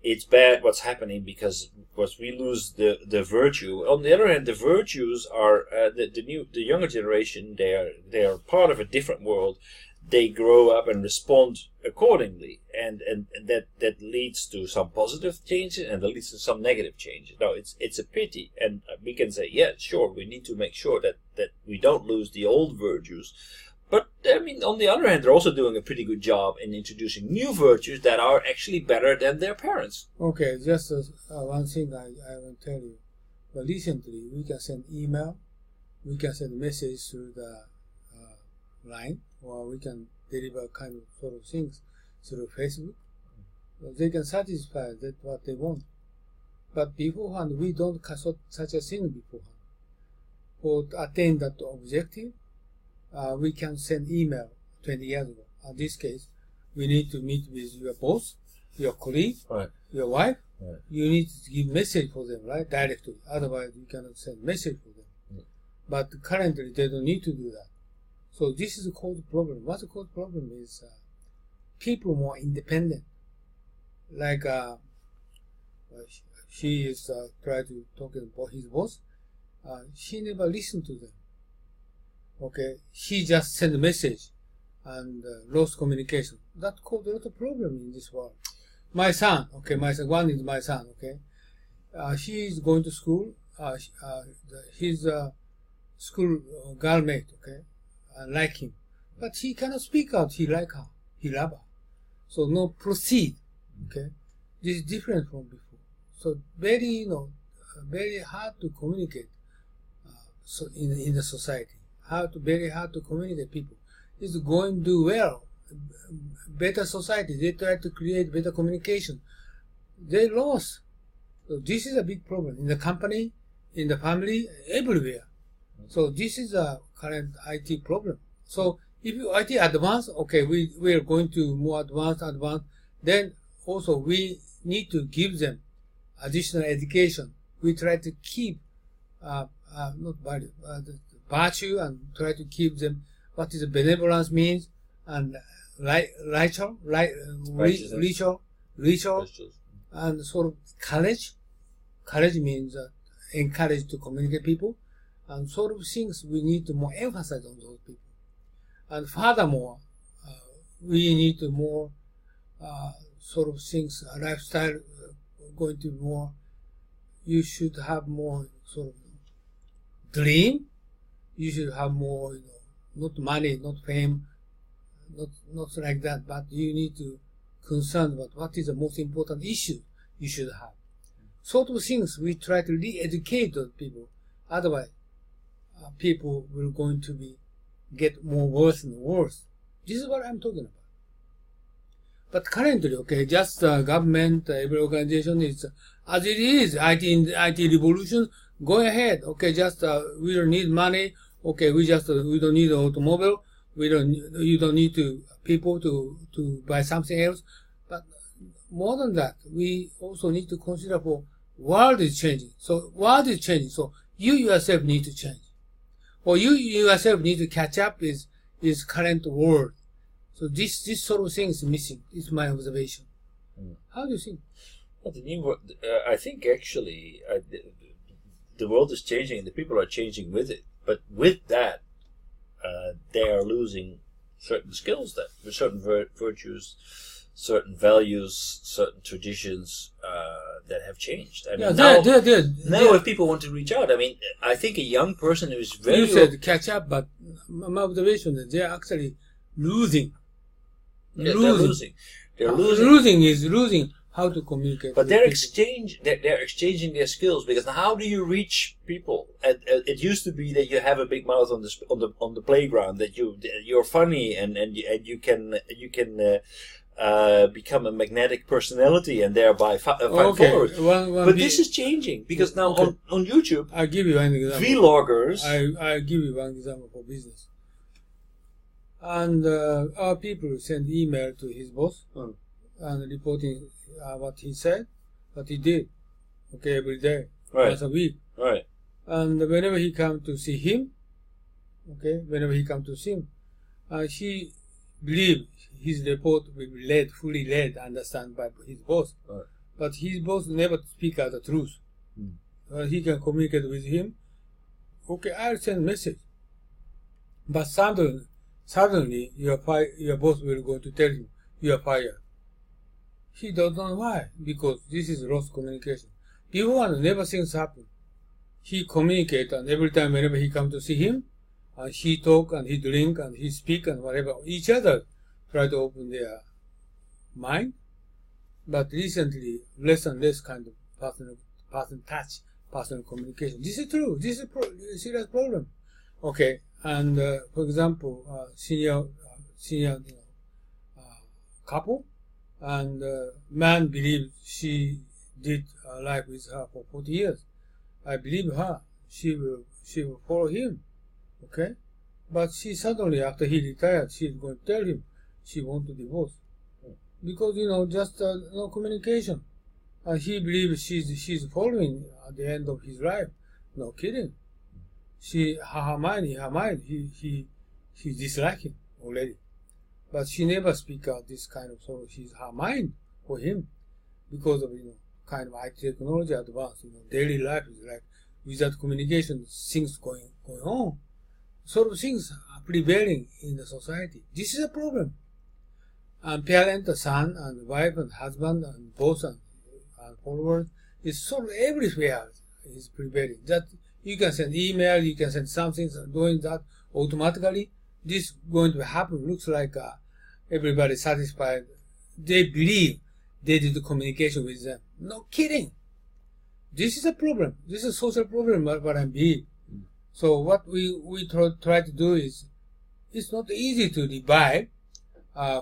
it's bad what's happening because we lose the virtue. On the other hand, the virtues are the younger generation. They are part of a different world. they grow up and respond accordingly, and that leads to some positive changes and that leads to some negative changes. Now it's a pity, and we can say, yeah, sure, we need to make sure that we don't lose the old virtues. But I mean, on the other hand, they're also doing a pretty good job in introducing new virtues that are actually better than their parents. Okay, just one thing I will tell you. But recently, we can send email, we can send message through the line, or we can deliver kind of sort of things through Facebook. They can satisfy that what they want. But beforehand, we don't have such a thing beforehand. For to attain that objective, we can send email 20 years ago. In this case, we need to meet with your boss, your colleague, Right. your wife. Right. You need to give message for them, right? Directly. Otherwise, you cannot send message for them. Yeah. But currently, they don't need to do that. So this is a cause problem. What's the cause problem is people more independent. Like she is trying to talk about his boss. She never listened to them. Okay, she just sent a message and lost communication. That caused a lot of problem in this world. My son, okay, one is my son, okay. She is going to school. His school girlmate, okay, like him, but he cannot speak out. He like her, he love her. So no proceed, okay. This is different from before. So very, very hard to communicate. So in the society, very hard to communicate people. It's going to do well. Better society. They try to create better communication. They lost. So this is a big problem in the company, in the family, everywhere. So this is a current IT problem. So if you IT advance, okay, we are going to more advanced, then also we need to give them additional education. We try to keep not value, virtue, and try to keep them what is benevolence means, and ritual, and sort of courage. Courage means encourage to communicate people, and sort of things we need to more emphasize on those people. And furthermore, we need to more sort of things, lifestyle going to more. You should have more sort of dream. You should have more, not money, not fame, not like that, but you need to concern about what is the most important issue you should have. Sort of things we try to re-educate those people. Otherwise, people will going to get more worse and worse. This is what I'm talking about. But currently, okay, just government, every organization is as it is. IT revolution. Go ahead, okay. Just we don't need money. Okay, we don't need an automobile. You don't need people to buy something else. But more than that, we also need to consider for world is changing. So world is changing. So you yourself need to change, or you yourself need to catch up with current world. So this sort of thing is missing. It's my observation. How do you think? Well, I think actually the world is changing and the people are changing with it. But with that, they are losing certain skills, certain virtues, certain values, certain traditions that have changed. I mean, now if people want to reach out, I mean, I think a young person who is very... You said catch up, but my observation is they are actually losing. Yeah, losing. Losing how to communicate. But they're exchanging their skills, because how do you reach people? It used to be that you have a big mouth on the playground, that you're funny and you can become a magnetic personality and thereby find followers. But this is changing, because now on YouTube, I'll give you one example. Vloggers. I'll give you one example for business. And our people send email to his boss and reporting what he said, what he did, okay, every day, once a week. Right. And whenever he come to see him, he believe his report will be fully read, understand by his boss. Right. But his boss never speak out the truth. He can communicate with him. Okay, I'll send message. But Suddenly, your boss will go to tell you, you are fired. He doesn't know why, because this is lost communication. Before, never things happen. He communicate, and every time whenever he come to see him, and he talk, and he drink, and he speak, and whatever, each other try to open their mind. But recently, less and less kind of person touch, personal communication. This is true. This is a serious problem. Okay, and for example, senior couple, and man believes she did life with her for 40 years. I believe her. She will follow him. Okay, but she suddenly, after he retired, she is going to tell him she wants to divorce because just no communication. And he believes she's following at the end of his life. No kidding. Her mind, he dislike him already. But she never speak out this kind of sorrow. She's her mind for him because of kind of IT technology advance. Daily life is like without communication, things going on. Sort of things are prevailing in the society. This is a problem. And parent, son, and wife, and husband, and boss, and followers is sort of everywhere is prevailing. That you can send email, you can send something, doing that automatically. This going to happen. Looks like everybody satisfied. They believe they did the communication with them. No kidding. This is a problem. This is a social problem. What I believe. So what we try to do is, it's not easy to revive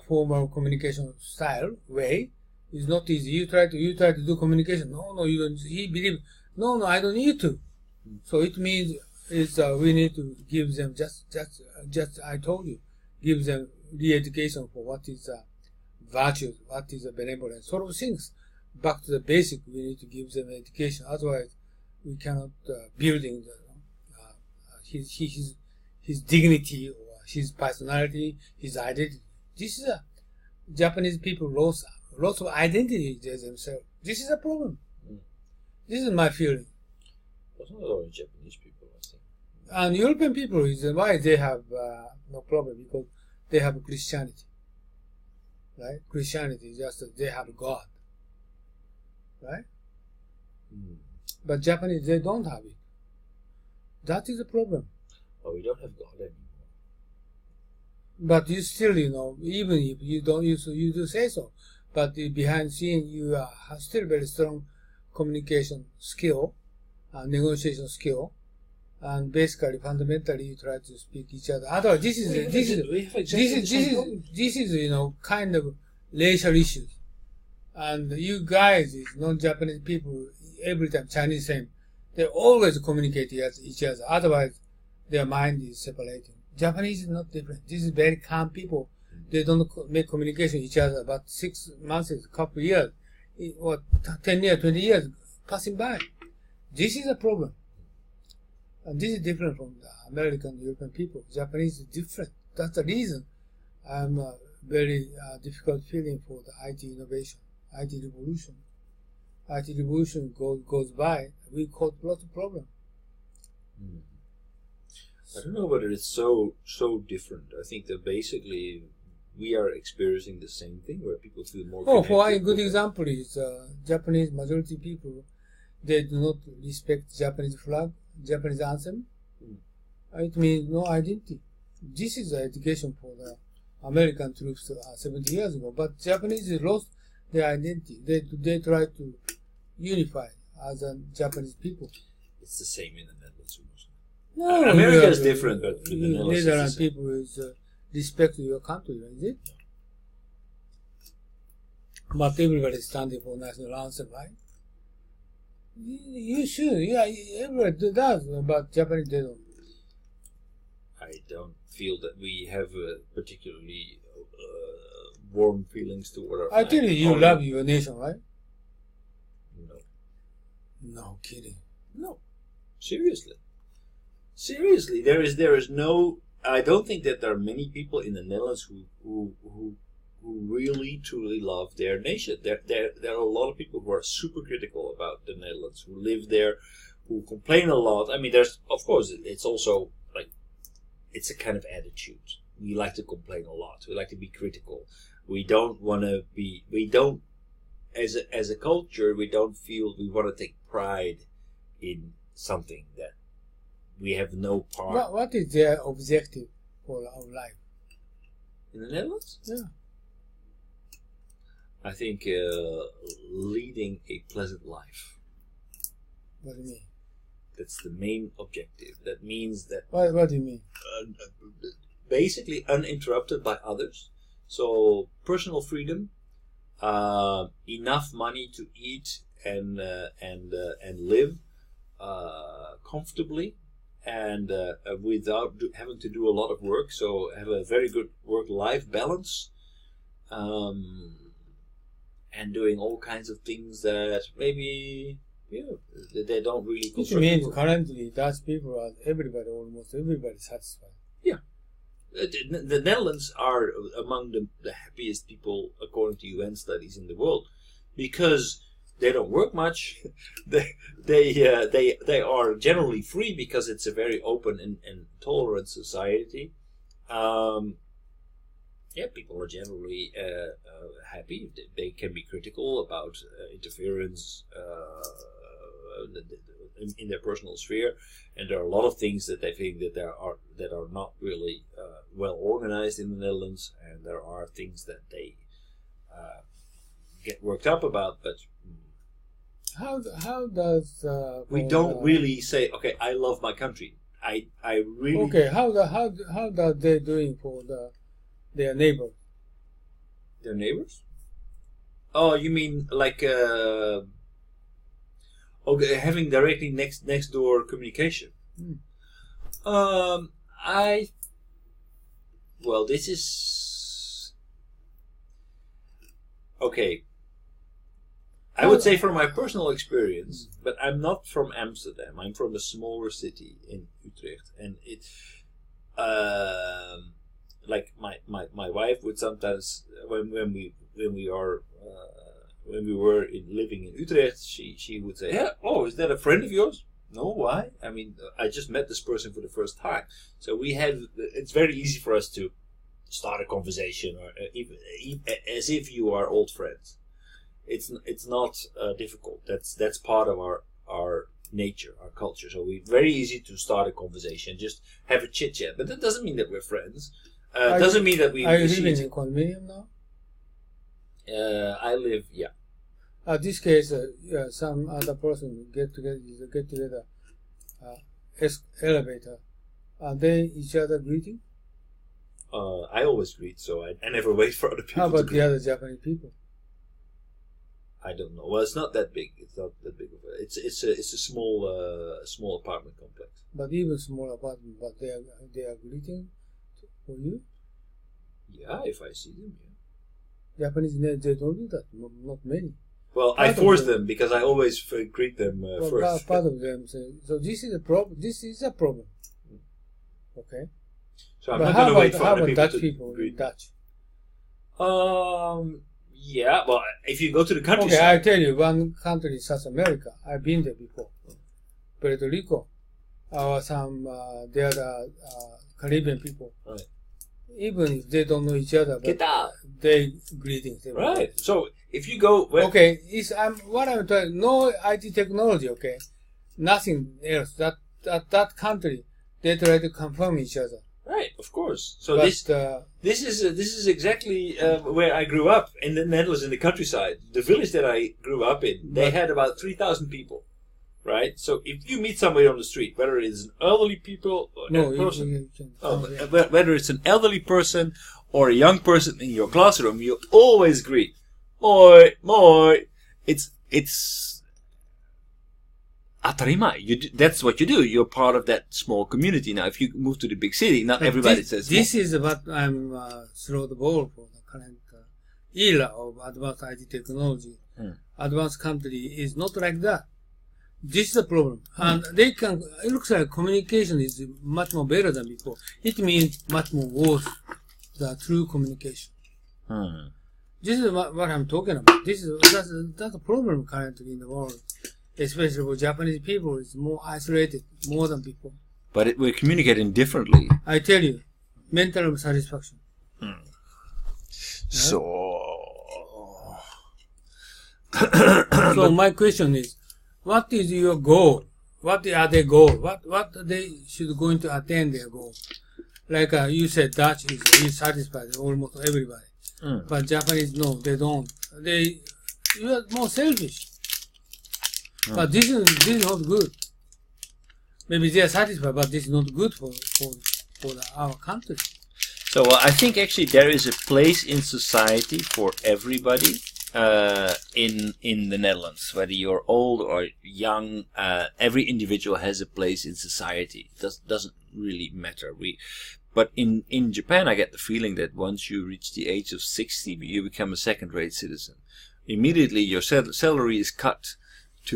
formal communication style way. It's not easy. You try to do communication. No, you don't. He believes. No, I don't need to. So it means we need to give them just I told you, give them re-education for what is virtue, what is benevolence, sort of things. Back to the basic, we need to give them education. Otherwise, we cannot building his dignity or his personality, his identity. This is Japanese people lost of identity themselves. This is a problem. This is my feeling. But not only Japanese people, I think. And European people is why they have no problem, because they have Christianity. Right? Christianity is just they have God. Right? But Japanese, they don't have it. That is the problem. Oh, we don't have God anymore. But you still, even if you don't, you do say so. But behind scene, you have still very strong communication skill, negotiation skill, and basically, fundamentally, you try to speak each other. Otherwise, this is kind of racial issues. And you guys, non-Japanese people, every time Chinese same, they always communicate each other. Otherwise, their mind is separating. Japanese is not different. This is very calm people. They don't make communication with each other. About 6 months, a couple of years, or 10 years, 20 years passing by. This is a problem. And this is different from the American, European people. Japanese is different. That's the reason I'm very difficult feeling for the IT innovation, IT revolution. IT revolution goes by, we cause lots of problems. I don't know whether it's so different. I think that basically we are experiencing the same thing, where people feel more connected. For a good example is Japanese majority people, they do not respect Japanese flag, Japanese anthem. It means no identity. This is the education for the American troops 70 years ago. But Japanese lost their identity. They try to unify as a Japanese people. It's the same in the Netherlands. No, America is different, but the Netherlands people is respect your country, is it? But everybody is standing for national anthem, right? You should, yeah, everybody does, but Japanese they don't. I don't feel that we have particularly warm feelings toward our I tell you, you love your nation, right? No. No kidding. No. Seriously, there is no. I don't think that there are many people in the Netherlands who really truly love their nation. There are a lot of people who are super critical about the Netherlands, who live there, who complain a lot. I mean, there's of course it's also like it's a kind of attitude. we like to complain a lot. We like to be critical. We don't want to be. We don't, as a culture, we don't feel we want to take pride in something that we have no part. What is their objective for our life? In the Netherlands? Yeah. I think leading a pleasant life. What do you mean? That's the main objective. That means that What do you mean? basically uninterrupted by others. So personal freedom, enough money to eat and live comfortably, and without having to do a lot of work. So have a very good work-life balance, and doing all kinds of things that maybe they don't really. It means currently Dutch people are almost everybody satisfied. Yeah. The Netherlands are among the happiest people according to UN studies in the world, because they don't work much. They are generally free because it's a very open and tolerant society. People are generally happy. They can be critical about interference in their personal sphere, and there are a lot of things that they think that are not really well organized in the Netherlands, and there are things that they get worked up about. But how does we don't really say, okay, I love my country. I really okay. How does they doing for their neighbor? Their neighbors? Oh, you mean like having directly next door communication? This is okay. I would say from my personal experience, but I'm not from Amsterdam. I'm from a smaller city in Utrecht, and it, like my wife would sometimes when we were living in Utrecht, she would say, "Yeah, oh, is that a friend of yours?" No, why? I mean, I just met this person for the first time, so it's very easy for us to start a conversation, or even as if you are old friends. It's not difficult. That's part of our nature, our culture. So it's very easy to start a conversation, just have a chit chat. But that doesn't mean that we're friends. Doesn't mean that we. Are you living in condominium now? I live, yeah. This case, some other person get together, elevator. Are they each other greeting? I always greet, so I never wait for other people. How about to the other Japanese people? I don't know. Well, it's not that big. It's not that big of a. It's a small apartment complex. But even small apartment, but they are greeting for you. Yeah, if I see them. Yeah. Japanese, they don't do that. Not many. Well, I force them because I always greet them first. Part of them say, so this is a problem. This is a problem. Okay. So I'm not going to wait for other people Dutch to people greet. Dutch. Yeah. Well, if you go to the countryside. Okay, I tell you, one country in South America. I've been there before. Puerto Rico, or some the other Caribbean people. Right. Even if they don't know each other, but they greetings. Right. So if you go, okay, what I'm trying. No IT technology. Okay, nothing else. That country, they try to confirm each other. Right, of course. So but, this is exactly where I grew up in the Netherlands, in the countryside. The village that I grew up in, they had about 3,000 people. Right. So if you meet somebody on the street, whether it's an elderly people or whether it's an elderly person or a young person in your classroom, you always greet, "Moi, moi." It's atarimai. That's what you do. You're part of that small community. Now, if you move to the big city, not everybody says. This is what I'm throw the ball for the current era of advanced IT technology. Advanced country is not like that. This is the problem. And it looks like communication is much more better than before. It means much more worth the true communication. This is what I'm talking about. That's a problem currently in the world. Especially for Japanese people, it's more isolated, more than before. But we're communicating differently. I tell you, mental satisfaction. So, So my question is, what is your goal? What are their goal? What they should going to attain their goal? Like you said, Dutch is satisfied almost everybody, but Japanese no, they don't. You are more selfish. But this is not good. Maybe they are satisfied, but this is not good for our country. So I think actually there is a place in society for everybody in the Netherlands, whether you're old or young. Every individual has a place in society. It doesn't really matter. But in Japan, I get the feeling that once you reach the age of 60, you become a second-rate citizen. Immediately, your salary is cut to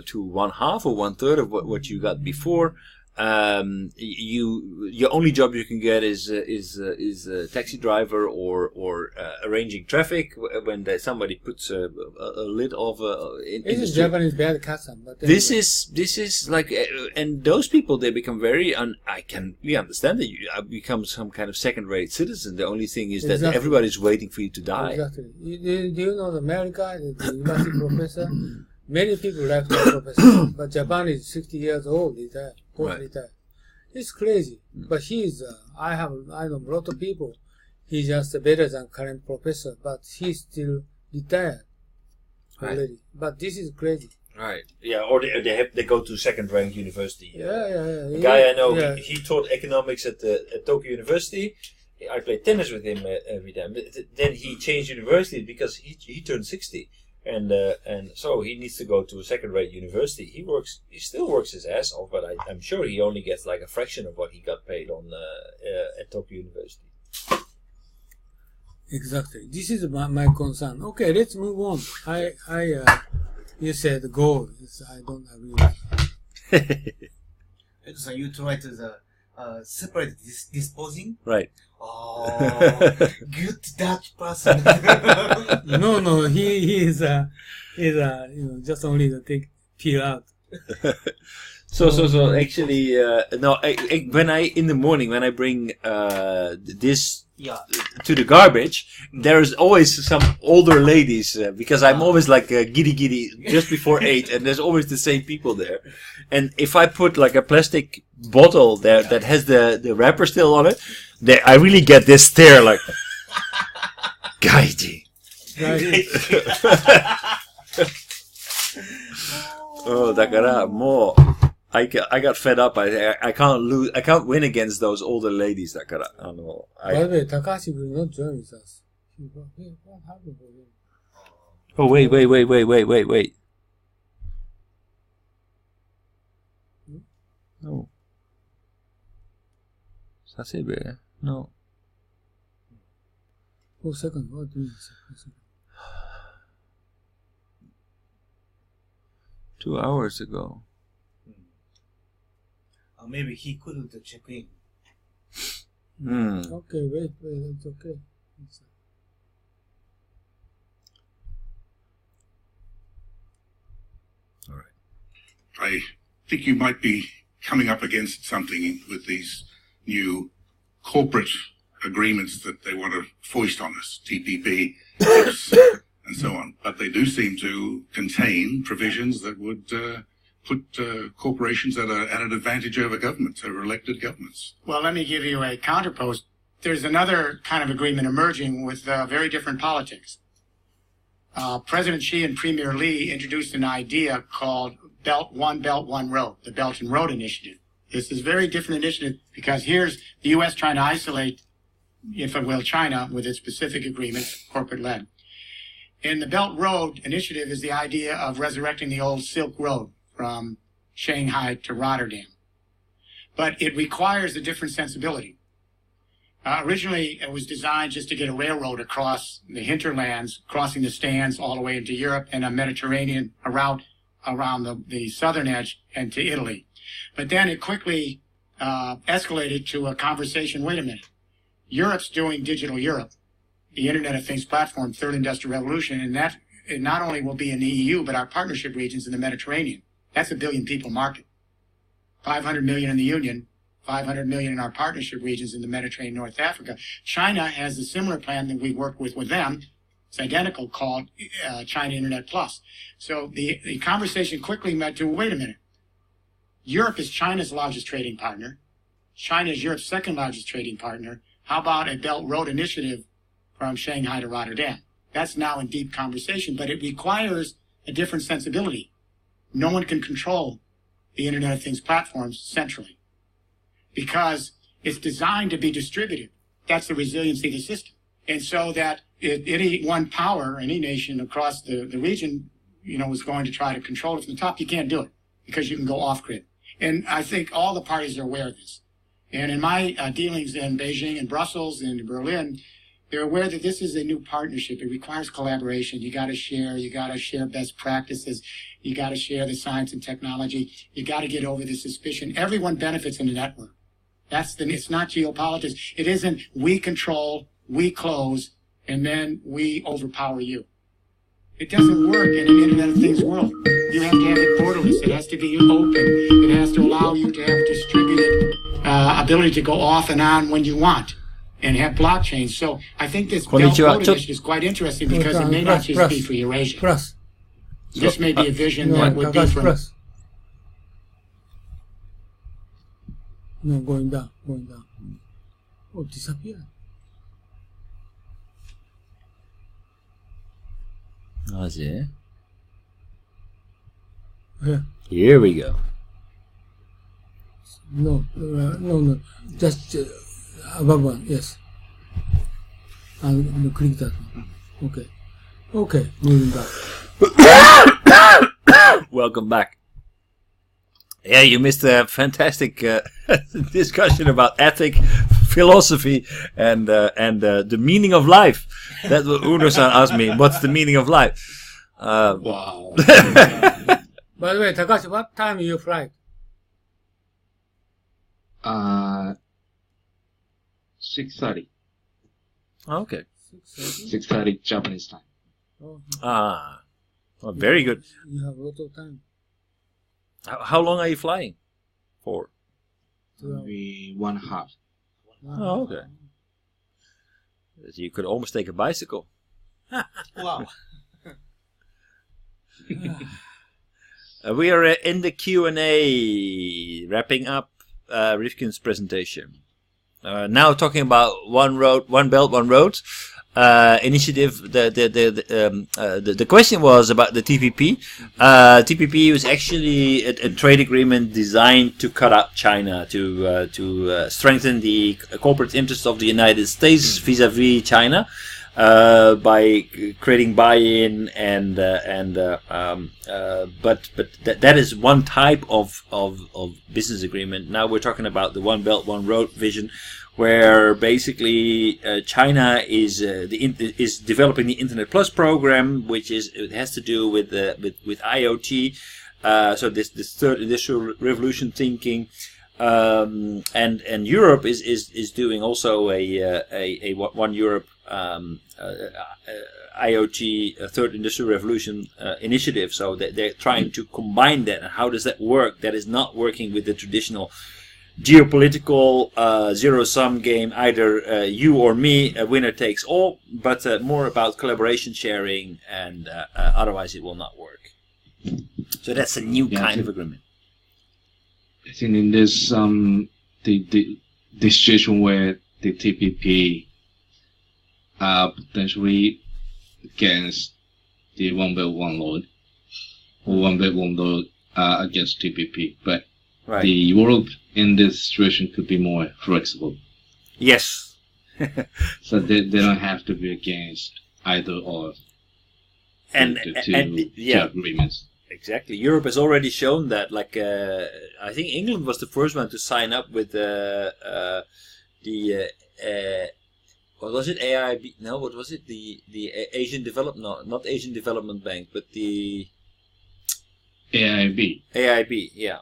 1/2 or 1/3 of what you got before. Your only job you can get is a taxi driver or arranging traffic when somebody puts a lid of in This the is street. Japanese bad custom. But This is like, and those people, they become very, I can really understand that you become some kind of second-rate citizen. The only thing is that Exactly. everybody's waiting for you to die. Exactly. Do you know America, the university professor? Many people left the professor, but Japan is 60 years old, retired, post-retired. It's crazy. But I know a lot of people. He's just better than current professor, but he's still retired already. But this is crazy. Right. Yeah. Or they go to second-rank university. Yeah. The guy I know, Yeah. he taught economics at Tokyo University. I played tennis with him every time. But then he changed university because he turned 60. And so he needs to go to a second-rate university. He still works his ass off, but I'm sure he only gets like a fraction of what he got paid on at Tokyo University. Exactly. This is my concern. Okay, let's move on. You said goal. I don't agree with it. So you try to separate disposing. Right. Oh, good Dutch person. No, he is just only to take peel out. So actually, no. When in the morning when I bring this to the garbage, there's always some older ladies because I'm always like giddy just before 8, and there's always the same people there. And if I put like a plastic bottle there that has the wrapper still on it, I really get this stare like, Gaiji. Oh, だからもう I got fed up. I can't win against those older ladies. だから By the way, Takashi will not join with us. What happened for him? Oh wait. No. Sasebe. No. 4 seconds. What do you mean? 4 seconds. 2 hours ago. Maybe he couldn't check in. Okay, wait, it's okay. All right. I think you might be coming up against something with these new corporate agreements that they want to foist on us, TPP, TIPS, and so on. But they do seem to contain provisions that would put corporations at an advantage over governments, over elected governments. Well, let me give you a counterpost. There's another kind of agreement emerging with very different politics. President Xi and Premier Lee introduced an idea called One Belt, One Road, the Belt and Road Initiative. This is a very different initiative because here's the U.S. trying to isolate, if it will, China with its specific agreements, corporate-led. And the Belt Road Initiative is the idea of resurrecting the old Silk Road from Shanghai to Rotterdam. But it requires a different sensibility. Originally, it was designed just to get a railroad across the hinterlands, crossing the Stands all the way into Europe and a Mediterranean route around the southern edge and to Italy. But then it quickly escalated to a conversation, wait a minute, Europe's doing Digital Europe, the Internet of Things platform, Third Industrial Revolution, and that it not only will be in the EU, but our partnership regions in the Mediterranean. That's a billion people market. 500 million in the Union, 500 million in our partnership regions in the Mediterranean, North Africa. China has a similar plan that we work with them. It's identical, called China Internet Plus. So the conversation quickly led to, wait a minute. Europe is China's largest trading partner. China is Europe's second largest trading partner. How about a Belt Road Initiative from Shanghai to Rotterdam? That's now in deep conversation, but it requires a different sensibility. No one can control the Internet of Things platforms centrally because it's designed to be distributed. That's the resiliency of the system. And so that any one power, any nation across the region, was going to try to control it from the top, you can't do it because you can go off grid. And I think all the parties are aware of this. And in my dealings in Beijing and Brussels and in Berlin, they're aware that this is a new partnership. It requires collaboration. You got to share best practices. You got to share the science and technology. You got to get over the suspicion. Everyone benefits in the network. It's not geopolitics. It isn't we control, we close, and then we overpower you. It doesn't work in an Internet of Things world. You have to have it borderless. It has to be open. It has to allow you to have distributed ability to go off and on when you want and have blockchains. So I think this Belt Road Initiative is quite interesting because it may not just be for Eurasia. This may be a vision that would be for... No, going down. Oh, disappeared. That's it. Yeah. Here we go. No. Just above one, yes. And click that one. Okay, moving back. Welcome back. Yeah, you missed a fantastic discussion about ethic, philosophy, and the meaning of life. That's what Uno-san asked me. What's the meaning of life? Wow. By the way, Takashi, what time you fly? 6:30. Okay. 6:30 Japanese time. Oh, well, very good. you have a lot of time. How long are you flying for? Maybe 1.5. Oh, okay. You could almost take a bicycle. Wow. We are in the Q&A, wrapping up Rifkin's presentation. Now talking about One Belt, One Road initiative. The question was about the TPP. TPP was actually a trade agreement designed to cut out China, to strengthen the corporate interests of the United States vis-a-vis China. By creating buy-in but that is one type of business agreement. Now we're talking about the One Belt, One Road vision, where basically China is developing the Internet Plus program, which has to do with IoT. So this third industrial revolution thinking. And Europe is doing also a One Europe IoT third industrial revolution initiative. So they're trying to combine that. And how does that work? That is not working with the traditional geopolitical zero-sum game, either you or me, a winner takes all, but more about collaboration, sharing, and otherwise it will not work. So that's a new kind of agreement. I think in this the situation where the TPP are potentially against the One Belt, One Road, or One Belt, One Road against TPP, but the Europe in this situation could be more flexible. Yes. So they don't have to be against either or. And agreements. Exactly. Europe has already shown that. Like, I think England was the first one to sign up with what was it? AIB? No, what was it? The Asian Development? No, not Asian Development Bank, but the AIB. AIB, yeah.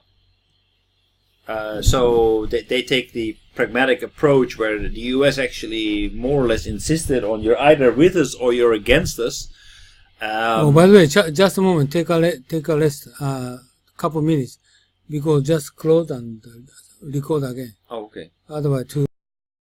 So they take the pragmatic approach where the US actually more or less insisted on you're either with us or you're against us. By the way, just a moment. Take a rest. Couple minutes. because just close and record again. Oh, okay. Otherwise, too